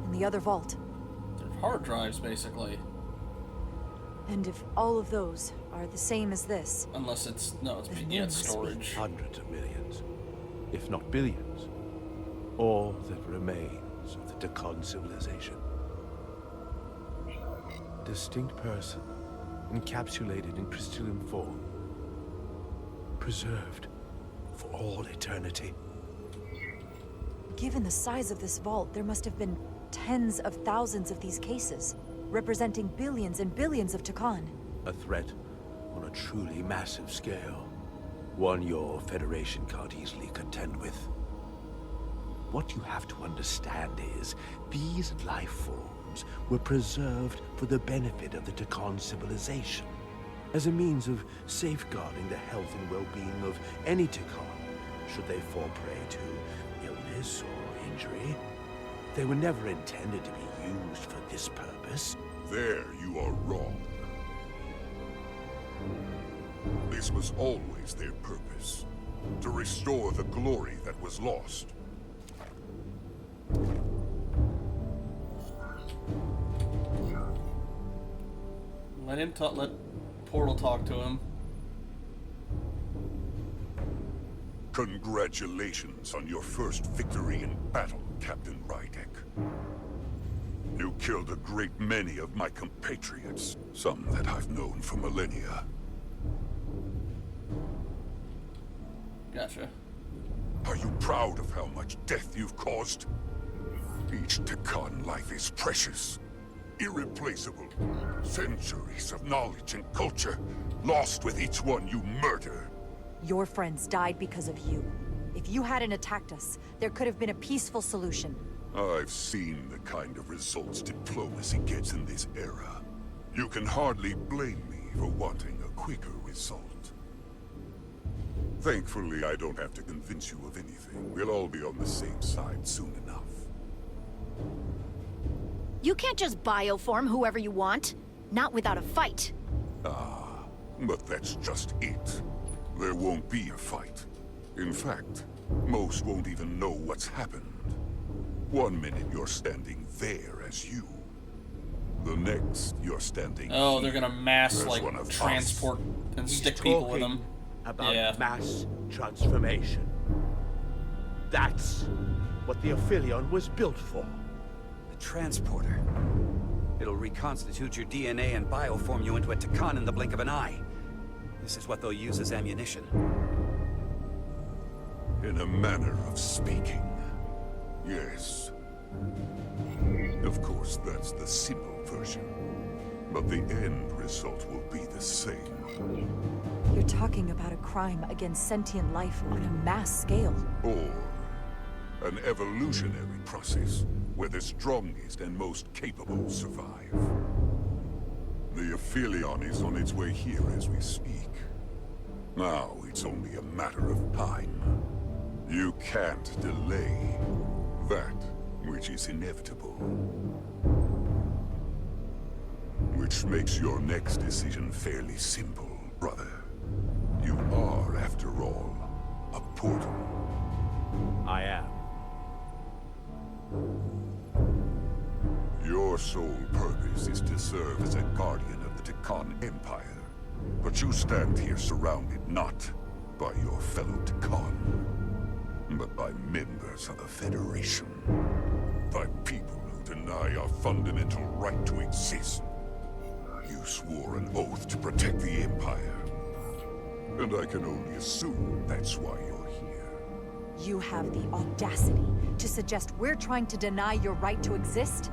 In the other vault. They're hard drives, basically. And if all of those are the same as this... Unless it's... No, it's storage. Hundreds of millions, if not billions. All that remains of the Takan civilization. Distinct person, encapsulated in crystalline form. Preserved for all eternity. Given the size of this vault, there must have been tens of thousands of these cases, representing billions and billions of Takan. A threat on a truly massive scale. One your Federation can't easily contend with. What you have to understand is, these life forms were preserved for the benefit of the Takan civilization, as a means of safeguarding the health and well-being of any Takan, should they fall prey to illness or injury. They were never intended to be used for this purpose. There you are wrong. This was always their purpose, to restore the glory that was lost. Let Portal talk to him. Congratulations on your first victory in battle, Captain Rydek. You killed a great many of my compatriots, some that I've known for millennia. Gotcha. Are you proud of how much death you've caused? Each Takan life is precious, irreplaceable. Centuries of knowledge and culture, lost with each one you murder. Your friends died because of you. If you hadn't attacked us, there could have been a peaceful solution. I've seen the kind of results diplomacy gets in this era. You can hardly blame me for wanting a quicker result. Thankfully, I don't have to convince you of anything. We'll all be on the same side soon enough. You can't just bioform whoever you want. Not without a fight. Ah, but that's just it. There won't be a fight. In fact, most won't even know what's happened. 1 minute you're standing there as you. The next you're standing Oh, they're gonna mass, like, one of transport us. and He's stick people with talking them. about mass transformation. That's what the Aphelion was built for. The transporter. It'll reconstitute your DNA and bioform you into a Takan in the blink of an eye. This is what they'll use as ammunition. In a manner of speaking, yes. Of course, that's the simple version. But the end result will be the same. You're talking about a crime against sentient life on a mass scale. Or an evolutionary process where the strongest and most capable survive. The Aphelion is on its way here as we speak. Now it's only a matter of time. You can't delay that which is inevitable. Which makes your next decision fairly simple, brother. You are, after all, a portal. I am. Your sole purpose is to serve as a guardian of the Takan Empire. But you stand here surrounded not by your fellow Takan, but by members of the Federation. By people who deny our fundamental right to exist. You swore an oath to protect the Empire. And I can only assume that's why you're here. You have the audacity to suggest we're trying to deny your right to exist?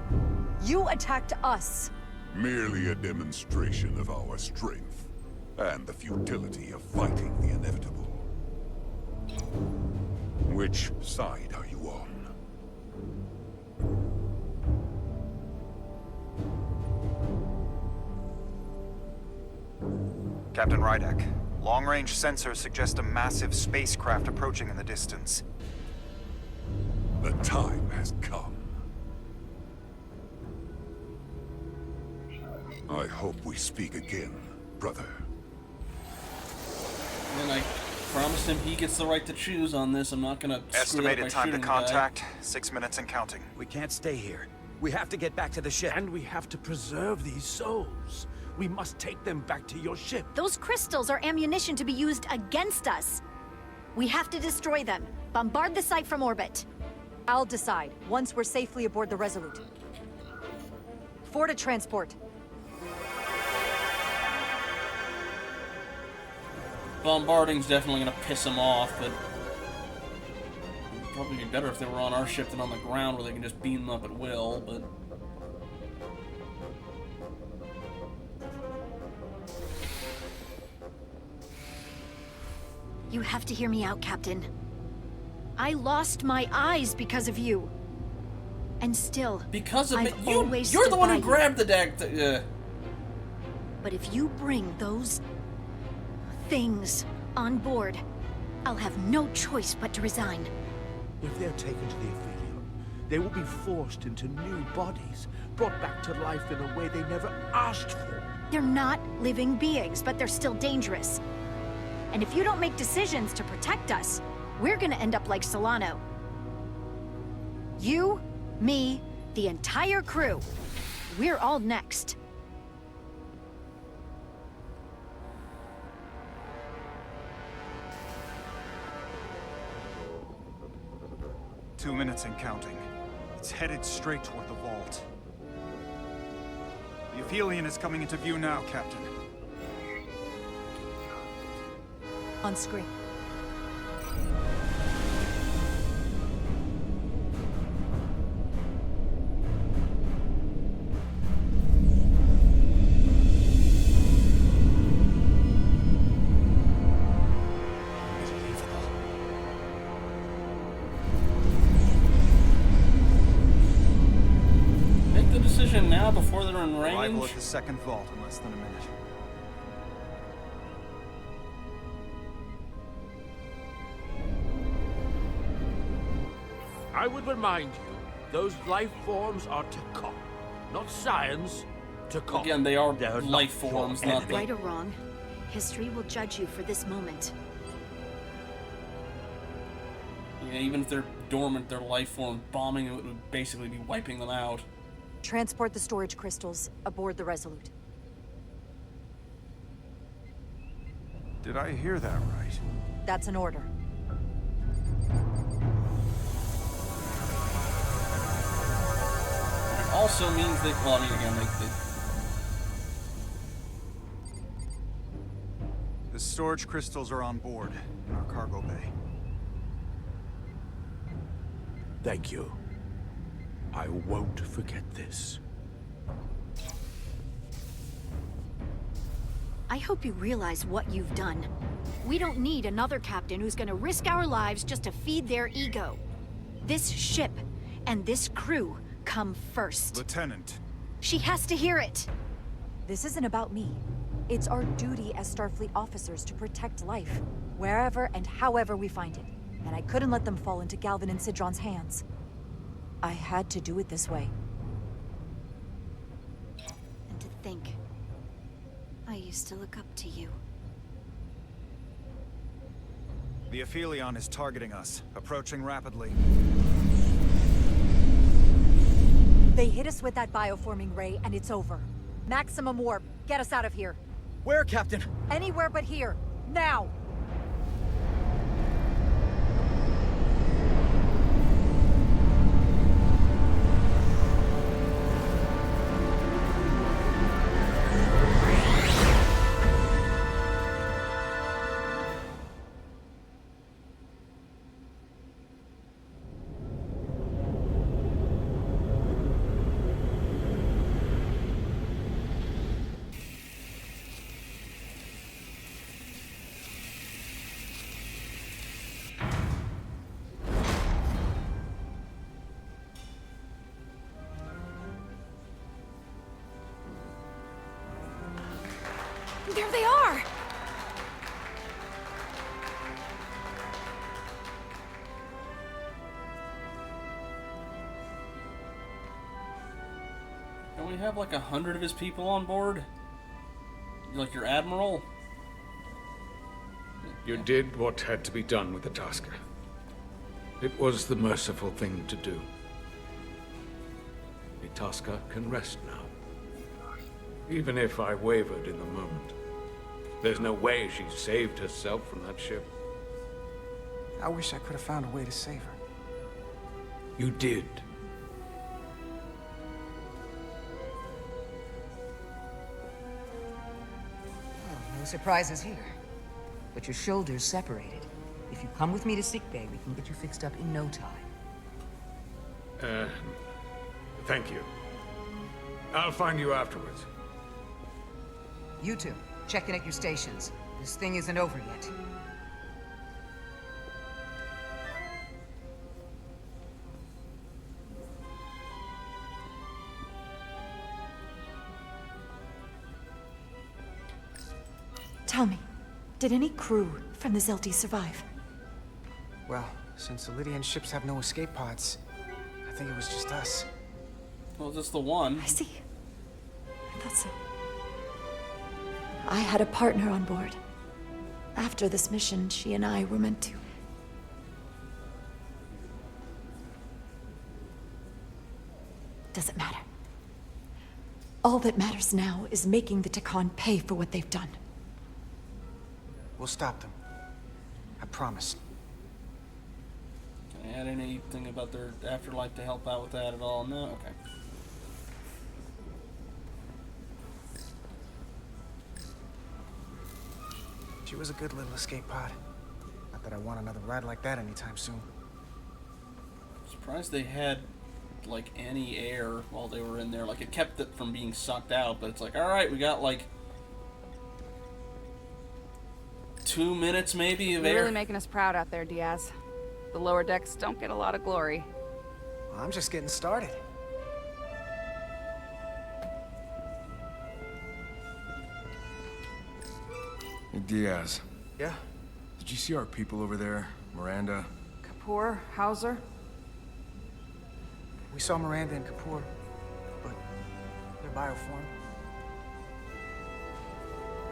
You attacked us! Merely a demonstration of our strength, and the futility of fighting the inevitable. Which side are you on? Captain Rydek, long-range sensors suggest a massive spacecraft approaching in the distance. The time has come. I hope we speak again, brother. And I Promised him he gets the right to choose on this. I'm not gonna screw it up by Estimated time to shooting the contact, 6 minutes and counting. We can't stay here. We have to get back to the ship. And we have to preserve these souls. We must take them back to your ship. Those crystals are ammunition to be used against us. We have to destroy them. Bombard the site from orbit. I'll decide, once we're safely aboard the Resolute. 4 to transport. Bombarding's definitely gonna piss him off, but it'd probably be better if they were on our ship than on the ground where they can just beam them up at will, but... You have to hear me out, Captain. I lost my eyes because of you. And still, because of I've me, always you're the stood one by who you. grabbed the deck. But if you bring those things on board, I'll have no choice but to resign. If they're taken to the Aphelion, they will be forced into new bodies, brought back to life in a way they never asked for. They're not living beings, but they're still dangerous. And if you don't make decisions to protect us, we're gonna end up like Solano. You, me, the entire crew. We're all next. Two minutes and counting. It's headed straight toward the vault. The Aphelion is coming into view now, Captain. On screen. Make the decision now before they're in range. Arrival at the second vault in less than a minute. I would remind you, those life forms are Takon, not science. Takon. Again, they are They're life not forms, your not enemy. Right or wrong, history will judge you for this moment. Yeah, even if they're dormant, their life form, bombing it would basically be wiping them out. Transport the storage crystals aboard the Resolute. Did I hear that right? That's an order. It also means that, well, I mean, again, The storage crystals are on board in our cargo bay. Thank you. I won't forget this. I hope you realize what you've done. We don't need another captain who's gonna risk our lives just to feed their ego. This ship and this crew come first. Lieutenant. She has to hear it. This isn't about me. It's our duty as Starfleet officers to protect life, wherever and however we find it. And I couldn't let them fall into Galvin and Sidron's hands. I had to do it this way. And to think, I used to look up to you. The Aphelion is targeting us, approaching rapidly. They hit us with that bioforming ray, and it's over. Maximum warp. Get us out of here. Where, Captain? Anywhere but here. Now! There they are! don't we have like 100 of his people on board? Like your admiral? You did what had to be done with the Tusker. It was the merciful thing to do. The Tusker can rest now. Even if I wavered in the moment. There's no way she saved herself from that ship. I wish I could have found a way to save her. You did. Oh, no surprises here. But your shoulder's separated. If you come with me to sickbay, we can get you fixed up in no time. Thank you. I'll find you afterwards. You two, check in at your stations. This thing isn't over yet. Tell me, did any crew from the Zelti survive? Well, since the Lydian ships have no escape pods, I think it was just us. Well, just the one. I see. I thought so. I had a partner on board. After this mission, she and I were meant to. Doesn't matter. All that matters now is making the Takan pay for what they've done. We'll stop them. I promise. Can I add anything about their afterlife to help out with that at all? No? Okay. She was a good little escape pod. Not that I want another ride like that anytime soon. Surprised they had, like, any air while they were in there. Like, it kept it from being sucked out, but it's like, alright, we got, like, 2 minutes maybe of You're air. really making us proud out there, Diaz. The lower decks don't get a lot of glory. Well, I'm just getting started. Hey, Diaz. Yeah? Did you see our people over there? Miranda? Kapoor, Hauser? We saw Miranda and Kapoor, but they're bioform.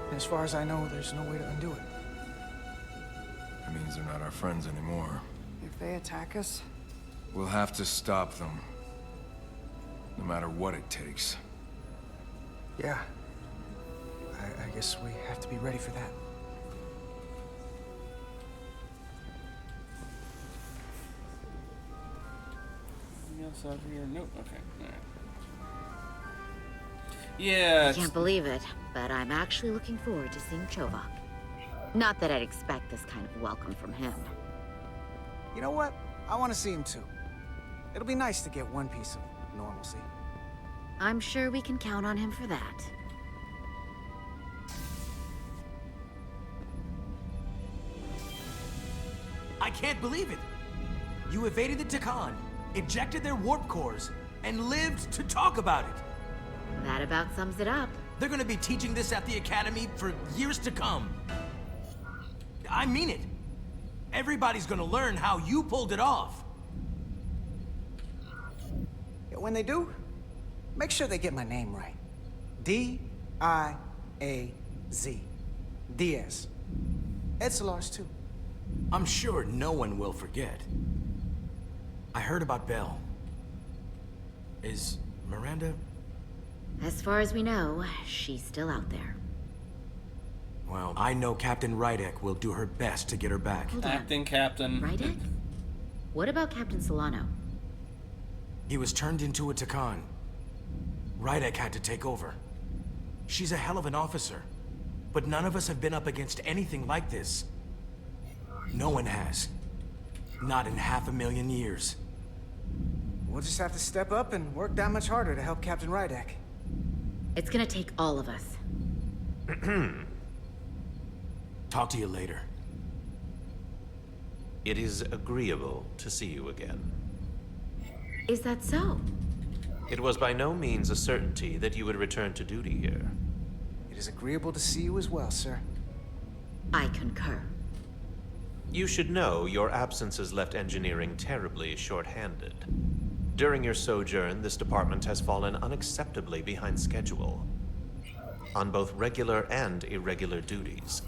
And as far as I know, there's no way to undo it. That means they're not our friends anymore. If they attack us? We'll have to stop them. No matter what it takes. Yeah. I guess we have to be ready for that. Anything else out here? Nope. Okay. Alright. Yeah. I can't believe it, but I'm actually looking forward to seeing Chovak. Not that I'd expect this kind of welcome from him. You know what? I want to see him too. It'll be nice to get one piece of normalcy. I'm sure we can count on him for that. I can't believe it! You evaded the Takan, ejected their warp cores, and lived to talk about it! That about sums it up. They're gonna be teaching this at the Academy for years to come. I mean it. Everybody's gonna learn how you pulled it off. Yeah, when they do, make sure they get my name right. D-I-A-Z. Diaz. Edsalars too. I'm sure no one will forget. I heard about Belle. Is Miranda? As far as we know, she's still out there. Well, I know Captain Rydek will do her best to get her back. Acting Captain. Rydek? What about Captain Solano? He was turned into a Takan. Rydek had to take over. She's a hell of an officer, but none of us have been up against anything like this. No one has. Not in 500,000 years. We'll just have to step up and work that much harder to help Captain Rydek. It's gonna take all of us. Talk to you later. It is agreeable to see you again. Is that so? It was by no means a certainty that you would return to duty here. It is agreeable to see you as well, sir. I concur. You should know your absence has left engineering terribly short-handed. During your sojourn, this department has fallen unacceptably behind schedule on both regular and irregular duties.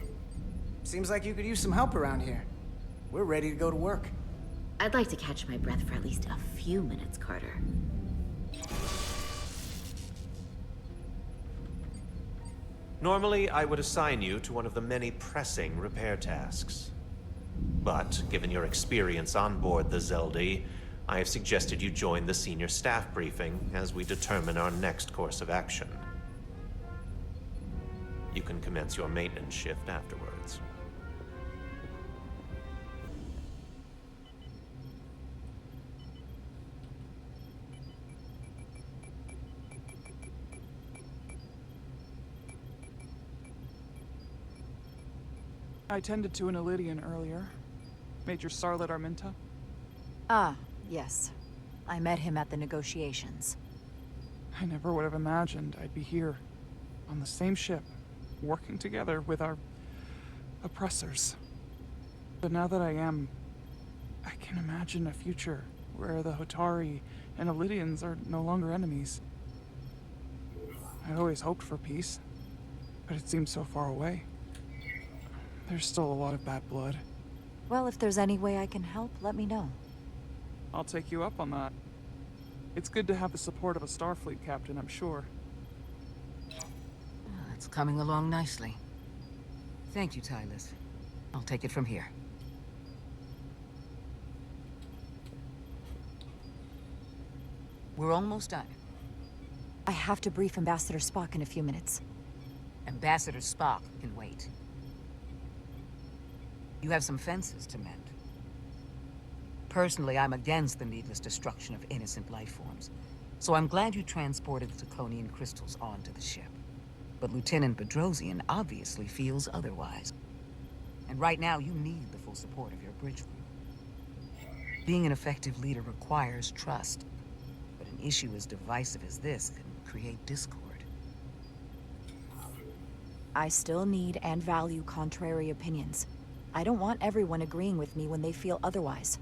Seems like you could use some help around here. We're ready to go to work. I'd like to catch my breath for at least a few minutes, Carter. Normally, I would assign you to one of the many pressing repair tasks. But, given your experience on board the Zeldy, I have suggested you join the senior staff briefing as we determine our next course of action. You can commence your maintenance shift afterwards. I tended to an Illidian earlier. Major Sarlet Arminta. Ah, yes. I met him at the negotiations. I never would have imagined I'd be here, on the same ship, working together with our oppressors. But now that I am, I can imagine a future where the Hotari and Illidians are no longer enemies. I always hoped for peace, but it seems so far away. There's still a lot of bad blood. Well, if there's any way I can help, let me know. I'll take you up on that. It's good to have the support of a Starfleet captain, I'm sure. It's coming along nicely. Thank you, Tylus. I'll take it from here. We're almost done. I have to brief Ambassador Spock in a few minutes. Ambassador Spock can wait. You have some fences to mend. Personally, I'm against the needless destruction of innocent life forms, so I'm glad you transported the Taconian crystals onto the ship. But Lieutenant Bedrosian obviously feels otherwise. And right now, you need the full support of your bridge crew. Being an effective leader requires trust, but an issue as divisive as this can create discord. I still need and value contrary opinions. I don't want everyone agreeing with me when they feel otherwise.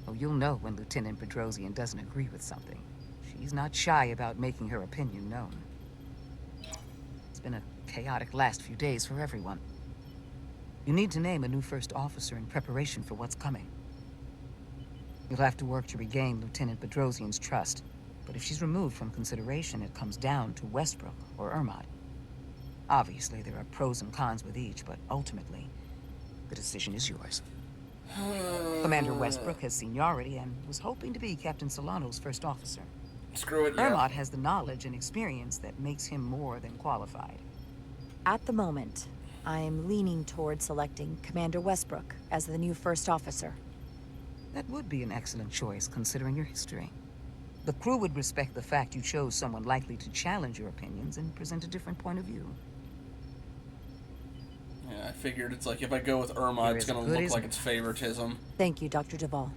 Oh, you'll know when Lieutenant Bedrosian doesn't agree with something. She's not shy about making her opinion known. It's been a chaotic last few days for everyone. You need to name a new first officer in preparation for what's coming. You'll have to work to regain Lieutenant Bedrosian's trust, but if she's removed from consideration, it comes down to Westbrook or Ermot. Obviously, there are pros and cons with each, but ultimately, the decision is yours. Commander Westbrook has seniority and was hoping to be Captain Solano's first officer. Screw it, yeah. Ermot has the knowledge and experience that makes him more than qualified. At the moment, I'm leaning toward selecting Commander Westbrook as the new first officer. That would be an excellent choice, considering your history. The crew would respect the fact you chose someone likely to challenge your opinions and present a different point of view. Yeah, I figured it's like if I go with Ermot, it's gonna look like it's favoritism. Thank you, Dr. Duvall.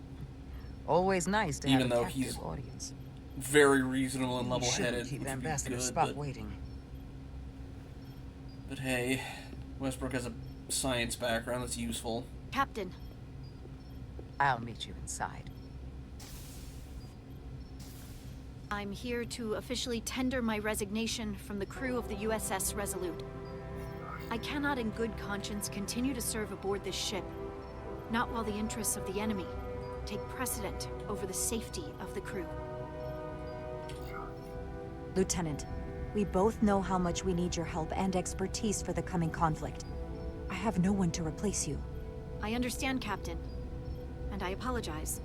Always nice to Even have a though captive he's audience. very reasonable and You shouldn't level-headed. keep which would be Ambassador good, Spock waiting. But hey, Westbrook has a science background that's useful. Captain. I'll meet you inside. I'm here to officially tender my resignation from the crew of the USS Resolute. I cannot in good conscience continue to serve aboard this ship, not while the interests of the enemy take precedent over the safety of the crew. Lieutenant, we both know how much we need your help and expertise for the coming conflict. I have no one to replace you. I understand, Captain, and I apologize,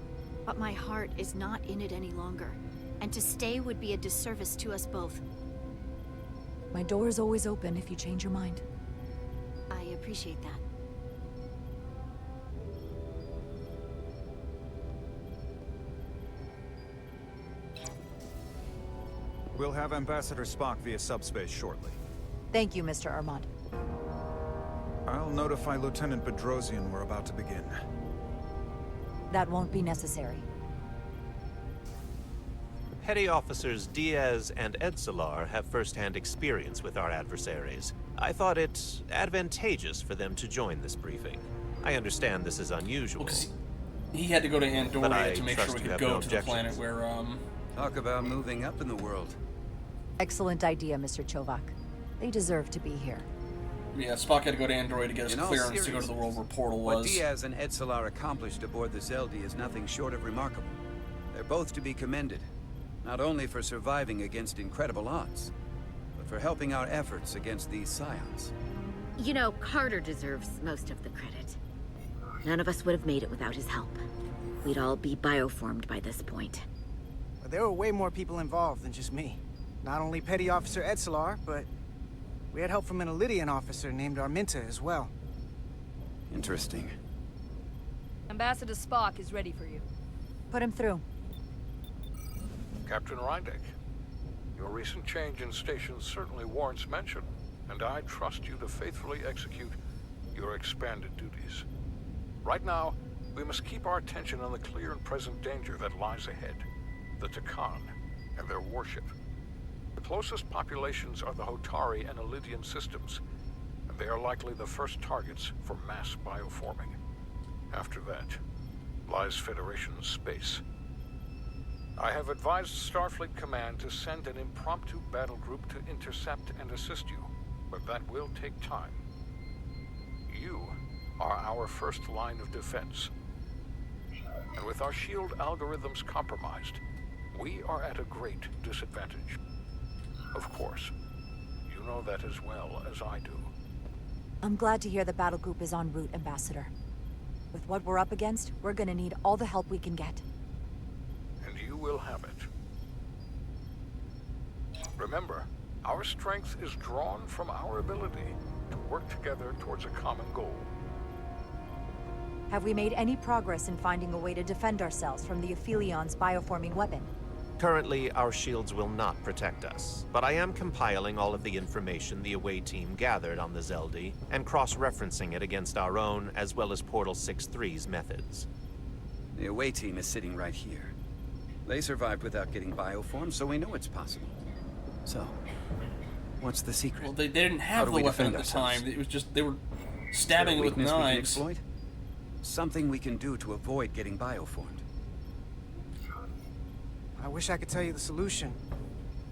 but my heart is not in it any longer, and to stay would be a disservice to us both. My door is always open if you change your mind. I appreciate that. We'll have Ambassador Spock via subspace shortly. Thank you, Mr. Armand. I'll notify Lieutenant Bedrosian we're about to begin. That won't be necessary. Petty Officers Diaz and Edsalar have first-hand experience with our adversaries. I thought it advantageous for them to join this briefing. I understand this is unusual. He had to go to But Andoria I to make sure trust we you could have go no to the objections. planet where, Talk about moving up in the world. Excellent idea, Mr. Chovak. They deserve to be here. Yeah, Spock had to go to Android to get his In all clearance to go to the world where Portal What was. Diaz and Edselar accomplished aboard the Zeldi is nothing short of remarkable. They're both to be commended, not only for surviving against incredible odds, but for helping our efforts against these scions. You know, Carter deserves most of the credit. None of us would have made it without his help. We'd all be bioformed by this point. But there were way more people involved than just me. Not only Petty Officer Edselar, but we had help from an Elydian officer named Arminta as well. Interesting. Ambassador Spock is ready for you. Put him through. Captain Rydek, your recent change in station certainly warrants mention, and I trust you to faithfully execute your expanded duties. Right now, we must keep our attention on the clear and present danger that lies ahead, the Takan and their warship. The closest populations are the Hotari and Elydian systems, and they are likely the first targets for mass bioforming. After that, lies Federation space. I have advised Starfleet Command to send an impromptu battle group to intercept and assist you, but that will take time. You are our first line of defense. And with our shield algorithms compromised, we are at a great disadvantage. Of course, you know that as well as I do. I'm glad to hear the battle group is en route, Ambassador. With what we're up against, we're gonna need all the help we can get. And you will have it. Remember, our strength is drawn from our ability to work together towards a common goal. Have we made any progress in finding a way to defend ourselves from the Aphilion's bioforming weapon? Currently, our shields will not protect us, but I am compiling all of the information the away team gathered on the Zeldi and cross-referencing it against our own as well as Portal 6-3's methods. The away team is sitting right here. They survived without getting bioformed, so we know it's possible. So, what's the secret? Well, they didn't have the weapon at the time. It was just, they were stabbing it with knives. Something we can do to avoid getting bioformed. I wish I could tell you the solution,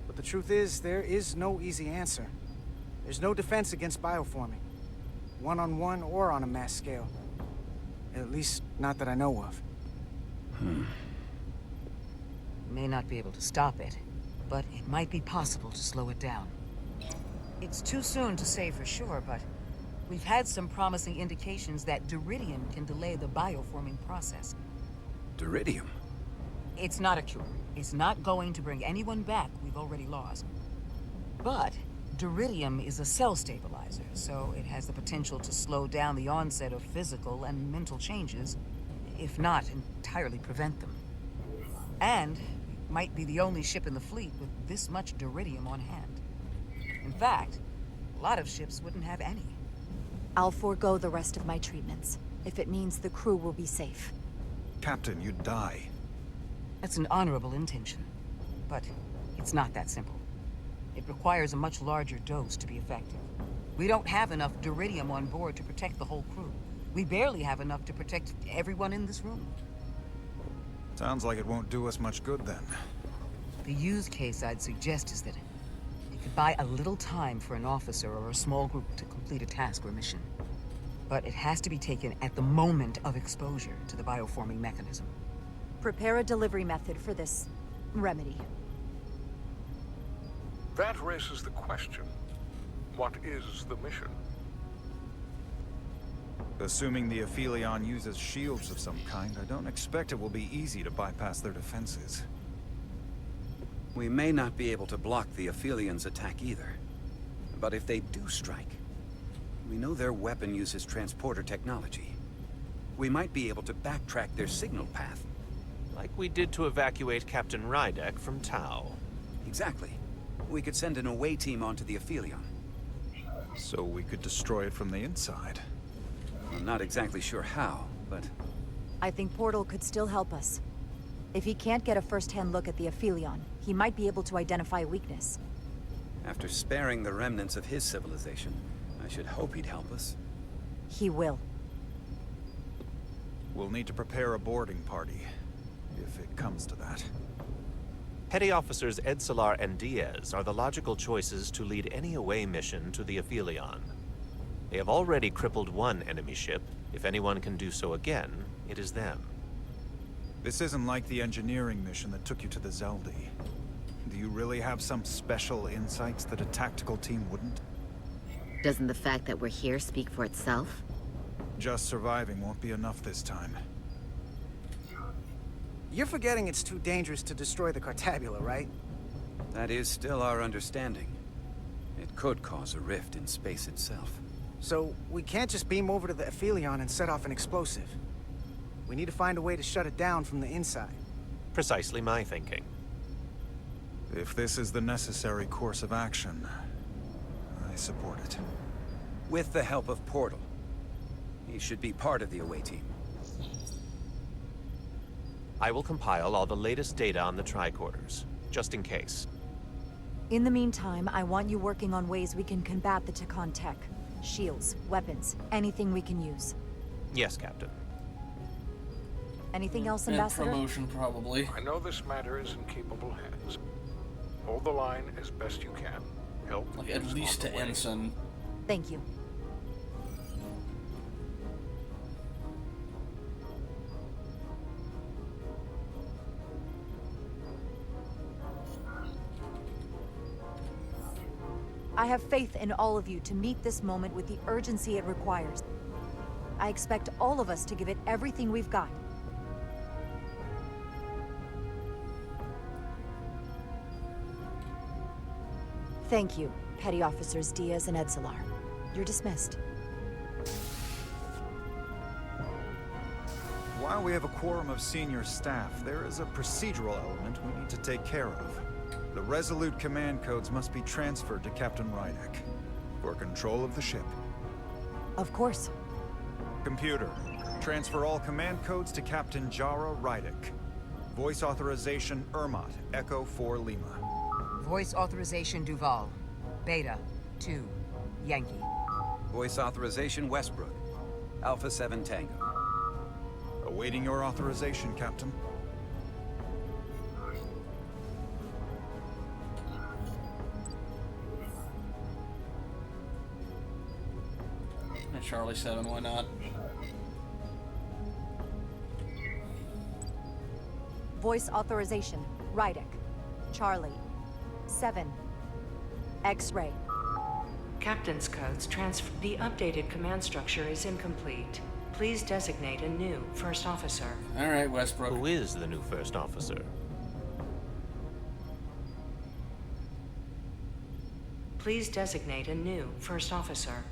but the truth is, there is no easy answer. There's no defense against bioforming, one-on-one or on a mass scale. At least, not that I know of. May not be able to stop it, but it might be possible to slow it down. It's too soon to say for sure, but we've had some promising indications that Duridium can delay the bioforming process. Duridium? It's not a cure. It's not going to bring anyone back we've already lost. But Duridium is a cell stabilizer, so it has the potential to slow down the onset of physical and mental changes, if not entirely prevent them. And it might be the only ship in the fleet with this much Duridium on hand. In fact, a lot of ships wouldn't have any. I'll forego the rest of my treatments, if it means the crew will be safe. Captain, you'd die. That's an honorable intention, but it's not that simple. It requires a much larger dose to be effective. We don't have enough Duridium on board to protect the whole crew. We barely have enough to protect everyone in this room. Sounds like it won't do us much good then. The use case I'd suggest is that you could buy a little time for an officer or a small group to complete a task or mission. But it has to be taken at the moment of exposure to the bioforming mechanism. Prepare a delivery method for this remedy. That raises the question, what is the mission? Assuming the Aphelion uses shields of some kind, I don't expect it will be easy to bypass their defenses. We may not be able to block the Aphelions' attack either. But if they do strike, we know their weapon uses transporter technology. We might be able to backtrack their signal path. Like we did to evacuate Captain Rydek from Tau. Exactly. We could send an away team onto the Aphelion. So we could destroy it from the inside. I'm not exactly sure how, but... I think Portal could still help us. If he can't get a first-hand look at the Aphelion, he might be able to identify a weakness. After sparing the remnants of his civilization, I should hope he'd help us. He will. We'll need to prepare a boarding party, if it comes to that. Petty Officers Edselar and Diaz are the logical choices to lead any away mission to the Aphelion. They have already crippled one enemy ship. If anyone can do so again, it is them. This isn't like the engineering mission that took you to the Zeldi. Do you really have some special insights that a tactical team wouldn't? Doesn't the fact that we're here speak for itself? Just surviving won't be enough this time. You're forgetting it's too dangerous to destroy the Cartabula, right? That is still our understanding. It could cause a rift in space itself. So, we can't just beam over to the Aphelion and set off an explosive. We need to find a way to shut it down from the inside. Precisely my thinking. If this is the necessary course of action, I support it. With the help of Portal. He should be part of the away team. I will compile all the latest data on the tricorders, just in case. In the meantime, I want you working on ways we can combat the Takan tech. Shields, weapons, anything we can use. Yes, Captain. Anything else, And Ambassador? promotion, probably. I know this matter is in capable hands. Hold the line as best you can. Help Like, at is least on to the way. Ensign. Thank you. I have faith in all of you to meet this moment with the urgency it requires. I expect all of us to give it everything we've got. Thank you, Petty Officers Diaz and Edsalar. You're dismissed. While we have a quorum of senior staff, there is a procedural element we need to take care of. The Resolute command codes must be transferred to Captain Rydek for control of the ship. Of course. Computer, transfer all command codes to Captain Jara Rydek. Voice authorization Ermot, Echo 4 Lima. Voice authorization Duval. Beta 2 Yankee. Voice authorization Westbrook. Alpha 7 Tango. Awaiting your authorization, Captain. And Charlie 7, why not? Voice authorization, Rydek. Charlie. 7. X-ray. Captain's codes transfer. The updated command structure is incomplete. Please designate a new first officer. Alright, Westbrook. Who is the new first officer? Please designate a new first officer.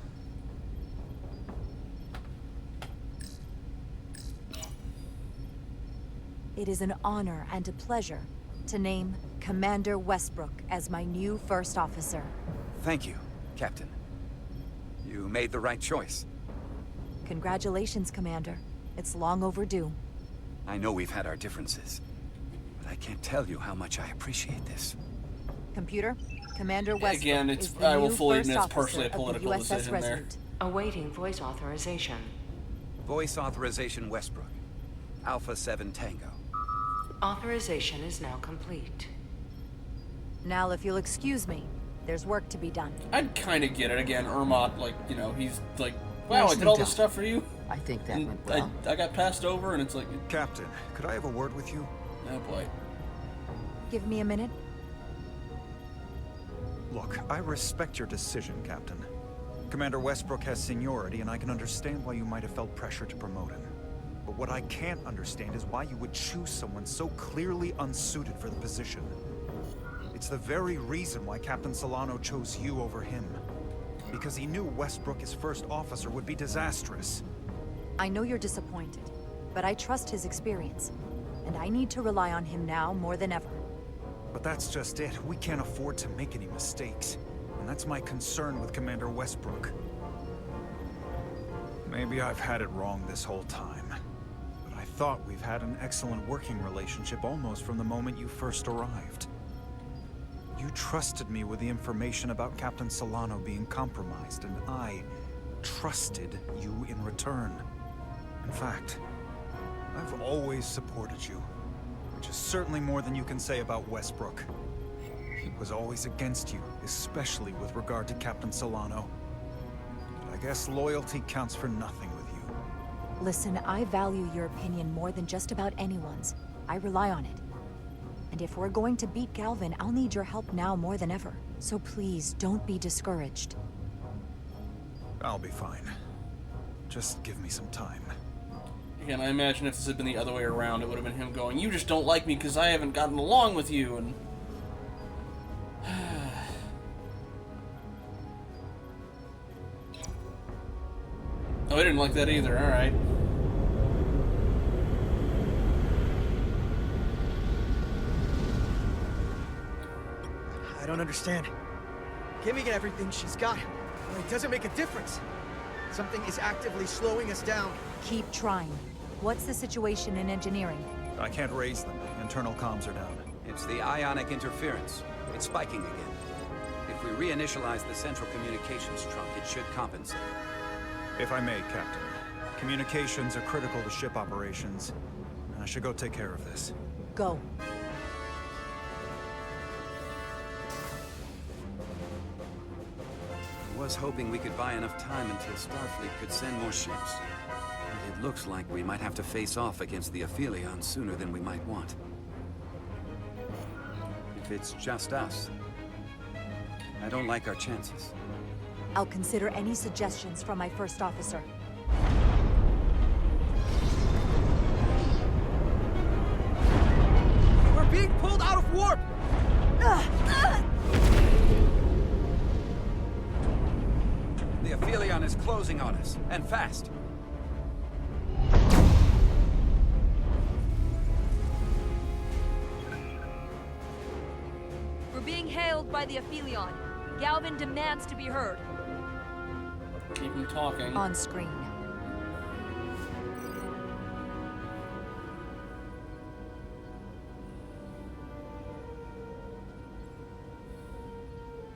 It is an honor and a pleasure to name Commander Westbrook as my new first officer. Thank you, Captain. You made the right choice. Congratulations, Commander. It's long overdue. I know we've had our differences, but I can't tell you how much I appreciate this. Computer, Commander Westbrook Again, is the I will new fully first admit it's officer partially a of the political USS decision there. Resolute. Awaiting voice authorization. Voice authorization Westbrook. Alpha 7 Tango. Authorization is now complete. Now, if you'll excuse me, there's work to be done. I'd kind of get it. Again, Ermot, like, you know, he's like, wow, I Nicely did all this done. stuff for you. I think that And went well. I got passed over, and it's like, Captain, could I have a word with you? oh boy. Give me a minute. Look, I respect your decision, Captain. Commander Westbrook has seniority, and I can understand why you might have felt pressure to promote him. But what I can't understand is why you would choose someone so clearly unsuited for the position. It's the very reason why Captain Solano chose you over him. Because he knew Westbrook as first officer would be disastrous. I know you're disappointed, but I trust his experience. And I need to rely on him now more than ever. But that's just it. We can't afford to make any mistakes. And that's my concern with Commander Westbrook. Maybe I've had it wrong this whole time. But I thought we've had an excellent working relationship almost from the moment you first arrived. You trusted me with the information about Captain Solano being compromised, and I trusted you in return. In fact, I've always supported you, which is certainly more than you can say about Westbrook. He was always against you, especially with regard to Captain Solano. But I guess loyalty counts for nothing with you. Listen, I value your opinion more than just about anyone's. I rely on it. And if we're going to beat Galvin, I'll need your help now more than ever. So please, don't be discouraged. I'll be fine. Just give me some time. Again, I imagine if this had been the other way around, it would have been him going, "You just don't like me because I haven't gotten along with you," and... Oh, I didn't like that either, alright. I don't understand. Giving it everything she's got, well, it doesn't make a difference. Something is actively slowing us down. Keep trying. What's the situation in engineering? I can't raise them. Internal comms are down. It's the ionic interference. It's spiking again. If we reinitialize the central communications trunk, it should compensate. If I may, Captain. Communications are critical to ship operations. I should go take care of this. Go. I was hoping we could buy enough time until Starfleet could send more ships. But it looks like we might have to face off against the Aphelion sooner than we might want. If it's just us, I don't like our chances. I'll consider any suggestions from my first officer. We're being pulled out of warp! The Aphelion is closing on us, and fast. We're being hailed by the Aphelion. Galvin demands to be heard. Keep him talking. On screen.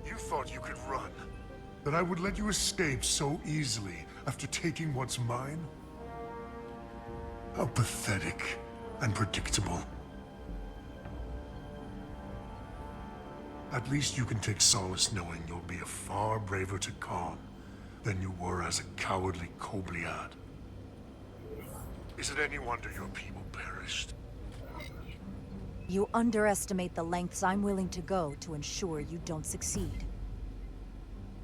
You thought you could run? That I would let you escape so easily after taking what's mine? How pathetic and predictable. At least you can take solace knowing you'll be a far braver Takan than you were as a cowardly Kobliad. Is it any wonder your people perished? You underestimate the lengths I'm willing to go to ensure you don't succeed.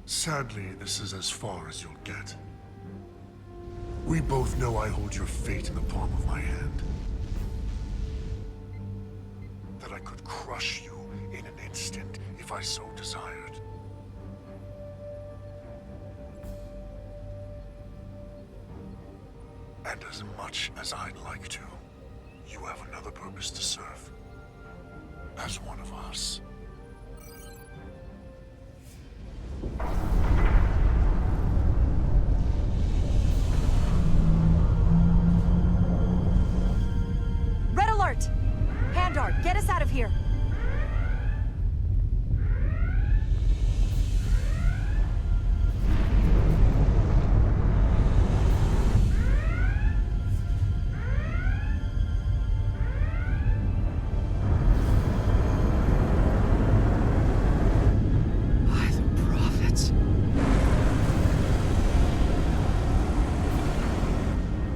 Sadly, this is as far as you'll get. We both know I hold your fate in the palm of my hand. That I could crush you in an instant if I so desired. And as much as I'd like to, you have another purpose to serve. As one of us. Red alert! Handar, get us out of here!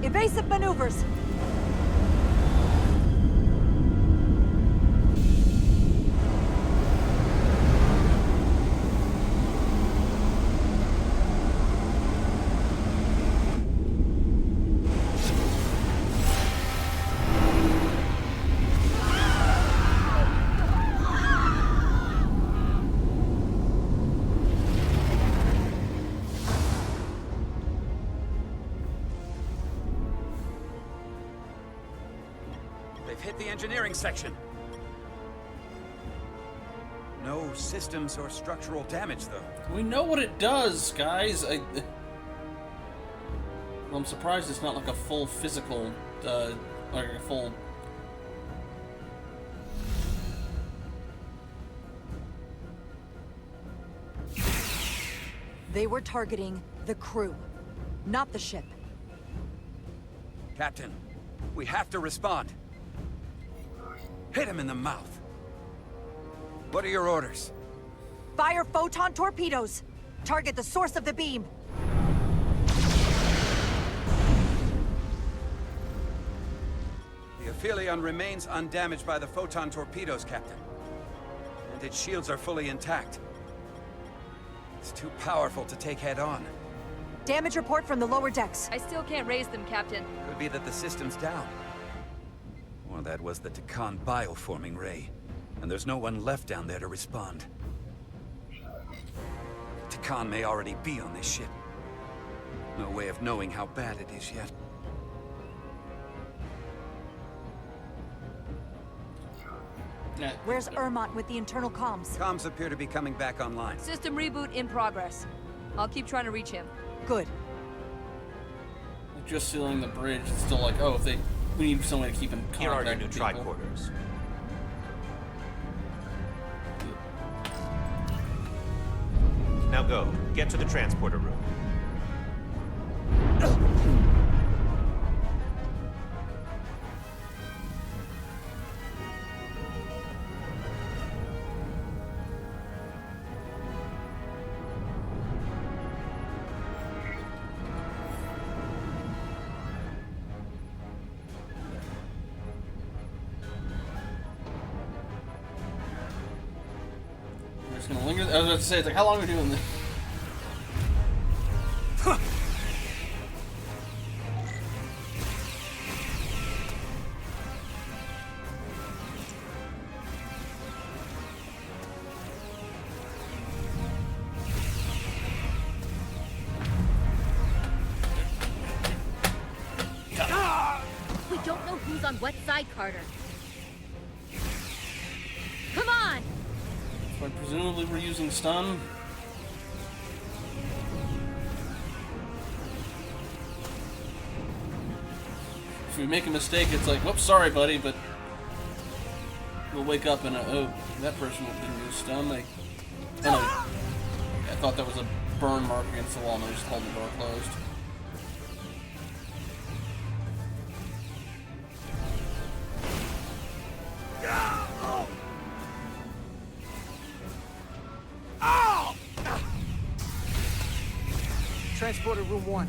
Evasive maneuvers! They've hit the engineering section. No systems or structural damage, though. We know what it does, guys. I'm surprised it's not like a full physical, like a full... They were targeting the crew, not the ship. Captain, we have to respond. Hit him in the mouth. What are your orders? Fire photon torpedoes! Target the source of the beam! Aphelion remains undamaged by the photon torpedoes, Captain. And its shields are fully intact. It's too powerful to take head-on. Damage report from the lower decks. I still can't raise them, Captain. Could be that the system's down. Or that was the Takan bioforming ray. And there's no one left down there to respond. Takan may already be on this ship. No way of knowing how bad it is yet. Where's Ermont with the internal comms? Comms appear to be coming back online. System reboot in progress. I'll keep trying to reach him. Good. Just sealing the bridge, it's still like, oh, if we need some way to keep in contact. Here are your new with people. tri-quarters. Now go. Get to the transporter room. I'm just gonna linger. I was about to say, it's like, how long are we doing this? We don't know who's on what side, Carter. Come on! So presumably we're using stun. If we make a mistake, it's like, whoops, sorry, buddy, but we'll wake up and, oh, that person didn't use stun. I thought that was a burn mark against the wall, and I just held the door closed. Transporter room 1.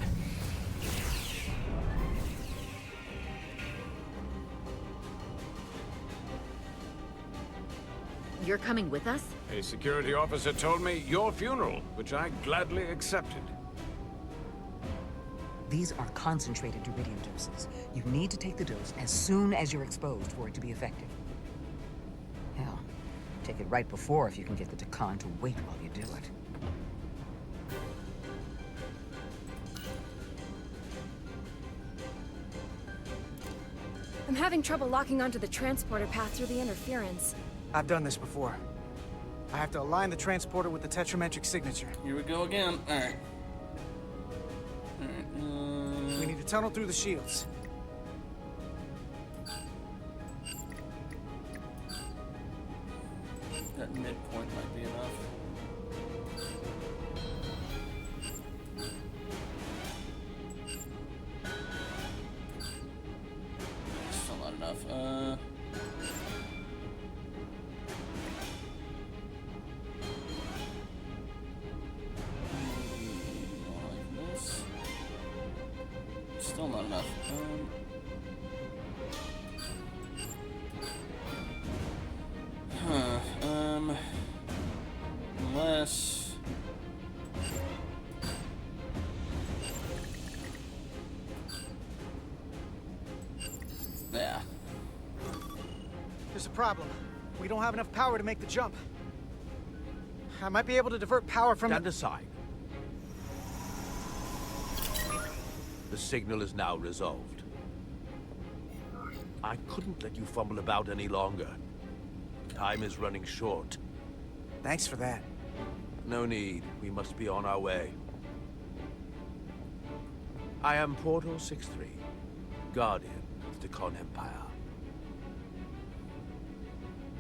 You're coming with us? A security officer told me your funeral, which I gladly accepted. These are concentrated iridium doses. You need to take the dose as soon as you're exposed for it to be effective. Hell, take it right before if you can get the Takan to wait while you do it. I'm having trouble locking onto the transporter path through the interference. I've done this before. I have to align the transporter with the tetrametric signature. Here we go again. Alright. We need to tunnel through the shields. That midpoint might be enough. Still not enough. Like this. Still not enough. Unless... Yeah. There's a problem. We don't have enough power to make the jump. I might be able to divert power from... Stand aside. The signal is now resolved. I couldn't let you fumble about any longer. Time is running short. Thanks for that. No need. We must be on our way. I am Portal 6-3, Guardian of the Takan Empire.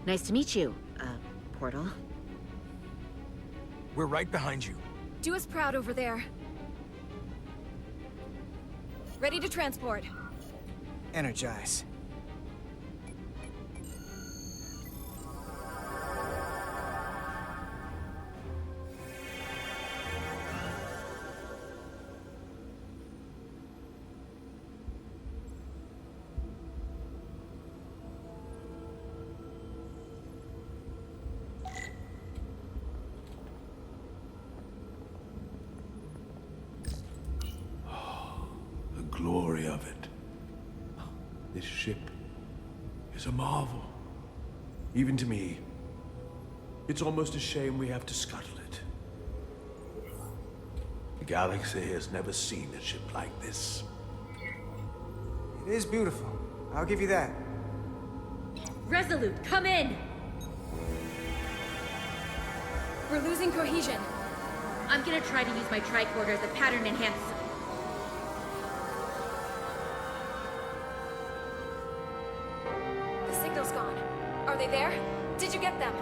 Nice to meet you, Portal. We're right behind you. Do us proud over there. Ready to transport. Energize. is a marvel. Even to me. It's almost a shame we have to scuttle it. The galaxy has never seen a ship like this. It is beautiful. I'll give you that. Resolute, come in! We're losing cohesion. I'm gonna try to use my tricorder as a pattern enhancer. The signal's gone. Are they there? Did you get them?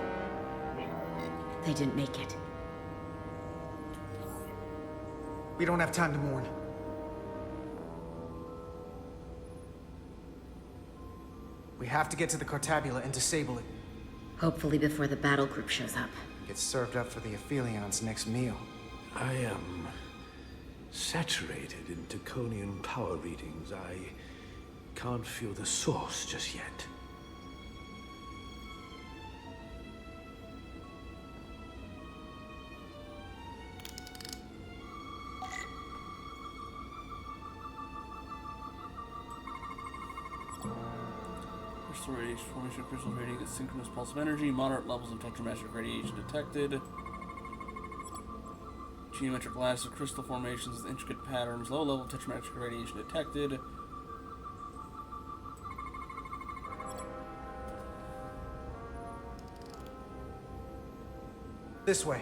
They didn't make it. We don't have time to mourn. We have to get to the Cartabula and disable it. Hopefully before the battle group shows up. Get served up for the Aphelions' next meal. I am saturated in Taconian power readings. I can't feel the source just yet. Crystal radiation formation of crystals radiating a synchronous pulse of energy. Moderate levels of tetramagic radiation detected. Geometric lattice of crystal formations with intricate patterns. Low level of tetramagic radiation detected. This way.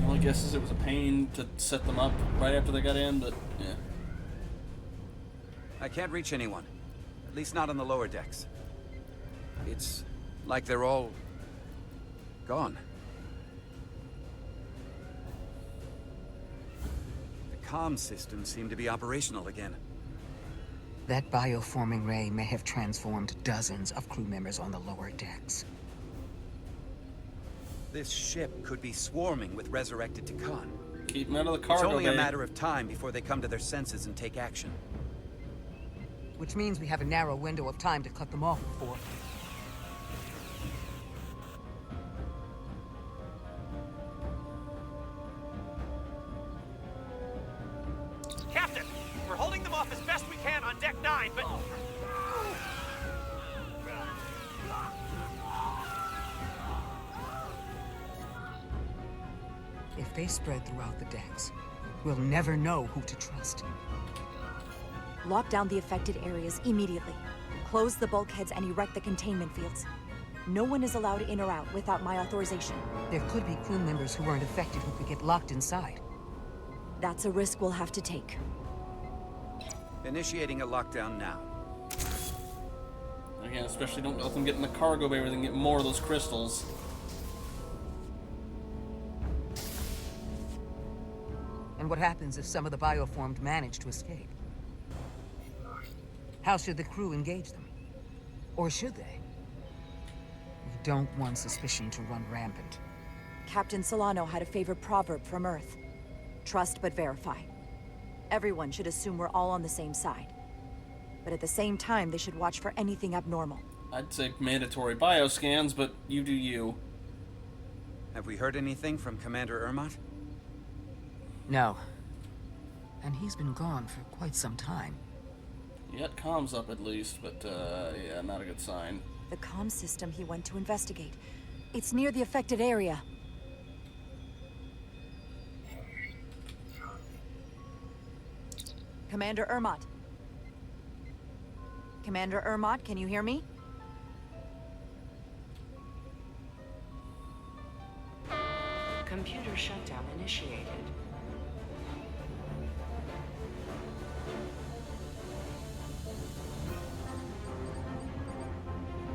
My guess is it was a pain to set them up right after they got in, but yeah. I can't reach anyone. At least not on the lower decks. It's like they're all gone. The comm systems seem to be operational again. That bioforming ray may have transformed dozens of crew members on the lower decks. This ship could be swarming with resurrected Takan. Keep them out of the cargo It's only bay. a matter of time before they come to their senses and take action. Which means we have a narrow window of time to cut them off before. Captain, we're holding them off as best we can on Deck 9, but... If they spread throughout the decks, we'll never know who to trust. Lock down the affected areas immediately. Close the bulkheads and erect the containment fields. No one is allowed in or out without my authorization. There could be crew members who weren't affected who could get locked inside. That's a risk we'll have to take. Initiating a lockdown now. Again, especially don't let them get in the cargo bay where they can get more of those crystals. And what happens if some of the bioformed manage to escape? How should the crew engage them? Or should they? We don't want suspicion to run rampant. Captain Solano had a favorite proverb from Earth. Trust but verify. Everyone should assume we're all on the same side. But at the same time, they should watch for anything abnormal. I'd say mandatory bioscans, but you do you. Have we heard anything from Commander Ermot? No. And he's been gone for quite some time. He got comms up at least, but yeah, not a good sign. The comm system he went to investigate. It's near the affected area. Commander Ermot. Commander Ermot, can you hear me? Computer shutdown initiated.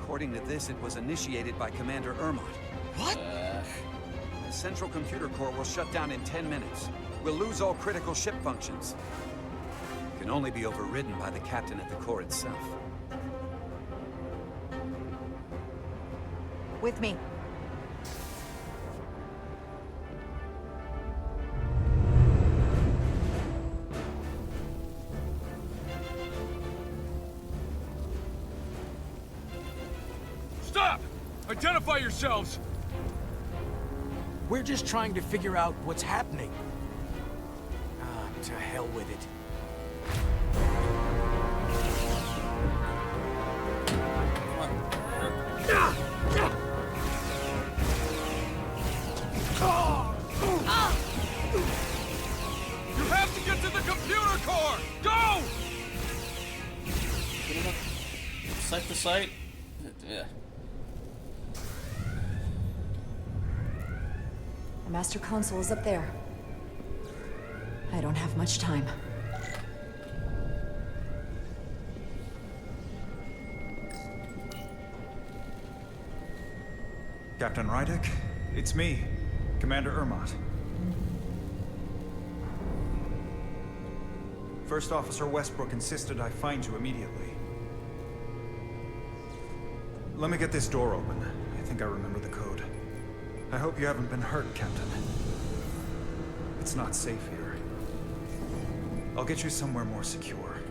According to this, it was initiated by Commander Ermot. What? The central computer core will shut down in 10 minutes. We'll lose all critical ship functions. It can only be overridden by the captain at the core itself. With me. Stop! Identify yourselves! We're just trying to figure out what's happening. Ah, to hell with it. You have to get to the computer core! Go! Site to site? Yeah. The master console is up there. I don't have much time. Captain Rydick, it's me, Commander Ermot. First Officer Westbrook insisted I find you immediately. Let me get this door open. I think I remember the code. I hope you haven't been hurt, Captain. It's not safe here. I'll get you somewhere more secure.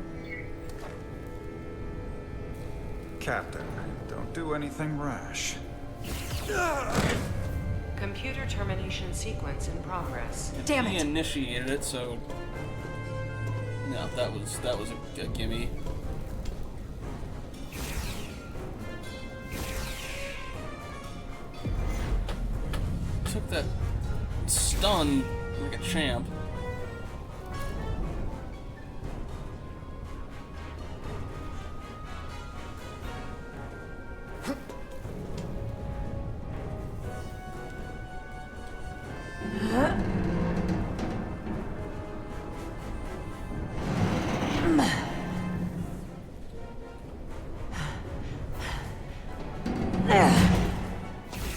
Captain, don't do anything rash. Computer termination sequence in progress. Damn it! He initiated it, so no, that was a gimme. Took that stun like a champ.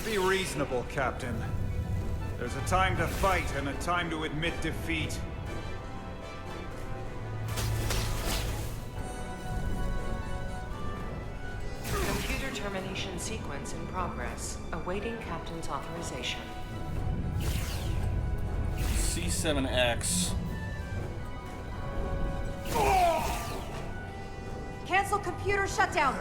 Be reasonable, Captain. There's a time to fight and a time to admit defeat. Computer termination sequence in progress. Awaiting Captain's authorization. C7X. Cancel computer shutdown!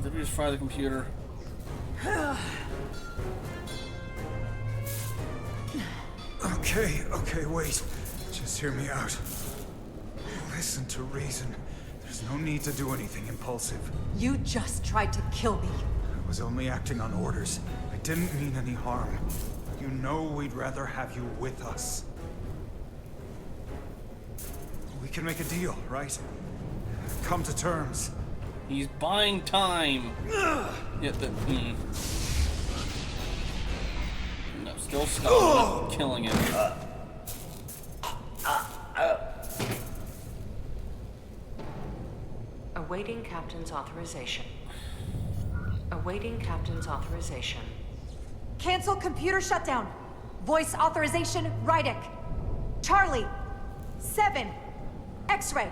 Did we just fire the computer? Okay, wait. Just hear me out. Listen to reason. There's no need to do anything impulsive. You just tried to kill me. I was only acting on orders. I didn't mean any harm. You know we'd rather have you with us. We can make a deal, right? Come to terms. He's buying time. Yeah, No, still stuck. Killing him. Awaiting Captain's authorization. Awaiting Captain's authorization. Cancel computer shutdown. Voice authorization, Rydick. Charlie. 7. X-ray.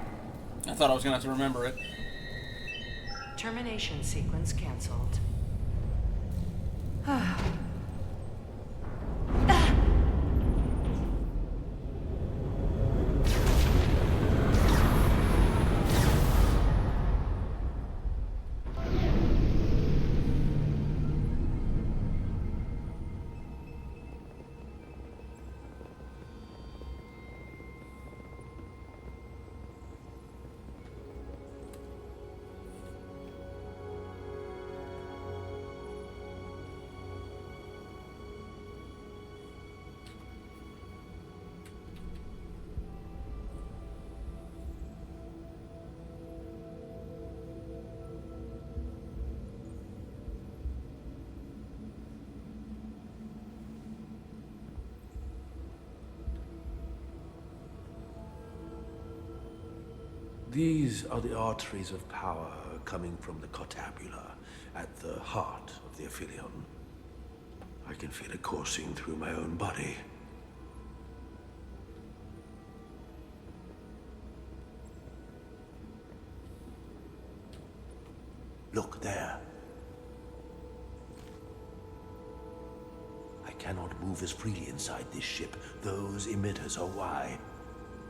I thought I was gonna have to remember it. Termination sequence canceled. These are the arteries of power coming from the Cartabula at the heart of the Aphelion. I can feel it coursing through my own body. Look there. I cannot move as freely inside this ship. Those emitters are why.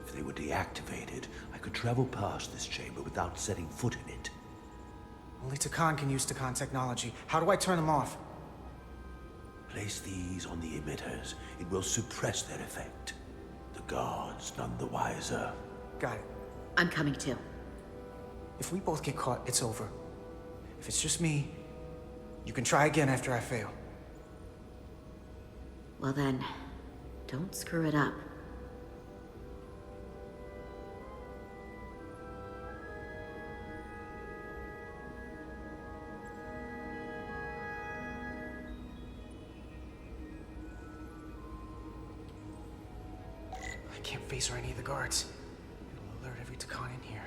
If they were deactivated, I could travel past this chamber without setting foot in it. Only Takan can use Takan technology. How do I turn them off? Place these on the emitters. It will suppress their effect. The guards none the wiser. Got it. I'm coming too. If we both get caught, it's over. If it's just me, you can try again after I fail. Well then, don't screw it up. I can't face or any of the guards. It'll alert every Takan in here.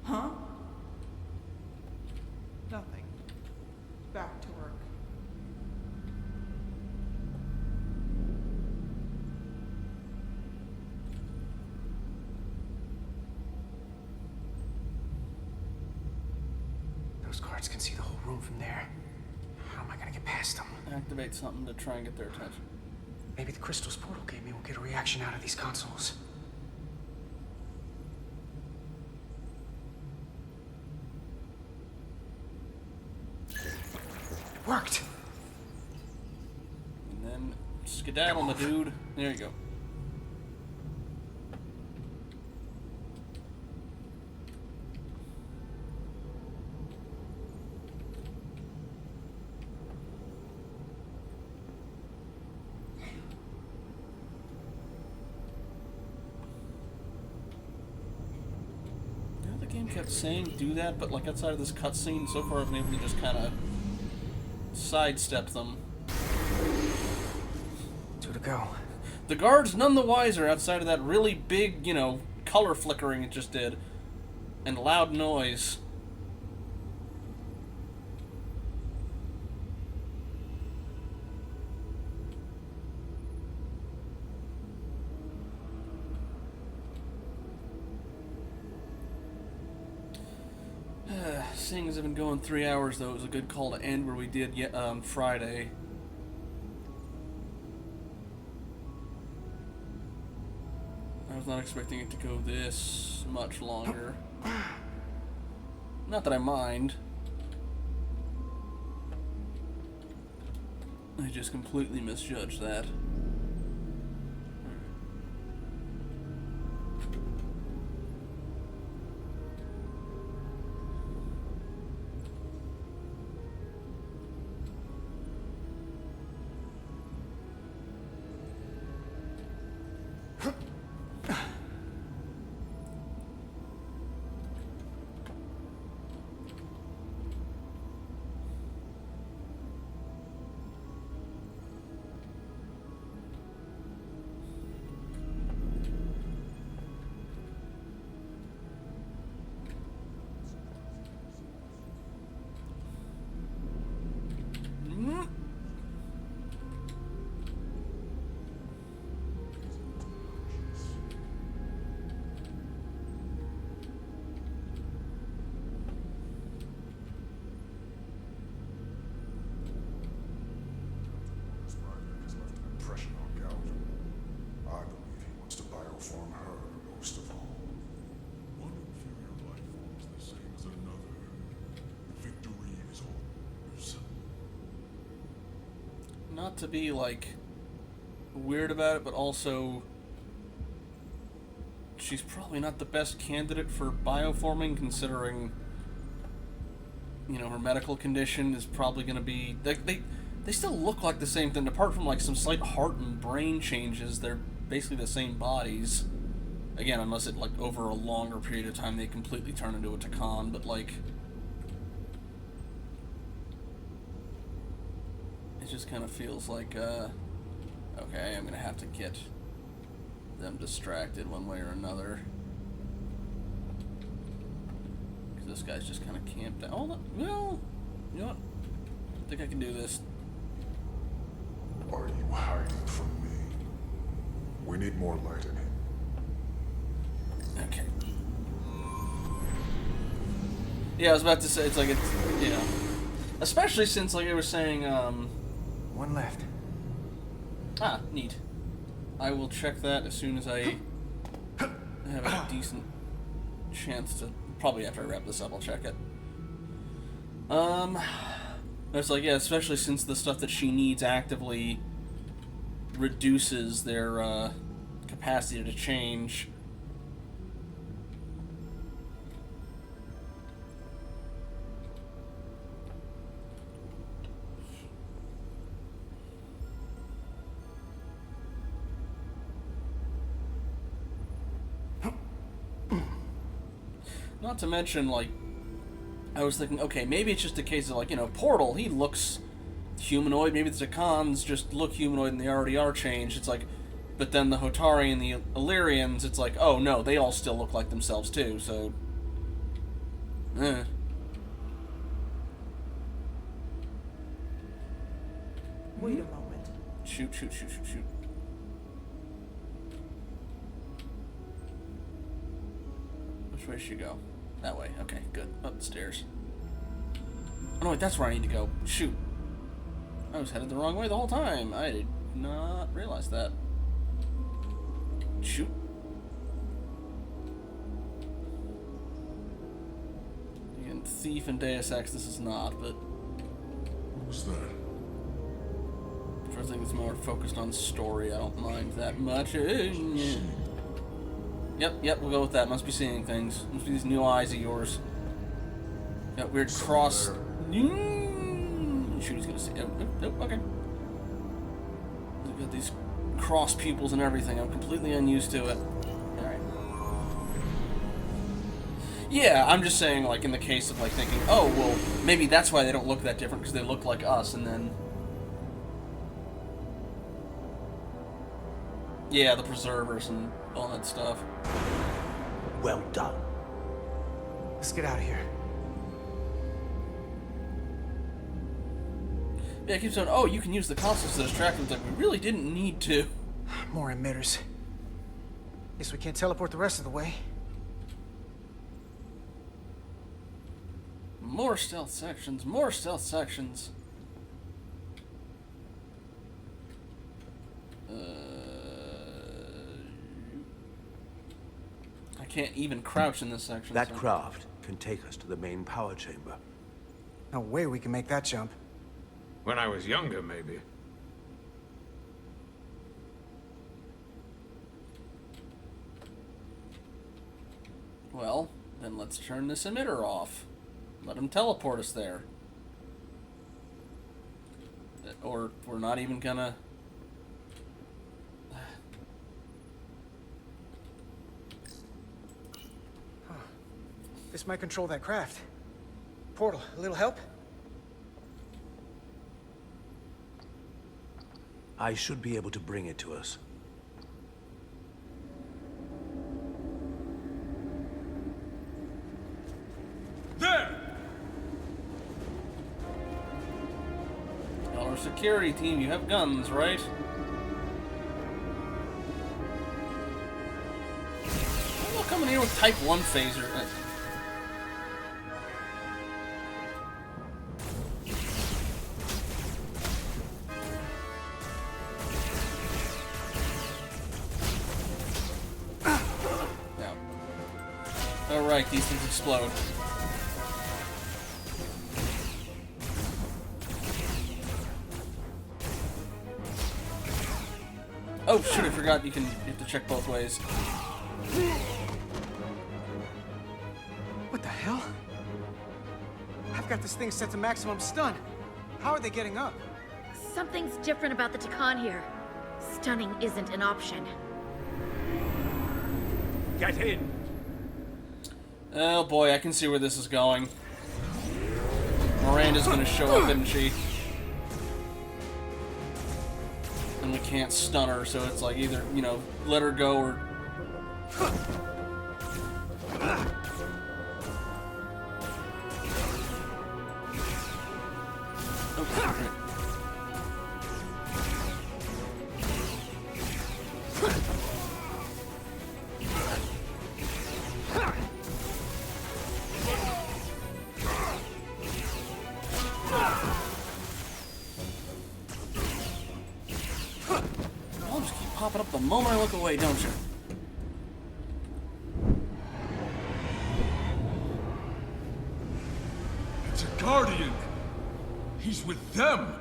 Huh? Nothing. Back to work. Those guards can see the whole room from there. How am I gonna get past them? Activate something to try and get their attention. Maybe the crystals portal gave me will get a reaction out of these consoles. Worked! And then skedaddle, my dude. There you go. The game kept saying do that, but like outside of this cutscene, so far I've been able to just kind of sidestep them. Two to go. The guards none the wiser outside of that really big, you know, color flickering it just did. And loud noise. Seeing as I've been going 3 hours, though, it was a good call to end where we did on Friday. I was not expecting it to go this much longer. Not that I mind. I just completely misjudged that. Not to be, like, weird about it, but also she's probably not the best candidate for bioforming, considering, you know, her medical condition is probably going to be... They still look like the same thing, apart from, like, some slight heart and brain changes. They're basically the same bodies. Again, unless it, like, over a longer period of time they completely turn into a Takan, but, like... It just kind of feels like, okay, I'm gonna have to get them distracted one way or another. Because this guy's just kind of camped out. Oh, well, You know what? I think I can do this. Are you hiding from me? We need more light in him. Okay. Yeah, I was about to say, it's like, it's, you know, especially since, like I was saying, One left. Ah, neat. I will check that as soon as I have a decent chance to, probably after I wrap this up, I'll check it. It's like, yeah, especially since the stuff that she needs actively reduces their, capacity to change. Not to mention, like, I was thinking, okay, maybe it's just a case of, like, you know, Portal, he looks humanoid, maybe the Tekans just look humanoid and they already are changed. It's like, but then the Hotari and the Illyrians, it's like, oh no, they all still look like themselves too, so... Eh. Wait a moment. Shoot. Which way should you go? That way. Okay, good. Up the stairs. Oh no, wait, that's where I need to go. Shoot. I was headed the wrong way the whole time. I did not realize that. Shoot. Again, Thief and Deus Ex, this is not, but... What was that? For a thing that's more focused on story, I don't mind that much. Yep, we'll go with that. Must be seeing things. Must be these new eyes of yours. Got weird cross... Shoot, he's gonna see... Oh, okay. Got these cross pupils and everything. I'm completely unused to it. Alright. Yeah, I'm just saying, like, in the case of, like, thinking, oh, well, maybe that's why they don't look that different, because they look like us, and then... Yeah, the preservers and all that stuff. Well done. Let's get out of here. Yeah, it keeps saying, oh, you can use the consoles to distract them. It's like, we really didn't need to. More emitters. Guess we can't teleport the rest of the way. More stealth sections, more stealth sections. I can't even crouch in this section. That so. craft can take us to the main power chamber. No way we can make that jump. When I was younger, maybe. Well, then let's turn this emitter off. Let him teleport us there. Or we're not even gonna... This might control that craft. Portal, a little help? I should be able to bring it to us. There! Y'all are security team, you have guns, right? I'm not coming here with Type 1 phaser. Alright, these things explode. Oh shoot, I forgot you have to check both ways. What the hell? I've got this thing set to maximum stun. How are they getting up? Something's different about the Takan here. Stunning isn't an option. Get in! Oh boy, I can see where this is going. Miranda's gonna show up, isn't she? And we can't stun her, so it's like either, you know, let her go or... pop it up the moment I look away, don't you? It's a Guardian! He's with them!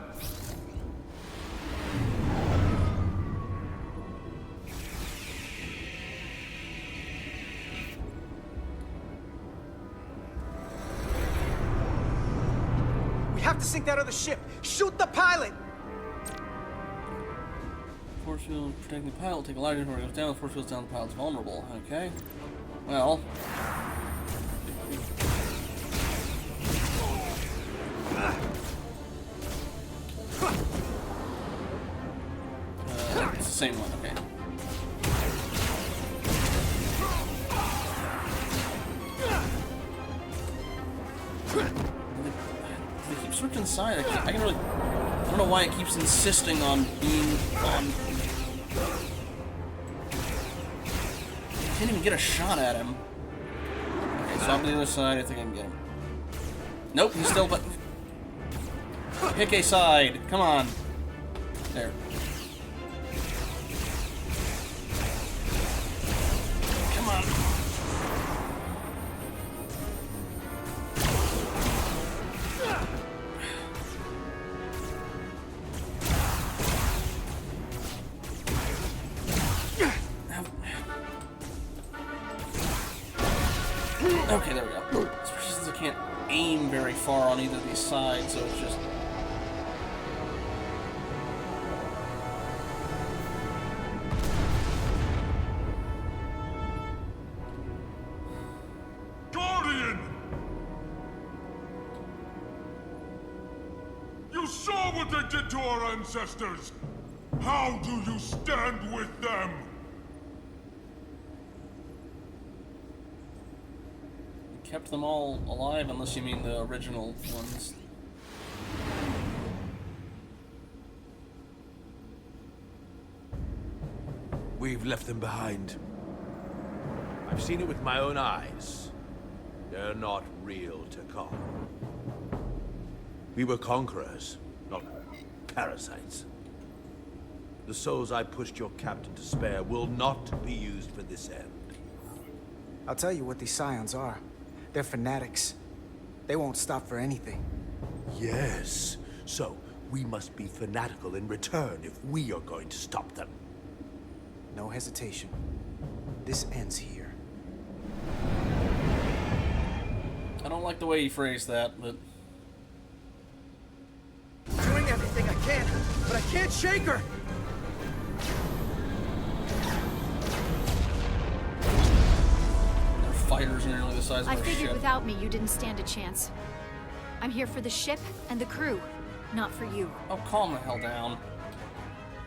We have to sink that other ship! Shoot the pilot! Force field protecting the pilot. Take a large before it goes down. The force field's down, the pilot's vulnerable. Okay. Well. It's the same one, okay. They keep switching side. I can really. I don't know why it keeps insisting on being on. I can't even get a shot at him. Okay, so I'm on the other side. I think I can get him. Nope, he's still. But pick a side. Come on. There. Come on. Okay, there we go. Especially since I can't aim very far on either of these sides, so it's just... Guardian! You saw what they did to our ancestors! How do you stand with them? Kept them all alive, unless you mean the original ones. We've left them behind. I've seen it with my own eyes. They're not real Takan. We were conquerors, not parasites. The souls I pushed your captain to spare will not be used for this end. I'll tell you what these Scions are. They're fanatics. They won't stop for anything. Yes. So, we must be fanatical in return if we are going to stop them. No hesitation. This ends here. I don't like the way he phrased that, but... I'm doing everything I can, but I can't shake her! Their fighters are nearly the size of I our figured ship. without me, you didn't stand a chance. I'm here for the ship and the crew, not for you. Oh, calm the hell down.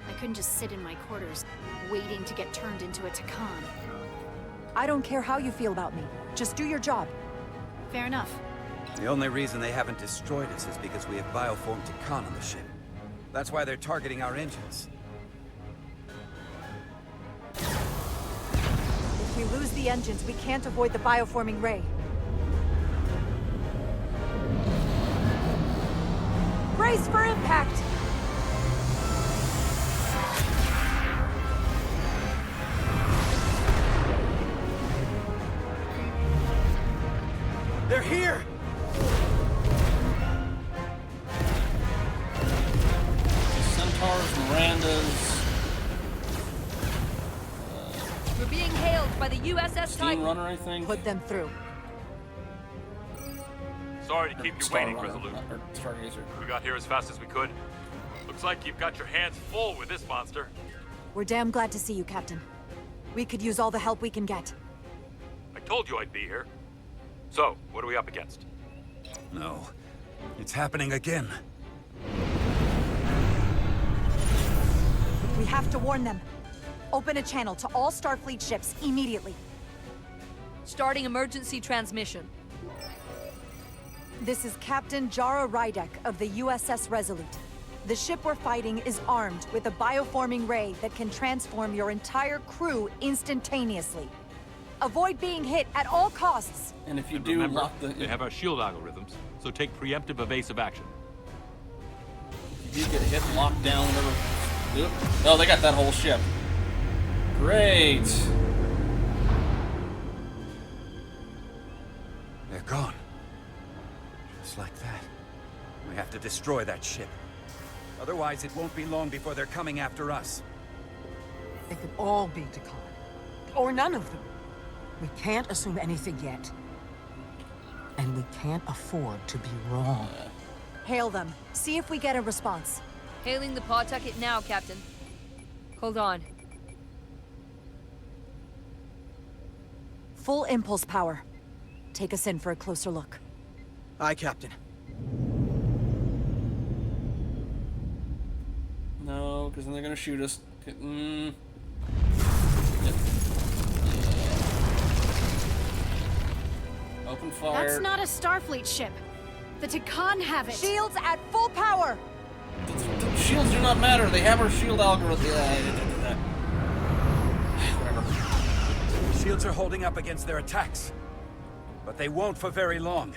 I couldn't just sit in my quarters, waiting to get turned into a Takan. I don't care how you feel about me. Just do your job. Fair enough. The only reason they haven't destroyed us is because we have bioformed Takan on the ship. That's why they're targeting our engines. If we lose the engines, we can't avoid the bioforming ray. Brace for impact! They're here! Centaurs, Mirandas... We're being hailed by the USS Steam Titan. Runner, I think? Put them through. Sorry to keep you Star waiting, Runner, Resolute. or Stargazer. We got here as fast as we could. Looks like you've got your hands full with this monster. We're damn glad to see you, Captain. We could use all the help we can get. I told you I'd be here. So, what are we up against? No. It's happening again. We have to warn them. Open a channel to all Starfleet ships immediately. Starting emergency transmission. This is Captain Jara Rydek of the USS Resolute. The ship we're fighting is armed with a bioforming ray that can transform your entire crew instantaneously. Avoid being hit at all costs. And if you do, Remember, lock the... they have our shield algorithms, so take preemptive evasive action. If you do get hit, lock down, whatever... Oh, they got that whole ship. Great. They're gone. Just like that. We have to destroy that ship. Otherwise, it won't be long before they're coming after us. They could all be Takan. Or none of them. We can't assume anything yet. And we can't afford to be wrong. Hail them. See if we get a response. Hailing the Pawtucket now, Captain. Hold on. Full impulse power. Take us in for a closer look. Aye, Captain. No, because then they're gonna shoot us. Yep. Open fire. That's not a Starfleet ship. The Takan have it. Shields at full power! The shields do not matter. They have our shield algorithm. Whatever. The shields are holding up against their attacks. But they won't for very long.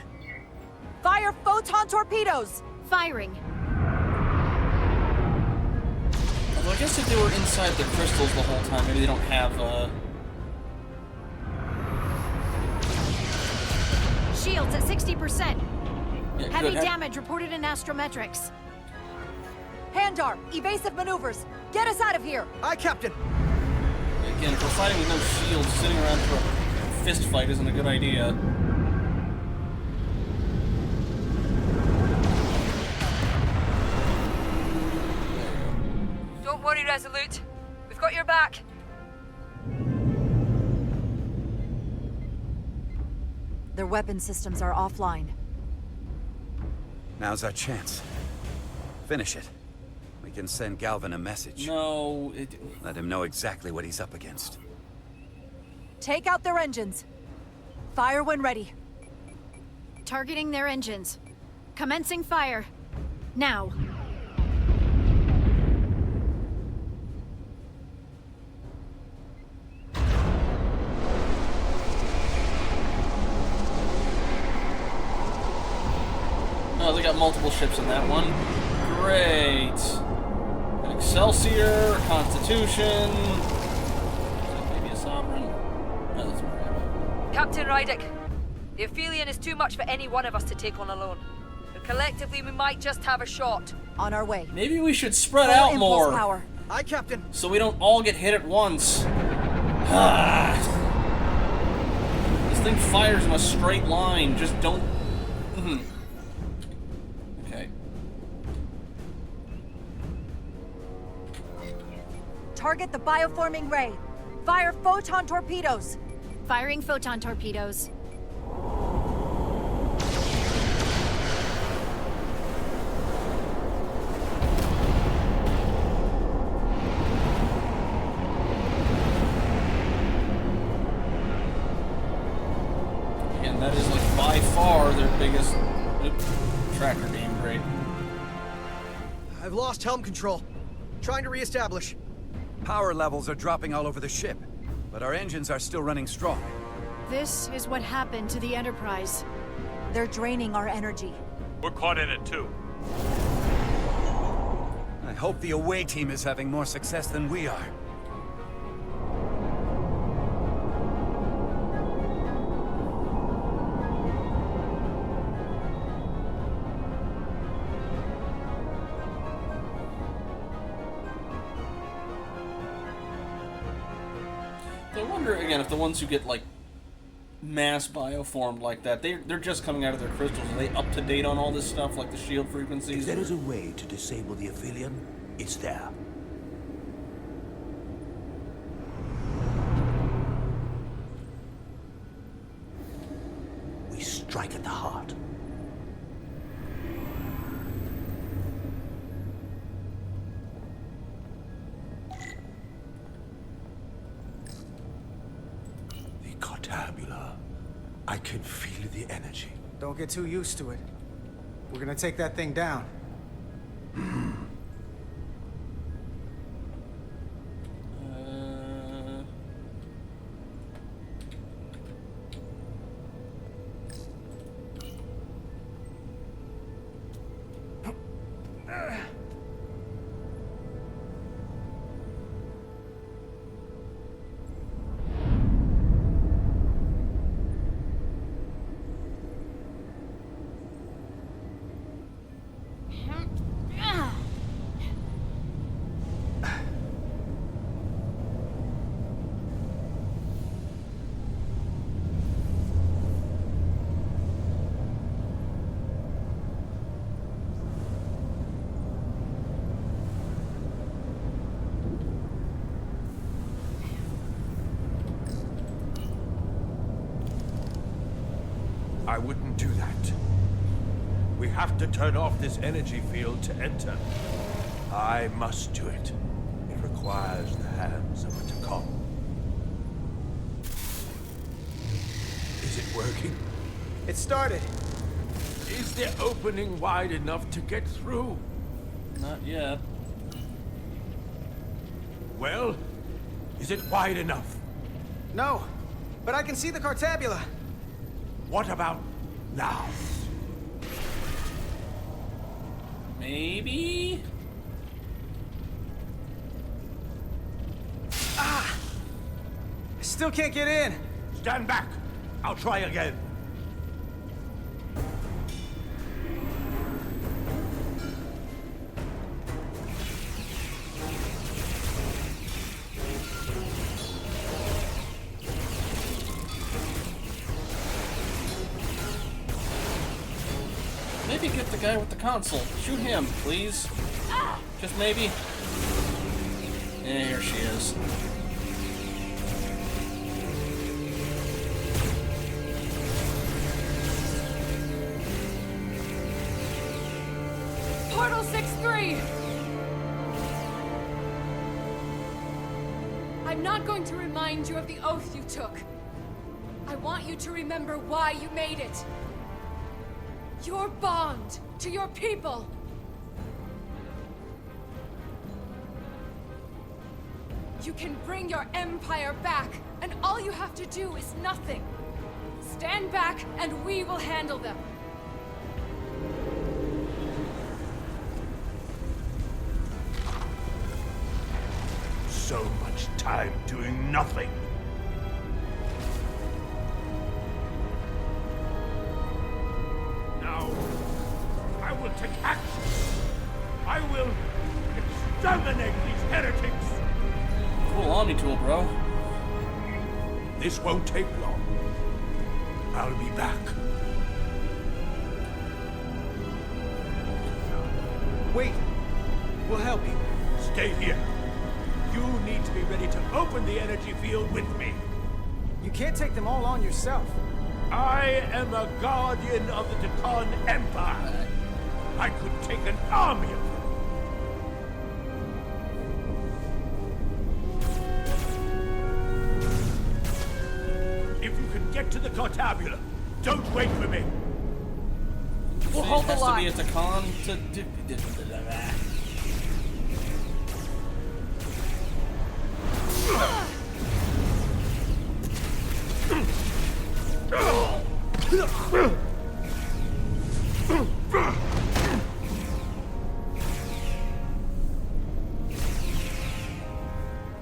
Fire photon torpedoes! Firing. Although I guess if they were inside the crystals the whole time, maybe they don't have, Shields at 60%. Yeah, Heavy good. damage reported in astrometrics. Handar, evasive maneuvers. Get us out of here! Aye, Captain! Again, if we're fighting with no shields, sitting around for a fist fight isn't a good idea. Don't worry, Resolute. We've got your back. Their weapon systems are offline. Now's our chance. Finish it. We can send Galvin a message. No, Let him know exactly what he's up against. Take out their engines. Fire when ready. Targeting their engines. Commencing fire. Now. Oh, they got multiple ships in that one. Great. An Excelsior, Constitution. Is that maybe a Sovereign? No, that's right. Captain Rydick, the Aphelion is too much for any one of us to take on alone. But collectively, we might just have a shot. On our way. Maybe we should spread Full out impulse more. Power. Aye, Captain. So we don't all get hit at once. This thing fires in a straight line. Just don't... Okay. Target the bioforming ray. Fire photon torpedoes. Firing photon torpedoes. Again, that is like by far their biggest tracker game grade. I've lost helm control. Trying to reestablish. Power levels are dropping all over the ship, but our engines are still running strong. This is what happened to the Enterprise. They're draining our energy. We're caught in it too. I hope the away team is having more success than we are. I wonder, again, if the ones who get, like, mass bioformed like that, they're just coming out of their crystals. Are they up to date on all this stuff, like the shield frequencies? If there is a way to disable the Aphelion, it's there. We strike at the heart. The Cartabula. I can feel the energy. Don't get too used to it. We're gonna take that thing down. have to turn off this energy field to enter. I must do it. It requires the hands of a Takon. Is it working? It started. Is the opening wide enough to get through? Not yet. Well, is it wide enough? No, but I can see the Cartabula. What about now? Maybe? Ah! I still can't get in. Stand back. I'll try again. Maybe get the guy with the console. Shoot him, please. Just maybe. Yeah, here she is. Portal 6-3! I'm not going to remind you of the oath you took. I want you to remember why you made it. Your bond to your people. You can bring your empire back, and all you have to do is nothing. Stand back, and we will handle them. So much time doing nothing. Now, I will take action. I will exterminate these heretics. Cool Omni tool, bro. This won't take long. I'll be back. Wait. We'll help you. Stay here. You need to be ready to open the energy field with me. You can't take them all on yourself. I am a guardian of the Takon Empire. I could take an army of them. If you can get to the Cartabula, don't wait for me. We'll hold the line. Has to be a Takon to do.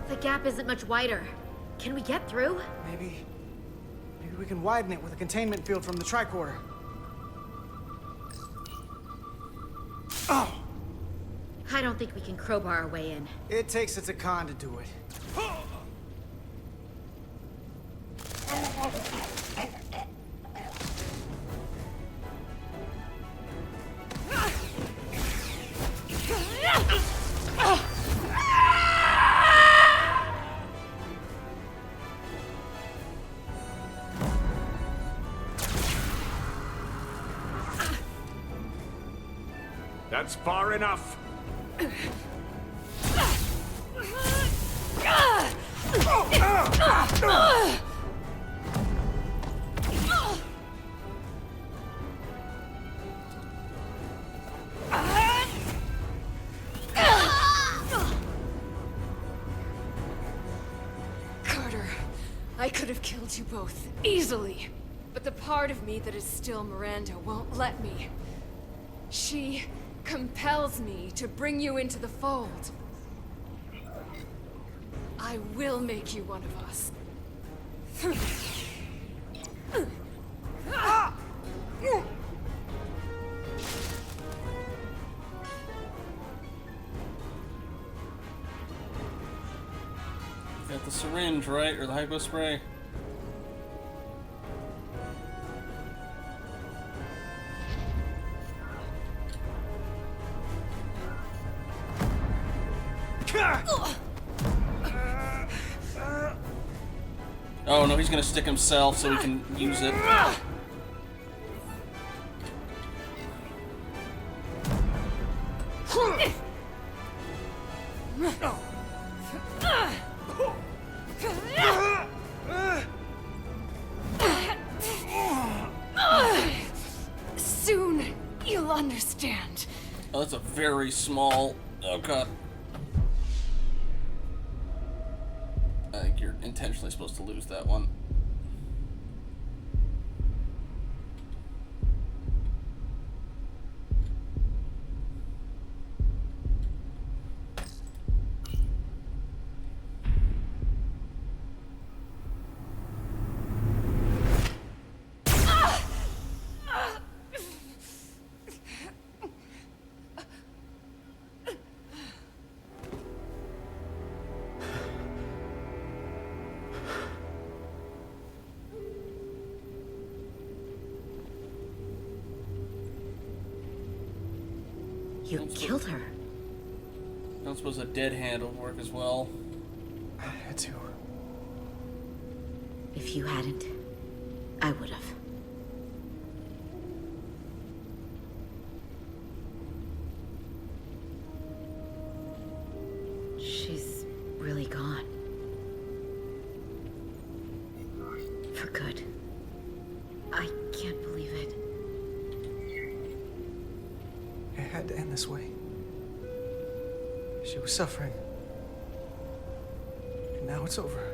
The gap isn't much wider. Can we get through? Maybe we can widen it with a containment field from the tricorder. Oh! I don't think we can crowbar our way in. It takes a Takon to do it. That's far enough. Carter, I could have killed you both, easily. But the part of me that is still Miranda won't let me. She compels me to bring you into the fold. I will make you one of us. Got the syringe, right? Or the hypo spray? Oh no, he's gonna stick himself so he can use it. Soon, you'll understand. Oh, that's a very small... Oh, God. I think you're intentionally supposed to lose that one. You killed her. I don't suppose a dead hand would work as well. I had to. If you hadn't, I would have. She's really gone. For good. I can't believe it. It had to end this way. She was suffering. And now it's over.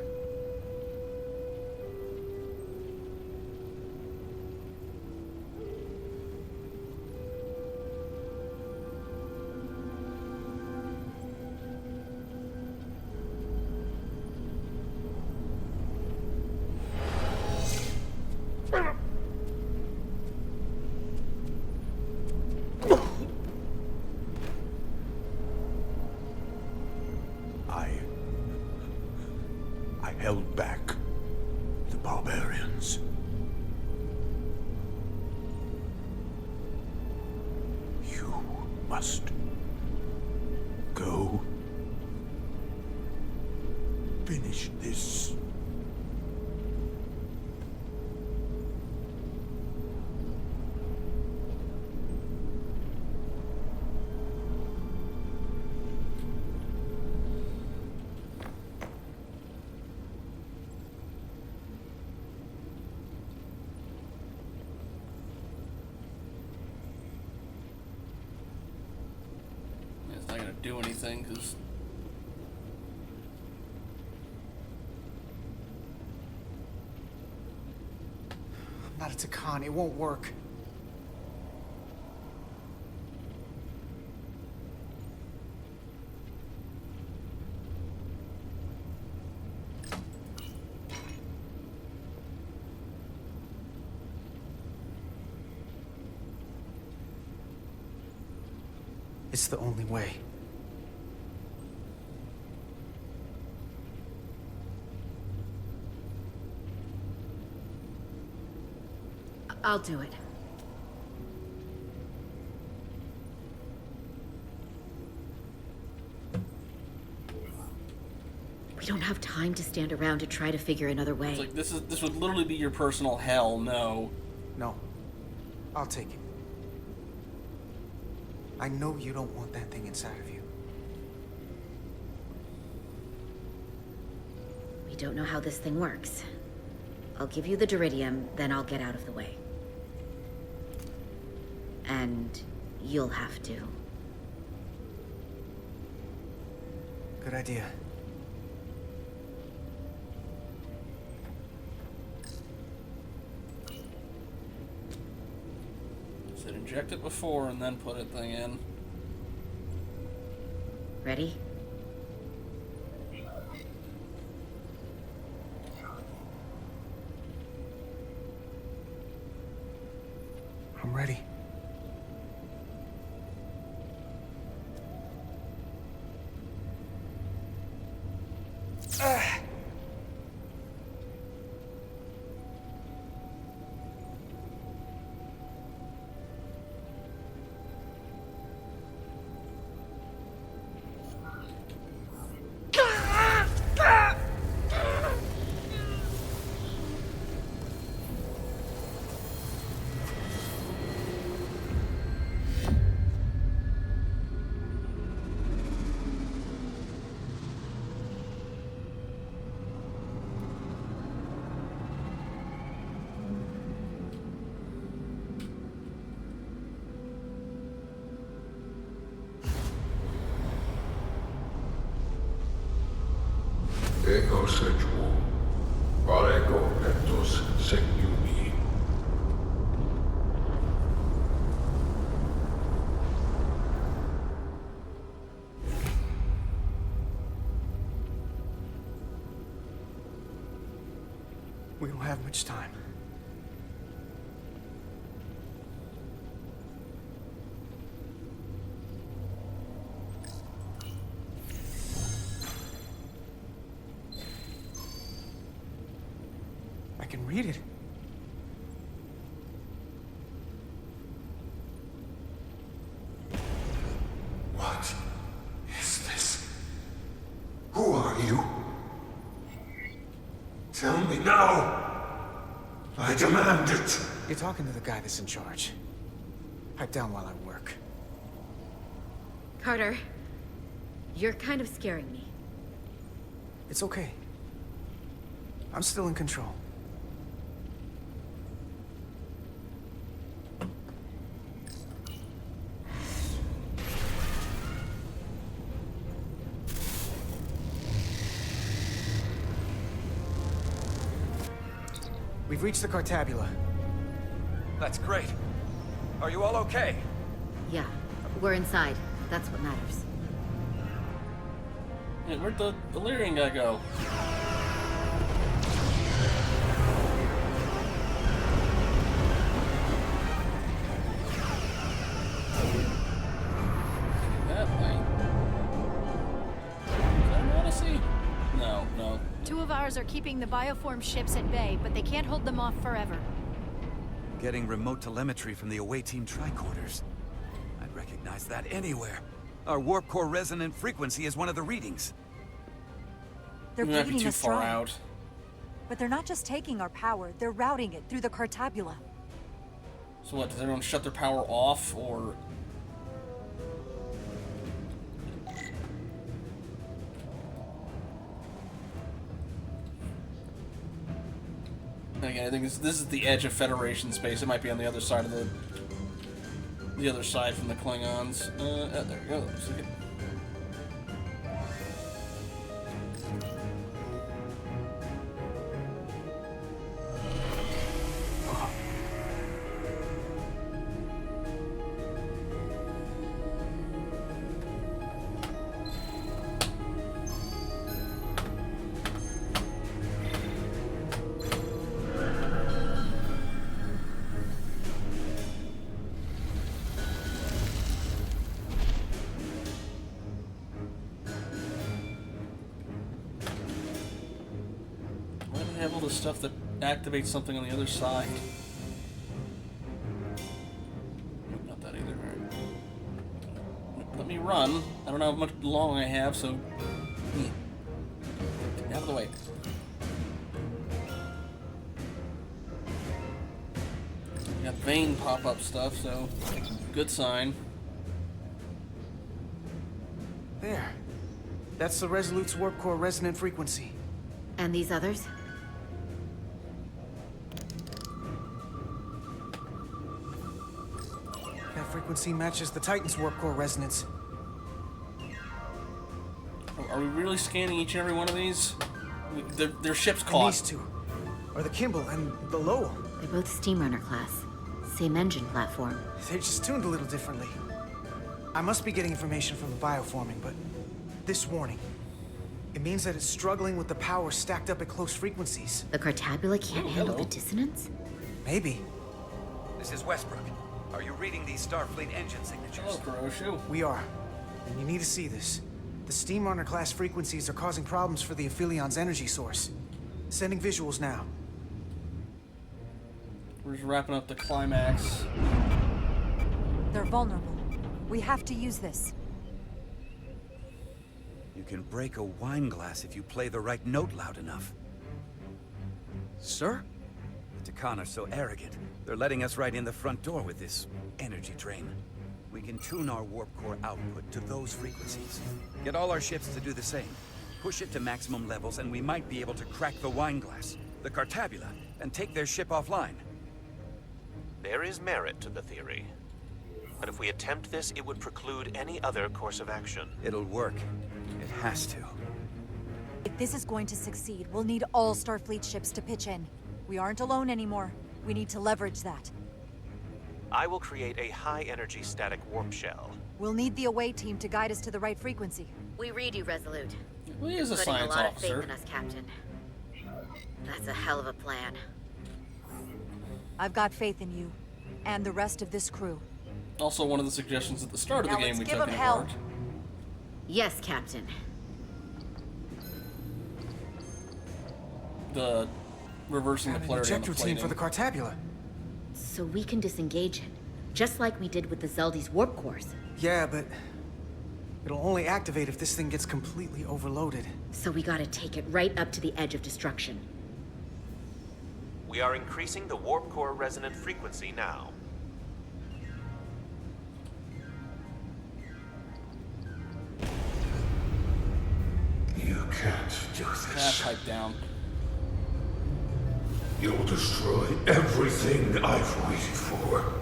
I held back the barbarians. You must go finish this. It's not gonna do anything, because... I'm not a Takan. It won't work. It's the only way. I'll do it. We don't have time to stand around to try to figure another way. It's like, this would literally be your personal hell, no. No. I'll take it. I know you don't want that thing inside of you. We don't know how this thing works. I'll give you the Duridium, then I'll get out of the way. And you'll have to. Good idea. Said inject it before and then put it thing in. Ready? I'm ready. Ego sequo. Valego pentos sequiumi. We don't have much time. I can read it. What is this? Who are you? Tell me now! I demand it! You're talking to the guy that's in charge. Pipe down while I work. Carter, you're kind of scaring me. It's okay. I'm still in control. We've reached the Cartabula. That's great. Are you all okay? Yeah, we're inside. That's what matters. Yeah, where'd the Valyrian guy go? That way. Is that an Odyssey? No, no. 2 of ours are keeping the bioform ships at bay, but they can't hold them off forever. Getting remote telemetry from the away team tricorders. I'd recognize that anywhere. Our warp core resonant frequency is one of the readings. They're We might be bleeding too us far dry. out. But they're not just taking our power, they're routing it through the Cartabula. So what, does everyone shut their power off, or... Again, I think this is the edge of Federation space. It might be on the other side of the other side from the Klingons. There we go. Looks like it. Why do they have all this stuff that activates something on the other side? Nope, not that either. Alright. Let me run. I don't know how much long I have, so... Out of the way. Got vein pop-up stuff, so... Good sign. There. That's the Resolute's warp core resonant frequency. And these others? That frequency matches the Titan's warp core resonance. Are we really scanning each and every one of these? Their ship's And caught. these two are the Kimball and the Lowell. They're both Steamrunner class. Same engine platform. They're just tuned a little differently. I must be getting information from the bioforming, but this warning. It means that it's struggling with the power stacked up at close frequencies. The Cartabula can't handle the dissonance? Maybe. This is Westbrook. Are you reading these Starfleet engine signatures? We are. And you need to see this. The Steamrunner class frequencies are causing problems for the Aphilion's energy source. Sending visuals now. We're just wrapping up the climax. They're vulnerable. We have to use this. You can break a wine glass if you play the right note loud enough. Sir? The Takan are so arrogant. They're letting us right in the front door with this energy drain. We can tune our warp core output to those frequencies. Get all our ships to do the same. Push it to maximum levels and we might be able to crack the wine glass, the Cartabula, and take their ship offline. There is merit to the theory. But if we attempt this, it would preclude any other course of action. It'll work. It has to. If this is going to succeed, we'll need all Starfleet ships to pitch in. We aren't alone anymore. We need to leverage that. I will create a high-energy static warp shell. We'll need the away team to guide us to the right frequency. We read you, Resolute. Well, he is a Putting science a lot officer. of faith in us, Captain. That's a hell of a plan. I've got faith in you, and the rest of this crew. Also, one of the suggestions at the start of the Now game let's we give took 'em in hell. apart. Yes, Captain. The reversing the An polarity on the ejector team for the plating. Cartabula. So we can disengage it, just like we did with the Zeldy's warp cores. Yeah, but it'll only activate if this thing gets completely overloaded. So we gotta take it right up to the edge of destruction. We are increasing the warp core resonant frequency now. You can't do this. Pipe down. You'll destroy everything I've waited for.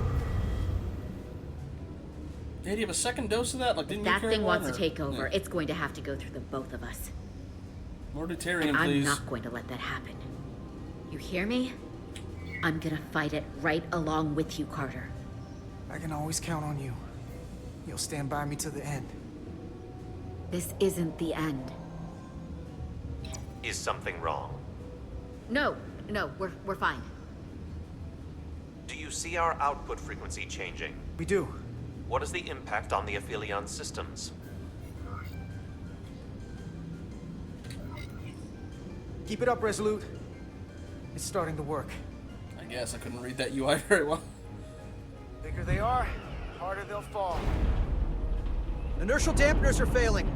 Hey, do you have a second dose of that? Like, didn't If you that carry thing one, wants to or- take over, Yeah. it's going to have to go through the both of us. More And deuterium, I'm please. not going to let that happen. You hear me? I'm gonna fight it right along with you, Carter. I can always count on you. You'll stand by me to the end. This isn't the end. Is something wrong? No, we're fine. Do you see our output frequency changing? We do. What is the impact on the Aphelion systems? Keep it up, Resolute. It's starting to work. I guess I couldn't read that UI very well. Bigger they are, harder they'll fall. Inertial dampeners are failing.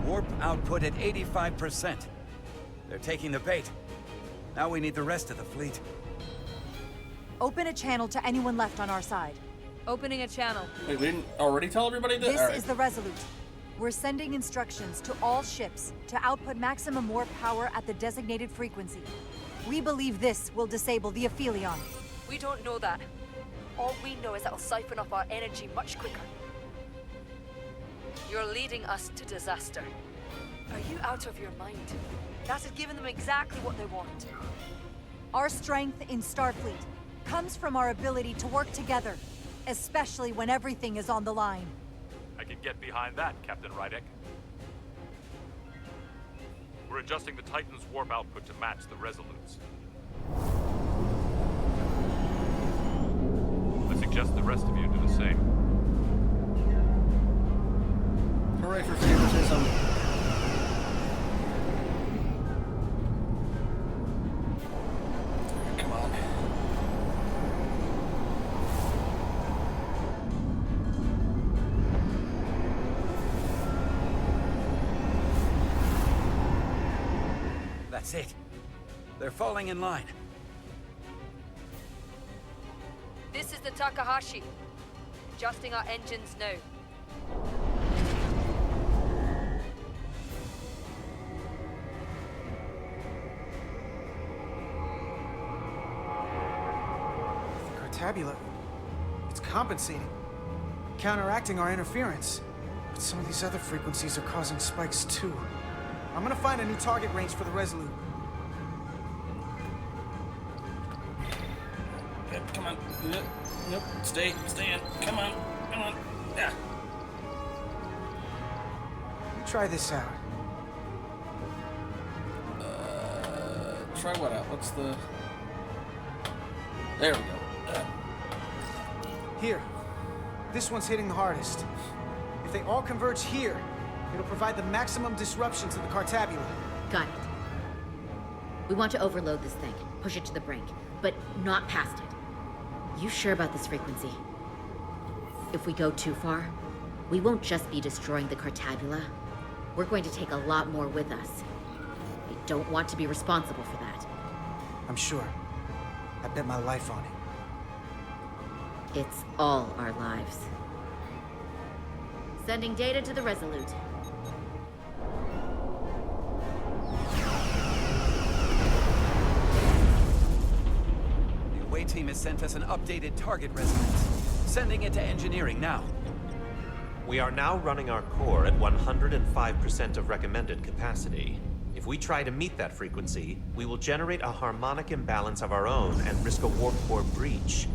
Warp output at 85%. They're taking the bait. Now we need the rest of the fleet. Open a channel to anyone left on our side. Opening a channel. Wait, we didn't already tell everybody that? This All right. is the Resolute. We're sending instructions to all ships to output maximum warp power at the designated frequency. We believe this will disable the Aphelion. We don't know that. All we know is it'll siphon off our energy much quicker. You're leading us to disaster. Are you out of your mind? That has given them exactly what they want. Our strength in Starfleet comes from our ability to work together, especially when everything is on the line. I can get behind that, Captain Rydek. We're adjusting the Titan's warp output to match the Resolute's. I suggest the rest of you do the same. Hooray for favoritism. Come on. That's it. They're falling in line. This is the Takahashi. Adjusting our engines now. The Cartabula, it's compensating, counteracting our interference. But some of these other frequencies are causing spikes too. I'm gonna find a new target range for the Resolute. Yep, come on. Yep, stay in. Come on. Yeah. Let me try this out. Try what out? What's the... There we go. Here. This one's hitting the hardest. If they all converge here, it'll provide the maximum disruption to the Cartabula. Got it. We want to overload this thing, push it to the brink, but not past it. You sure about this frequency? If we go too far, we won't just be destroying the Cartabula. We're going to take a lot more with us. I don't want to be responsible for that. I'm sure. I bet my life on it. It's all our lives. Sending data to the Resolute. The away team has sent us an updated target resonance. Sending it to engineering now. We are now running our core at 105% of recommended capacity. If we try to meet that frequency, we will generate a harmonic imbalance of our own and risk a warp core breach.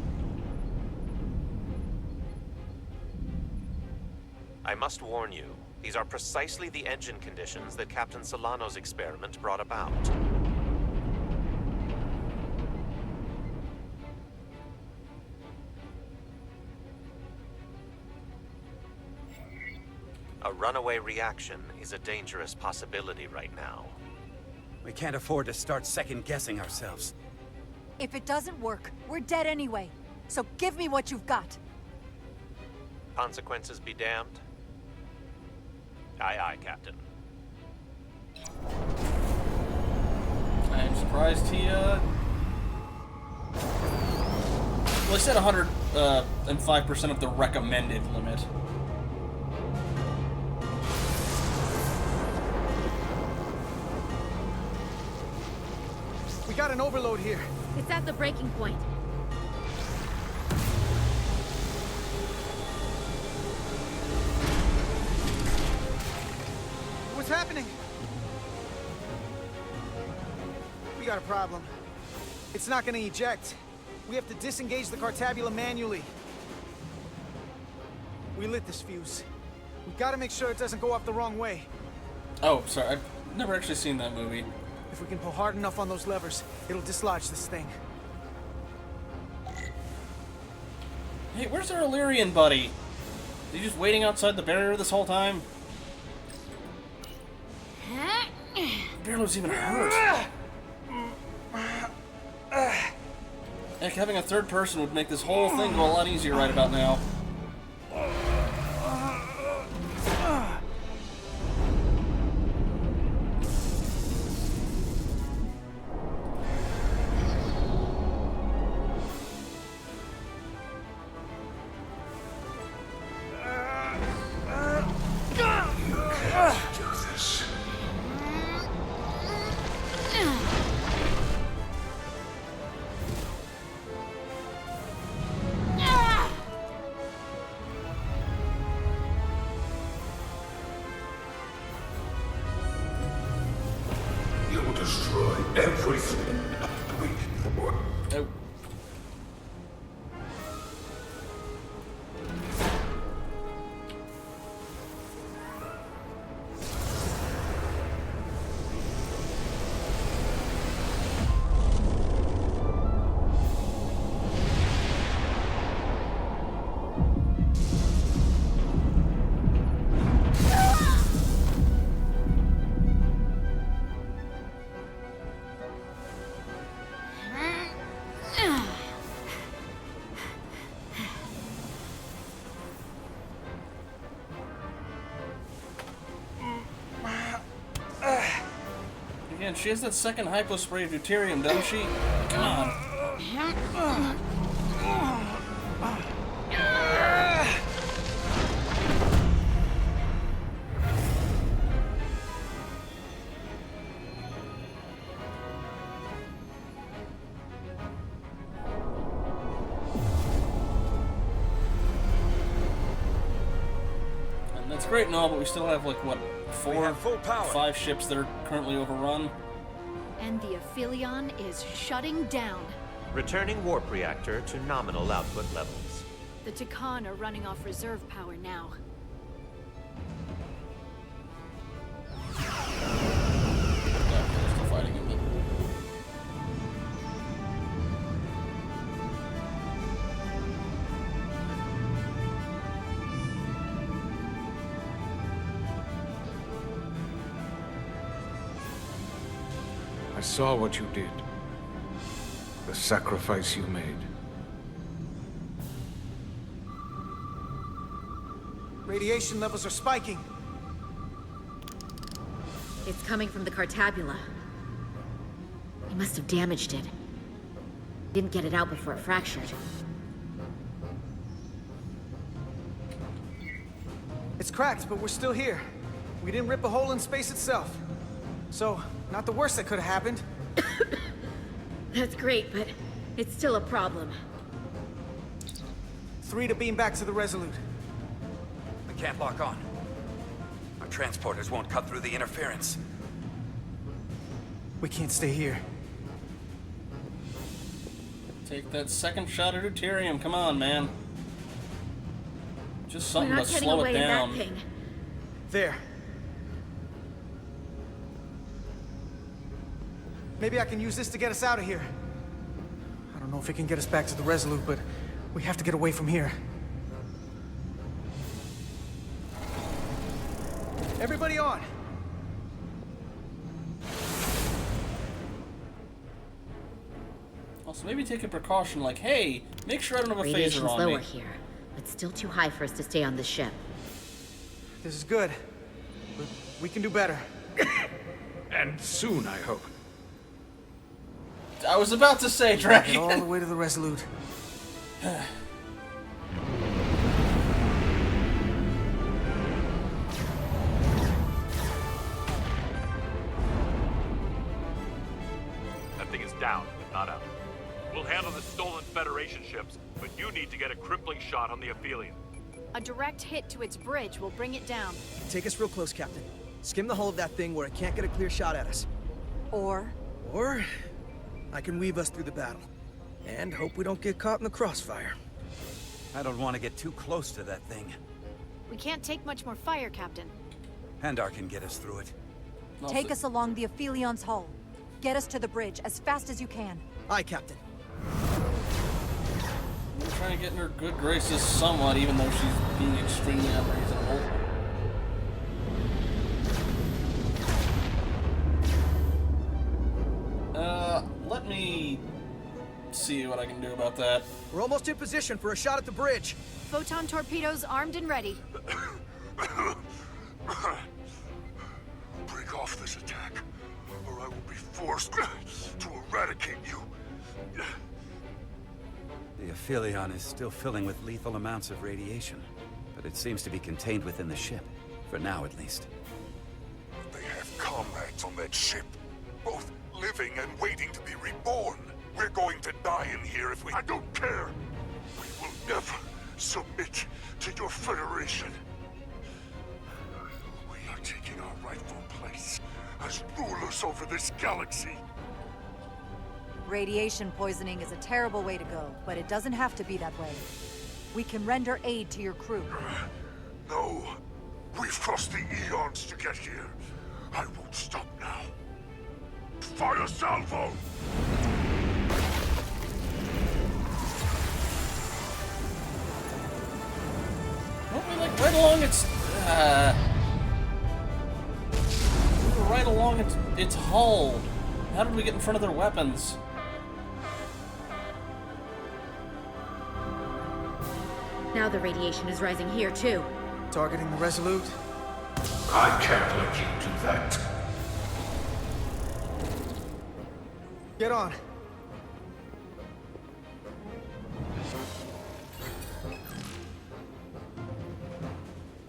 I must warn you, these are precisely the engine conditions that Captain Solano's experiment brought about. A runaway reaction is a dangerous possibility right now. We can't afford to start second-guessing ourselves. If it doesn't work, we're dead anyway. So give me what you've got. Consequences be damned. Aye, aye, Captain. I'm surprised he, Well, he said 105% of the recommended limit. We got an overload here. It's at the breaking point. What's happening? We got a problem. It's not gonna eject. We have to disengage the Cartabula manually. We lit this fuse. We gotta make sure it doesn't go off the wrong way. Oh, sorry. I've never actually seen that movie. If we can pull hard enough on those levers, it'll dislodge this thing. Hey, where's our Illyrian buddy? Is he just waiting outside the barrier this whole time? Barely was even hurt. Heck, having a third person would make this whole thing go a lot easier right about now. Destroy everything. Oh. Again, she has that second hypospray of deuterium, doesn't she? Come on. And that's great and all, but we still have, like, what, 5 ships that are currently overrun? And the Aphelion is shutting down. Returning warp reactor to nominal output levels. The Takan are running off reserve power now. They're still fighting him, but... I saw what you did. The sacrifice you made. Radiation levels are spiking. It's coming from the Cartabula. He must have damaged it. Didn't get it out before it fractured. It's cracked, but we're still here. We didn't rip a hole in space itself. So, not the worst that could have happened. That's great, but it's still a problem. 3 to beam back to the Resolute. We can't lock on. Our transporters won't cut through the interference. We can't stay here. Take that second shot at deuterium. Come on, man. Just We're something not to getting slow away it in down. that thing. There. Maybe I can use this to get us out of here. I don't know if it can get us back to the Resolute, but we have to get away from here. Everybody on! Also, maybe take a precaution like, hey, make sure I don't have a phaser Radiation's on lower me. here, but still too high for us to stay on the ship. This is good, but we can do better. And soon, I hope. I was about to say, Dragon. Get all the way to the Resolute. That thing is down, but not out. We'll handle the stolen Federation ships, but you need to get a crippling shot on the Aphelion. A direct hit to its bridge will bring it down. Take us real close, Captain. Skim the hull of that thing where it can't get a clear shot at us. Or I can weave us through the battle. And hope we don't get caught in the crossfire. I don't want to get too close to that thing. We can't take much more fire, Captain. Handar can get us through it. take us along the Aphelion's hull. Get us to the bridge as fast as you can. Aye, Captain. I'm trying to get in her good graces somewhat, even though she's being extremely unreasonable. Let me see what I can do about that. We're almost in position for a shot at the bridge. Photon torpedoes armed and ready. Break off this attack, or I will be forced to eradicate you. The Aphelion is still filling with lethal amounts of radiation, but it seems to be contained within the ship, for now at least. They have comrades on that ship, both living and waiting to be reborn. We're going to die in here if we... I don't care! We will never submit to your Federation. We are taking our rightful place as rulers over this galaxy. Radiation poisoning is a terrible way to go, but it doesn't have to be that way. We can render aid to your crew. No. We've crossed the eons to get here. I won't stop now. Fire salvo! Weren't we like right along its we were right along its hull. How did we get in front of their weapons? Now the radiation is rising here too. Targeting the Resolute? I can't let you do that. Get on.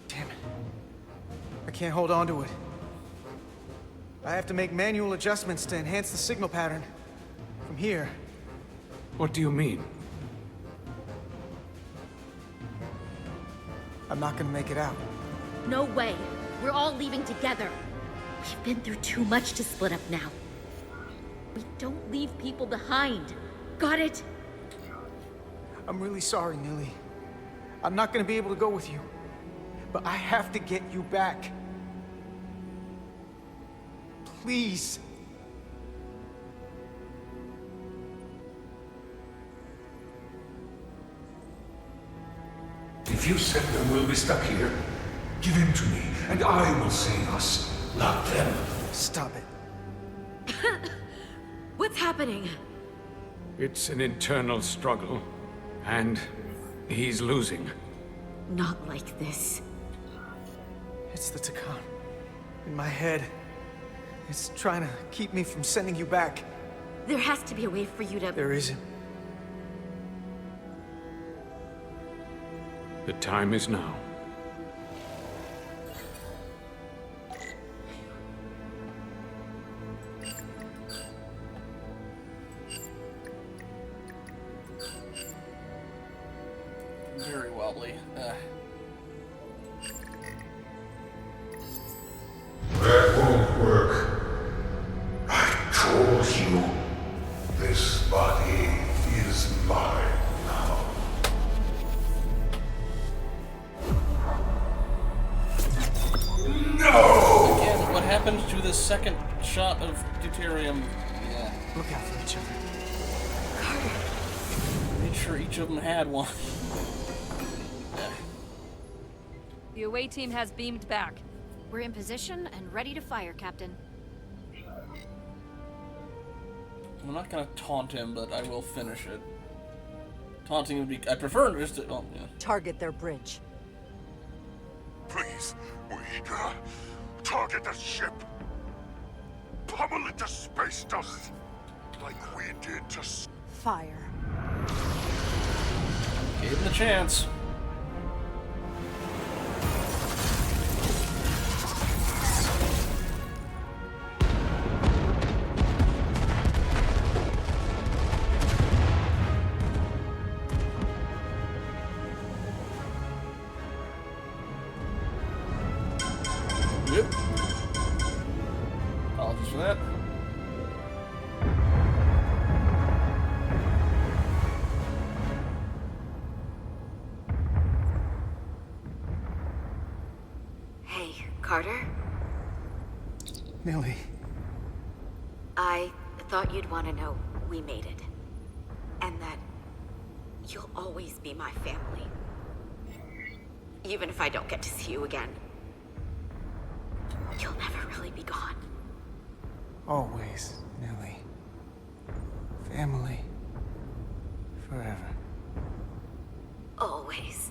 Damn it. I can't hold on to it. I have to make manual adjustments to enhance the signal pattern. From here. What do you mean? I'm not gonna make it out. No way. We're all leaving together. We've been through too much to split up now. We don't leave people behind. Got it? I'm really sorry, Nilly. I'm not gonna be able to go with you. But I have to get you back. Please. If you send them, we'll be stuck here. Give in to me, and I will save us, not them. Stop it. What's happening? It's an internal struggle, and he's losing. Not like this. It's the Takan. In my head. It's trying to keep me from sending you back. There has to be a way for you to... There isn't. The time is now. There probably. That won't work. I told you, this body is mine now. No! Again, what happened to the second shot of deuterium? Yeah. Look out for each other. Made sure each of them had one. The away team has beamed back. We're in position and ready to fire, Captain. I'm not gonna taunt him, but I will finish it. Taunting would be... I prefer just to... Oh, yeah. Target their bridge. Please, we target the ship. Pummel it to space dust, like we did to... Fire. Gave him the chance. Yep. Apologies for that. Hey, Carter? Millie. I thought you'd want to know we made it. And that you'll always be my family. Even if I don't get to see you again. You'll never really be gone. Always, Millie. Family. Forever. Always.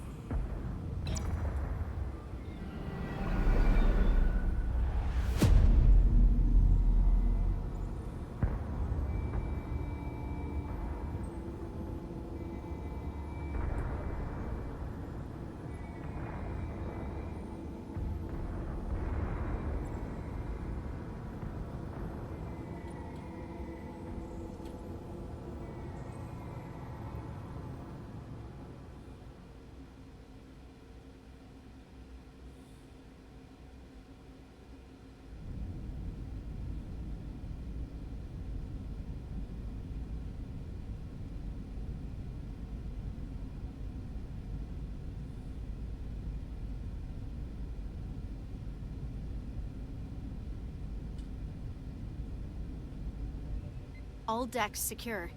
All decks secure.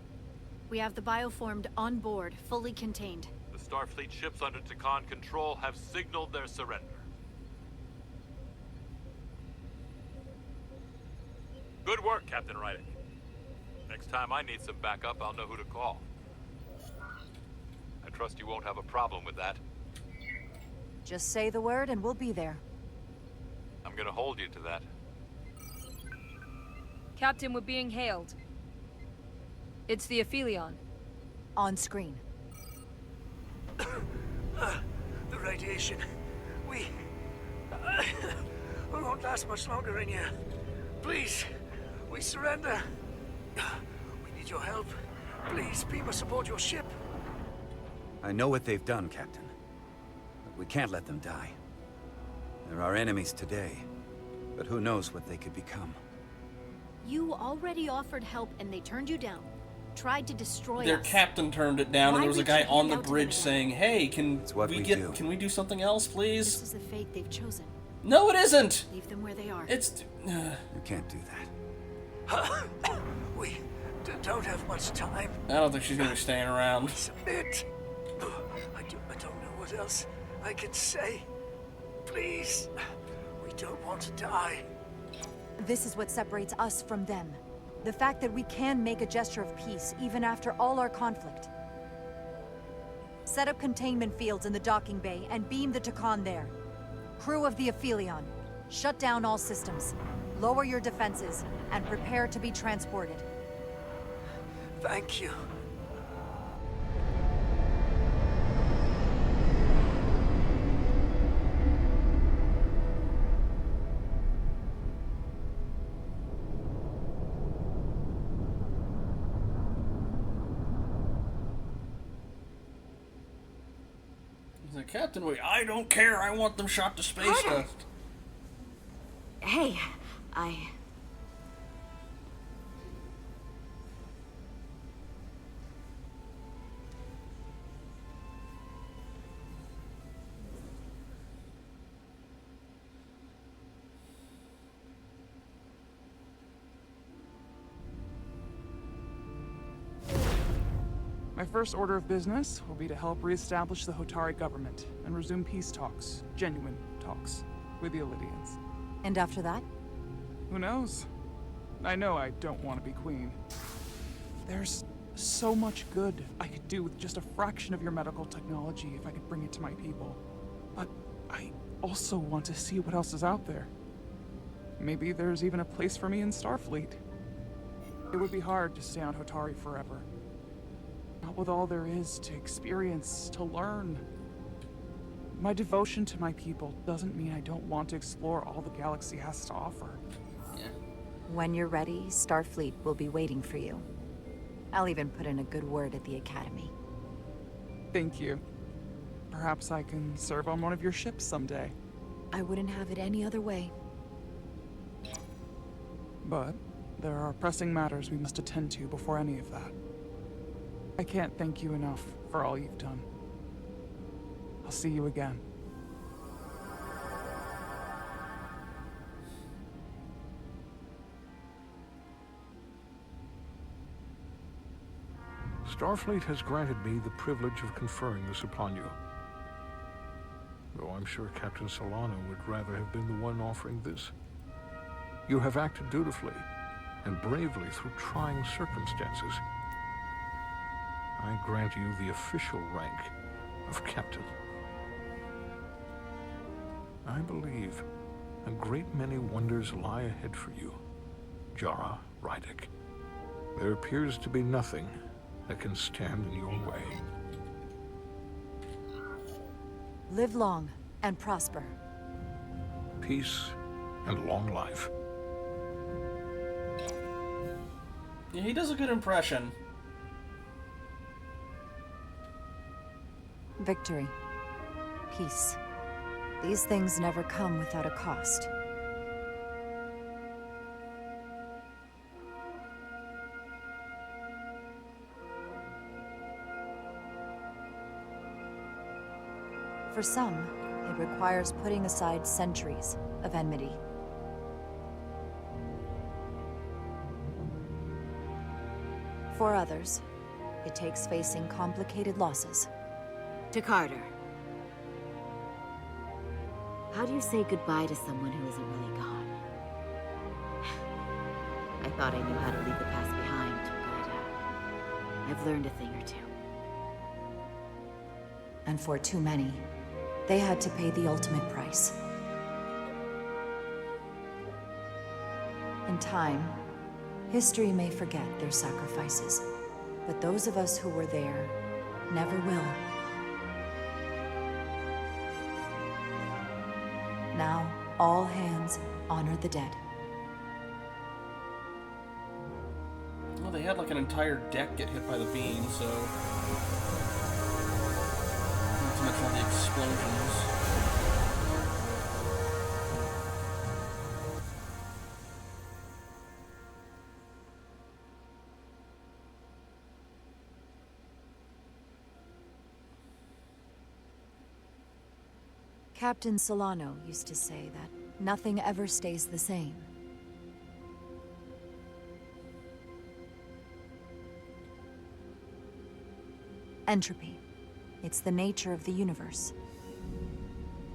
We have the bioformed on board, fully contained. The Starfleet ships under Takan control have signaled their surrender. Good work, Captain Rydick. Next time I need some backup, I'll know who to call. I trust you won't have a problem with that. Just say the word and we'll be there. I'm gonna hold you to that. Captain, we're being hailed. It's the Aphelion. On screen. The radiation. We won't last much longer in here. Please, we surrender. We need your help. Please, beam us aboard your ship. I know what they've done, Captain. But we can't let them die. They're our enemies today, but who knows what they could become. You already offered help and they turned you down. Tried to destroy Their us. captain turned it down, and there was a guy on the bridge to saying, "Hey, can do. Can we do something else, please?" This is the fate they've chosen. No, it isn't. Leave them where they are. It's. You can't do that. We don't have much time. I don't think she's gonna be staying around. Submit. I don't know what else I can say. Please, we don't want to die. This is what separates us from them. The fact that we can make a gesture of peace, even after all our conflict. Set up containment fields in the docking bay and beam the Takan there. Crew of the Aphelion, shut down all systems. Lower your defenses, and prepare to be transported. Thank you. He's like, Captain, wait, I don't care. I want them shot to space dust. Hey, My first order of business will be to help reestablish the Hotari government and resume peace talks, genuine talks, with the Illidians. And after that? Who knows? I know I don't want to be queen. There's so much good I could do with just a fraction of your medical technology if I could bring it to my people. But I also want to see what else is out there. Maybe there's even a place for me in Starfleet. It would be hard to stay on Hotari forever. Not with all there is to experience, to learn. My devotion to my people doesn't mean I don't want to explore all the galaxy has to offer. Yeah. When you're ready, Starfleet will be waiting for you. I'll even put in a good word at the Academy. Thank you. Perhaps I can serve on one of your ships someday. I wouldn't have it any other way. But there are pressing matters we must attend to before any of that. I can't thank you enough for all you've done. I'll see you again. Starfleet has granted me the privilege of conferring this upon you. Though I'm sure Captain Solano would rather have been the one offering this. You have acted dutifully and bravely through trying circumstances. I grant you the official rank of Captain. I believe a great many wonders lie ahead for you, Jara Rydick. There appears to be nothing that can stand in your way. Live long and prosper. Peace and long life. Yeah, he does a good impression. Victory. Peace. These things never come without a cost. For some, it requires putting aside centuries of enmity. For others, it takes facing complicated losses. To Carter. How do you say goodbye to someone who isn't really gone? I thought I knew how to leave the past behind, but I've learned a thing or two. And for too many, they had to pay the ultimate price. In time, history may forget their sacrifices, but those of us who were there never will. Now, all hands honor the dead. Well, they had like an entire deck get hit by the beam, so... not to mention all the explosions. Captain Solano used to say that nothing ever stays the same. Entropy. It's the nature of the universe.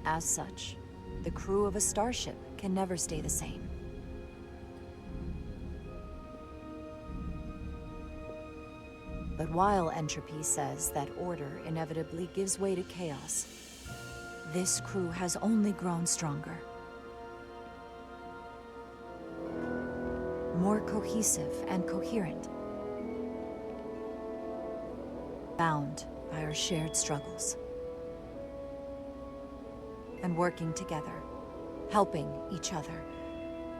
As such, the crew of a starship can never stay the same. But while entropy says that order inevitably gives way to chaos, this crew has only grown stronger. More cohesive and coherent. Bound by our shared struggles. And working together, helping each other,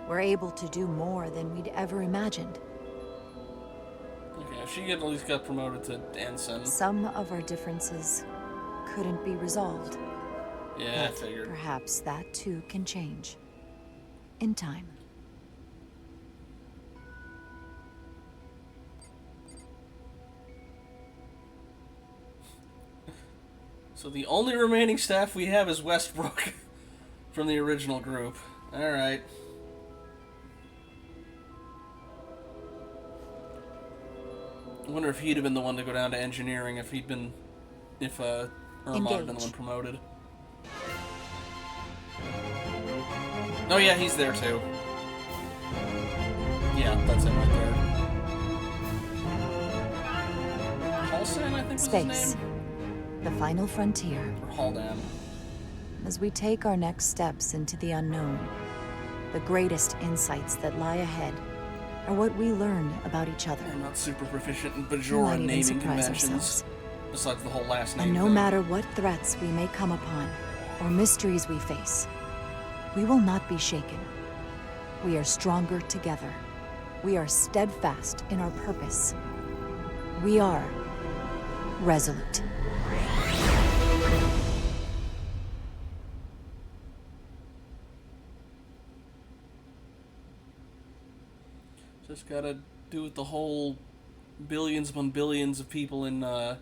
we're able to do more than we'd ever imagined. Okay, she at least got promoted to ensign. Some of our differences couldn't be resolved. Yeah, I But figured. perhaps that too can change. In time. So the only remaining staff we have is Westbrook from the original group. Alright. I wonder if he'd have been the one to go down to engineering if Irma had been the one promoted. Oh yeah, he's there too. Yeah, that's him right there. Halsan, I think was Space. his name? The final frontier. Or Haldan. As we take our next steps into the unknown, the greatest insights that lie ahead are what we learn about each other. I'm not super proficient in We Bajora might even naming surprise conventions. ourselves. Besides the whole last name And no thing. matter what threats we may come upon, or mysteries we face, we will not be shaken. We are stronger together. We are steadfast in our purpose. We are resolute. Just gotta do with the whole billions upon billions of people in those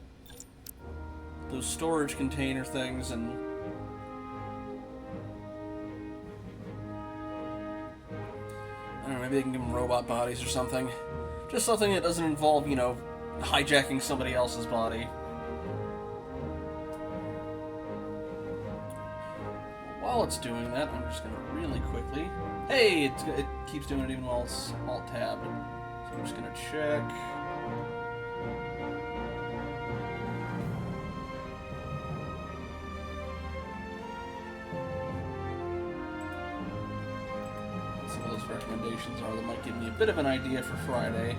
storage container things, and I don't know, maybe they can give them robot bodies or something. Just something that doesn't involve, you know, hijacking somebody else's body. While it's doing that, I'm just gonna really quickly... Hey! It keeps doing it even while it's alt-tab. So I'm just gonna check... Some of those recommendations are that might give me a bit of an idea for Friday.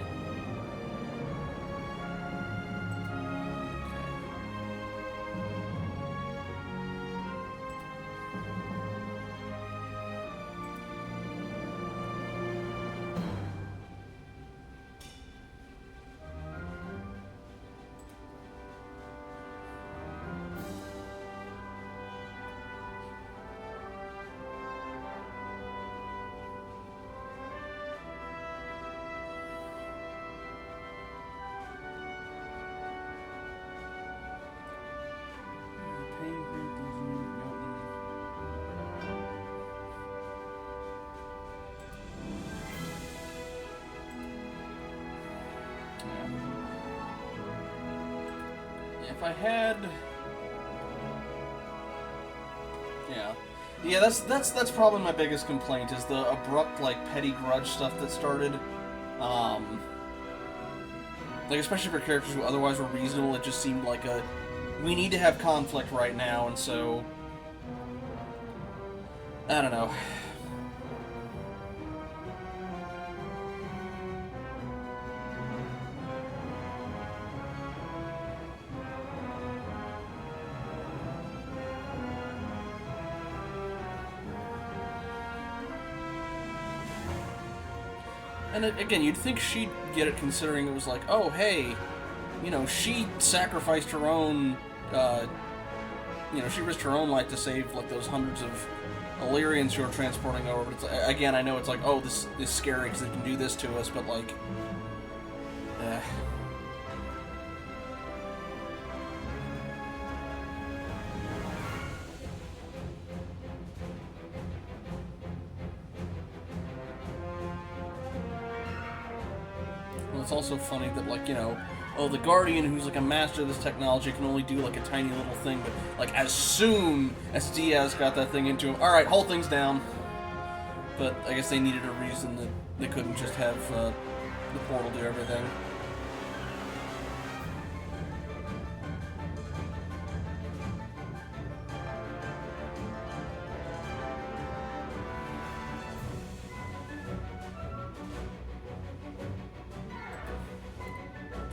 If I had... Yeah, that's probably my biggest complaint, is the abrupt, like, petty grudge stuff that started. Like, especially for characters who otherwise were reasonable, it just seemed like a... We need to have conflict right now, and so... I don't know. And again, you'd think she'd get it, considering it was like, oh, hey, you know, she sacrificed her own, you know, she risked her own life to save, like, those hundreds of Illyrians who are transporting over. But it's, again, I know it's like, oh, this is scary because they can do this to us, but, like, it's also funny that, like, you know, oh, the Guardian, who's like a master of this technology, can only do like a tiny little thing, but like as soon as Diaz got that thing into him, alright, hold things down. But I guess they needed a reason that they couldn't just have the portal do everything.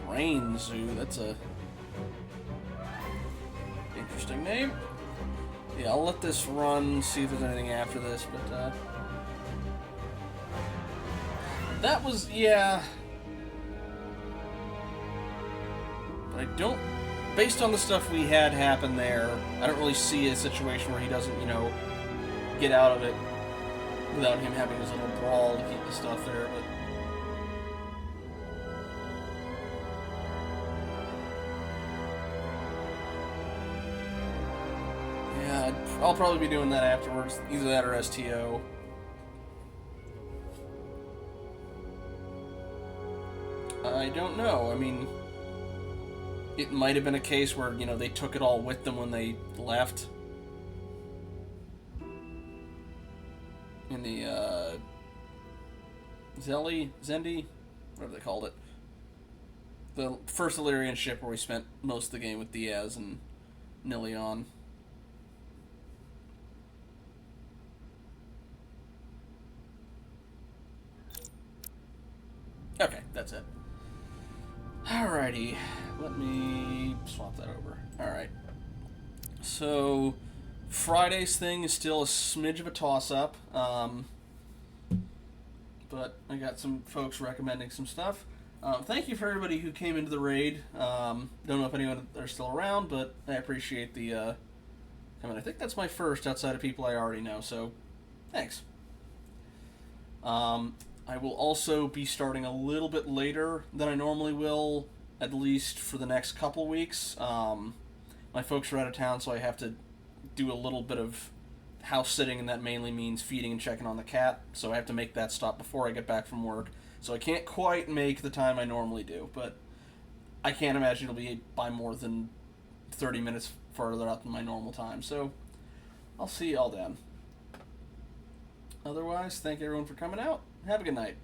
Brain Zoo, that's a interesting name. Yeah, I'll let this run, see if there's anything after this, but that was, yeah. But I don't based on the stuff we had happen there, I don't really see a situation where he doesn't, you know, get out of it without him having his little brawl to keep the stuff there, but... yeah, I'll probably be doing that afterwards, either that or STO. I don't know, I mean... it might have been a case where, you know, they took it all with them when they left. In the, Zendi? Whatever they called it. The first Illyrian ship where we spent most of the game with Diaz and Nilion. Okay, that's it. Alrighty, let me swap that over. Alright. So, Friday's thing is still a smidge of a toss-up, but I got some folks recommending some stuff. Thank you for everybody who came into the raid. Don't know if anyone are still around, but I appreciate the comment. I think that's my first outside of people I already know, so thanks. I will also be starting a little bit later than I normally will, at least for the next couple weeks. My folks are out of town, so I have to do a little bit of house sitting, and that mainly means feeding and checking on the cat, so I have to make that stop before I get back from work. So I can't quite make the time I normally do, but I can't imagine it'll be by more than 30 minutes farther out than my normal time, so I'll see y'all then. Otherwise, thank everyone for coming out. Have a good night.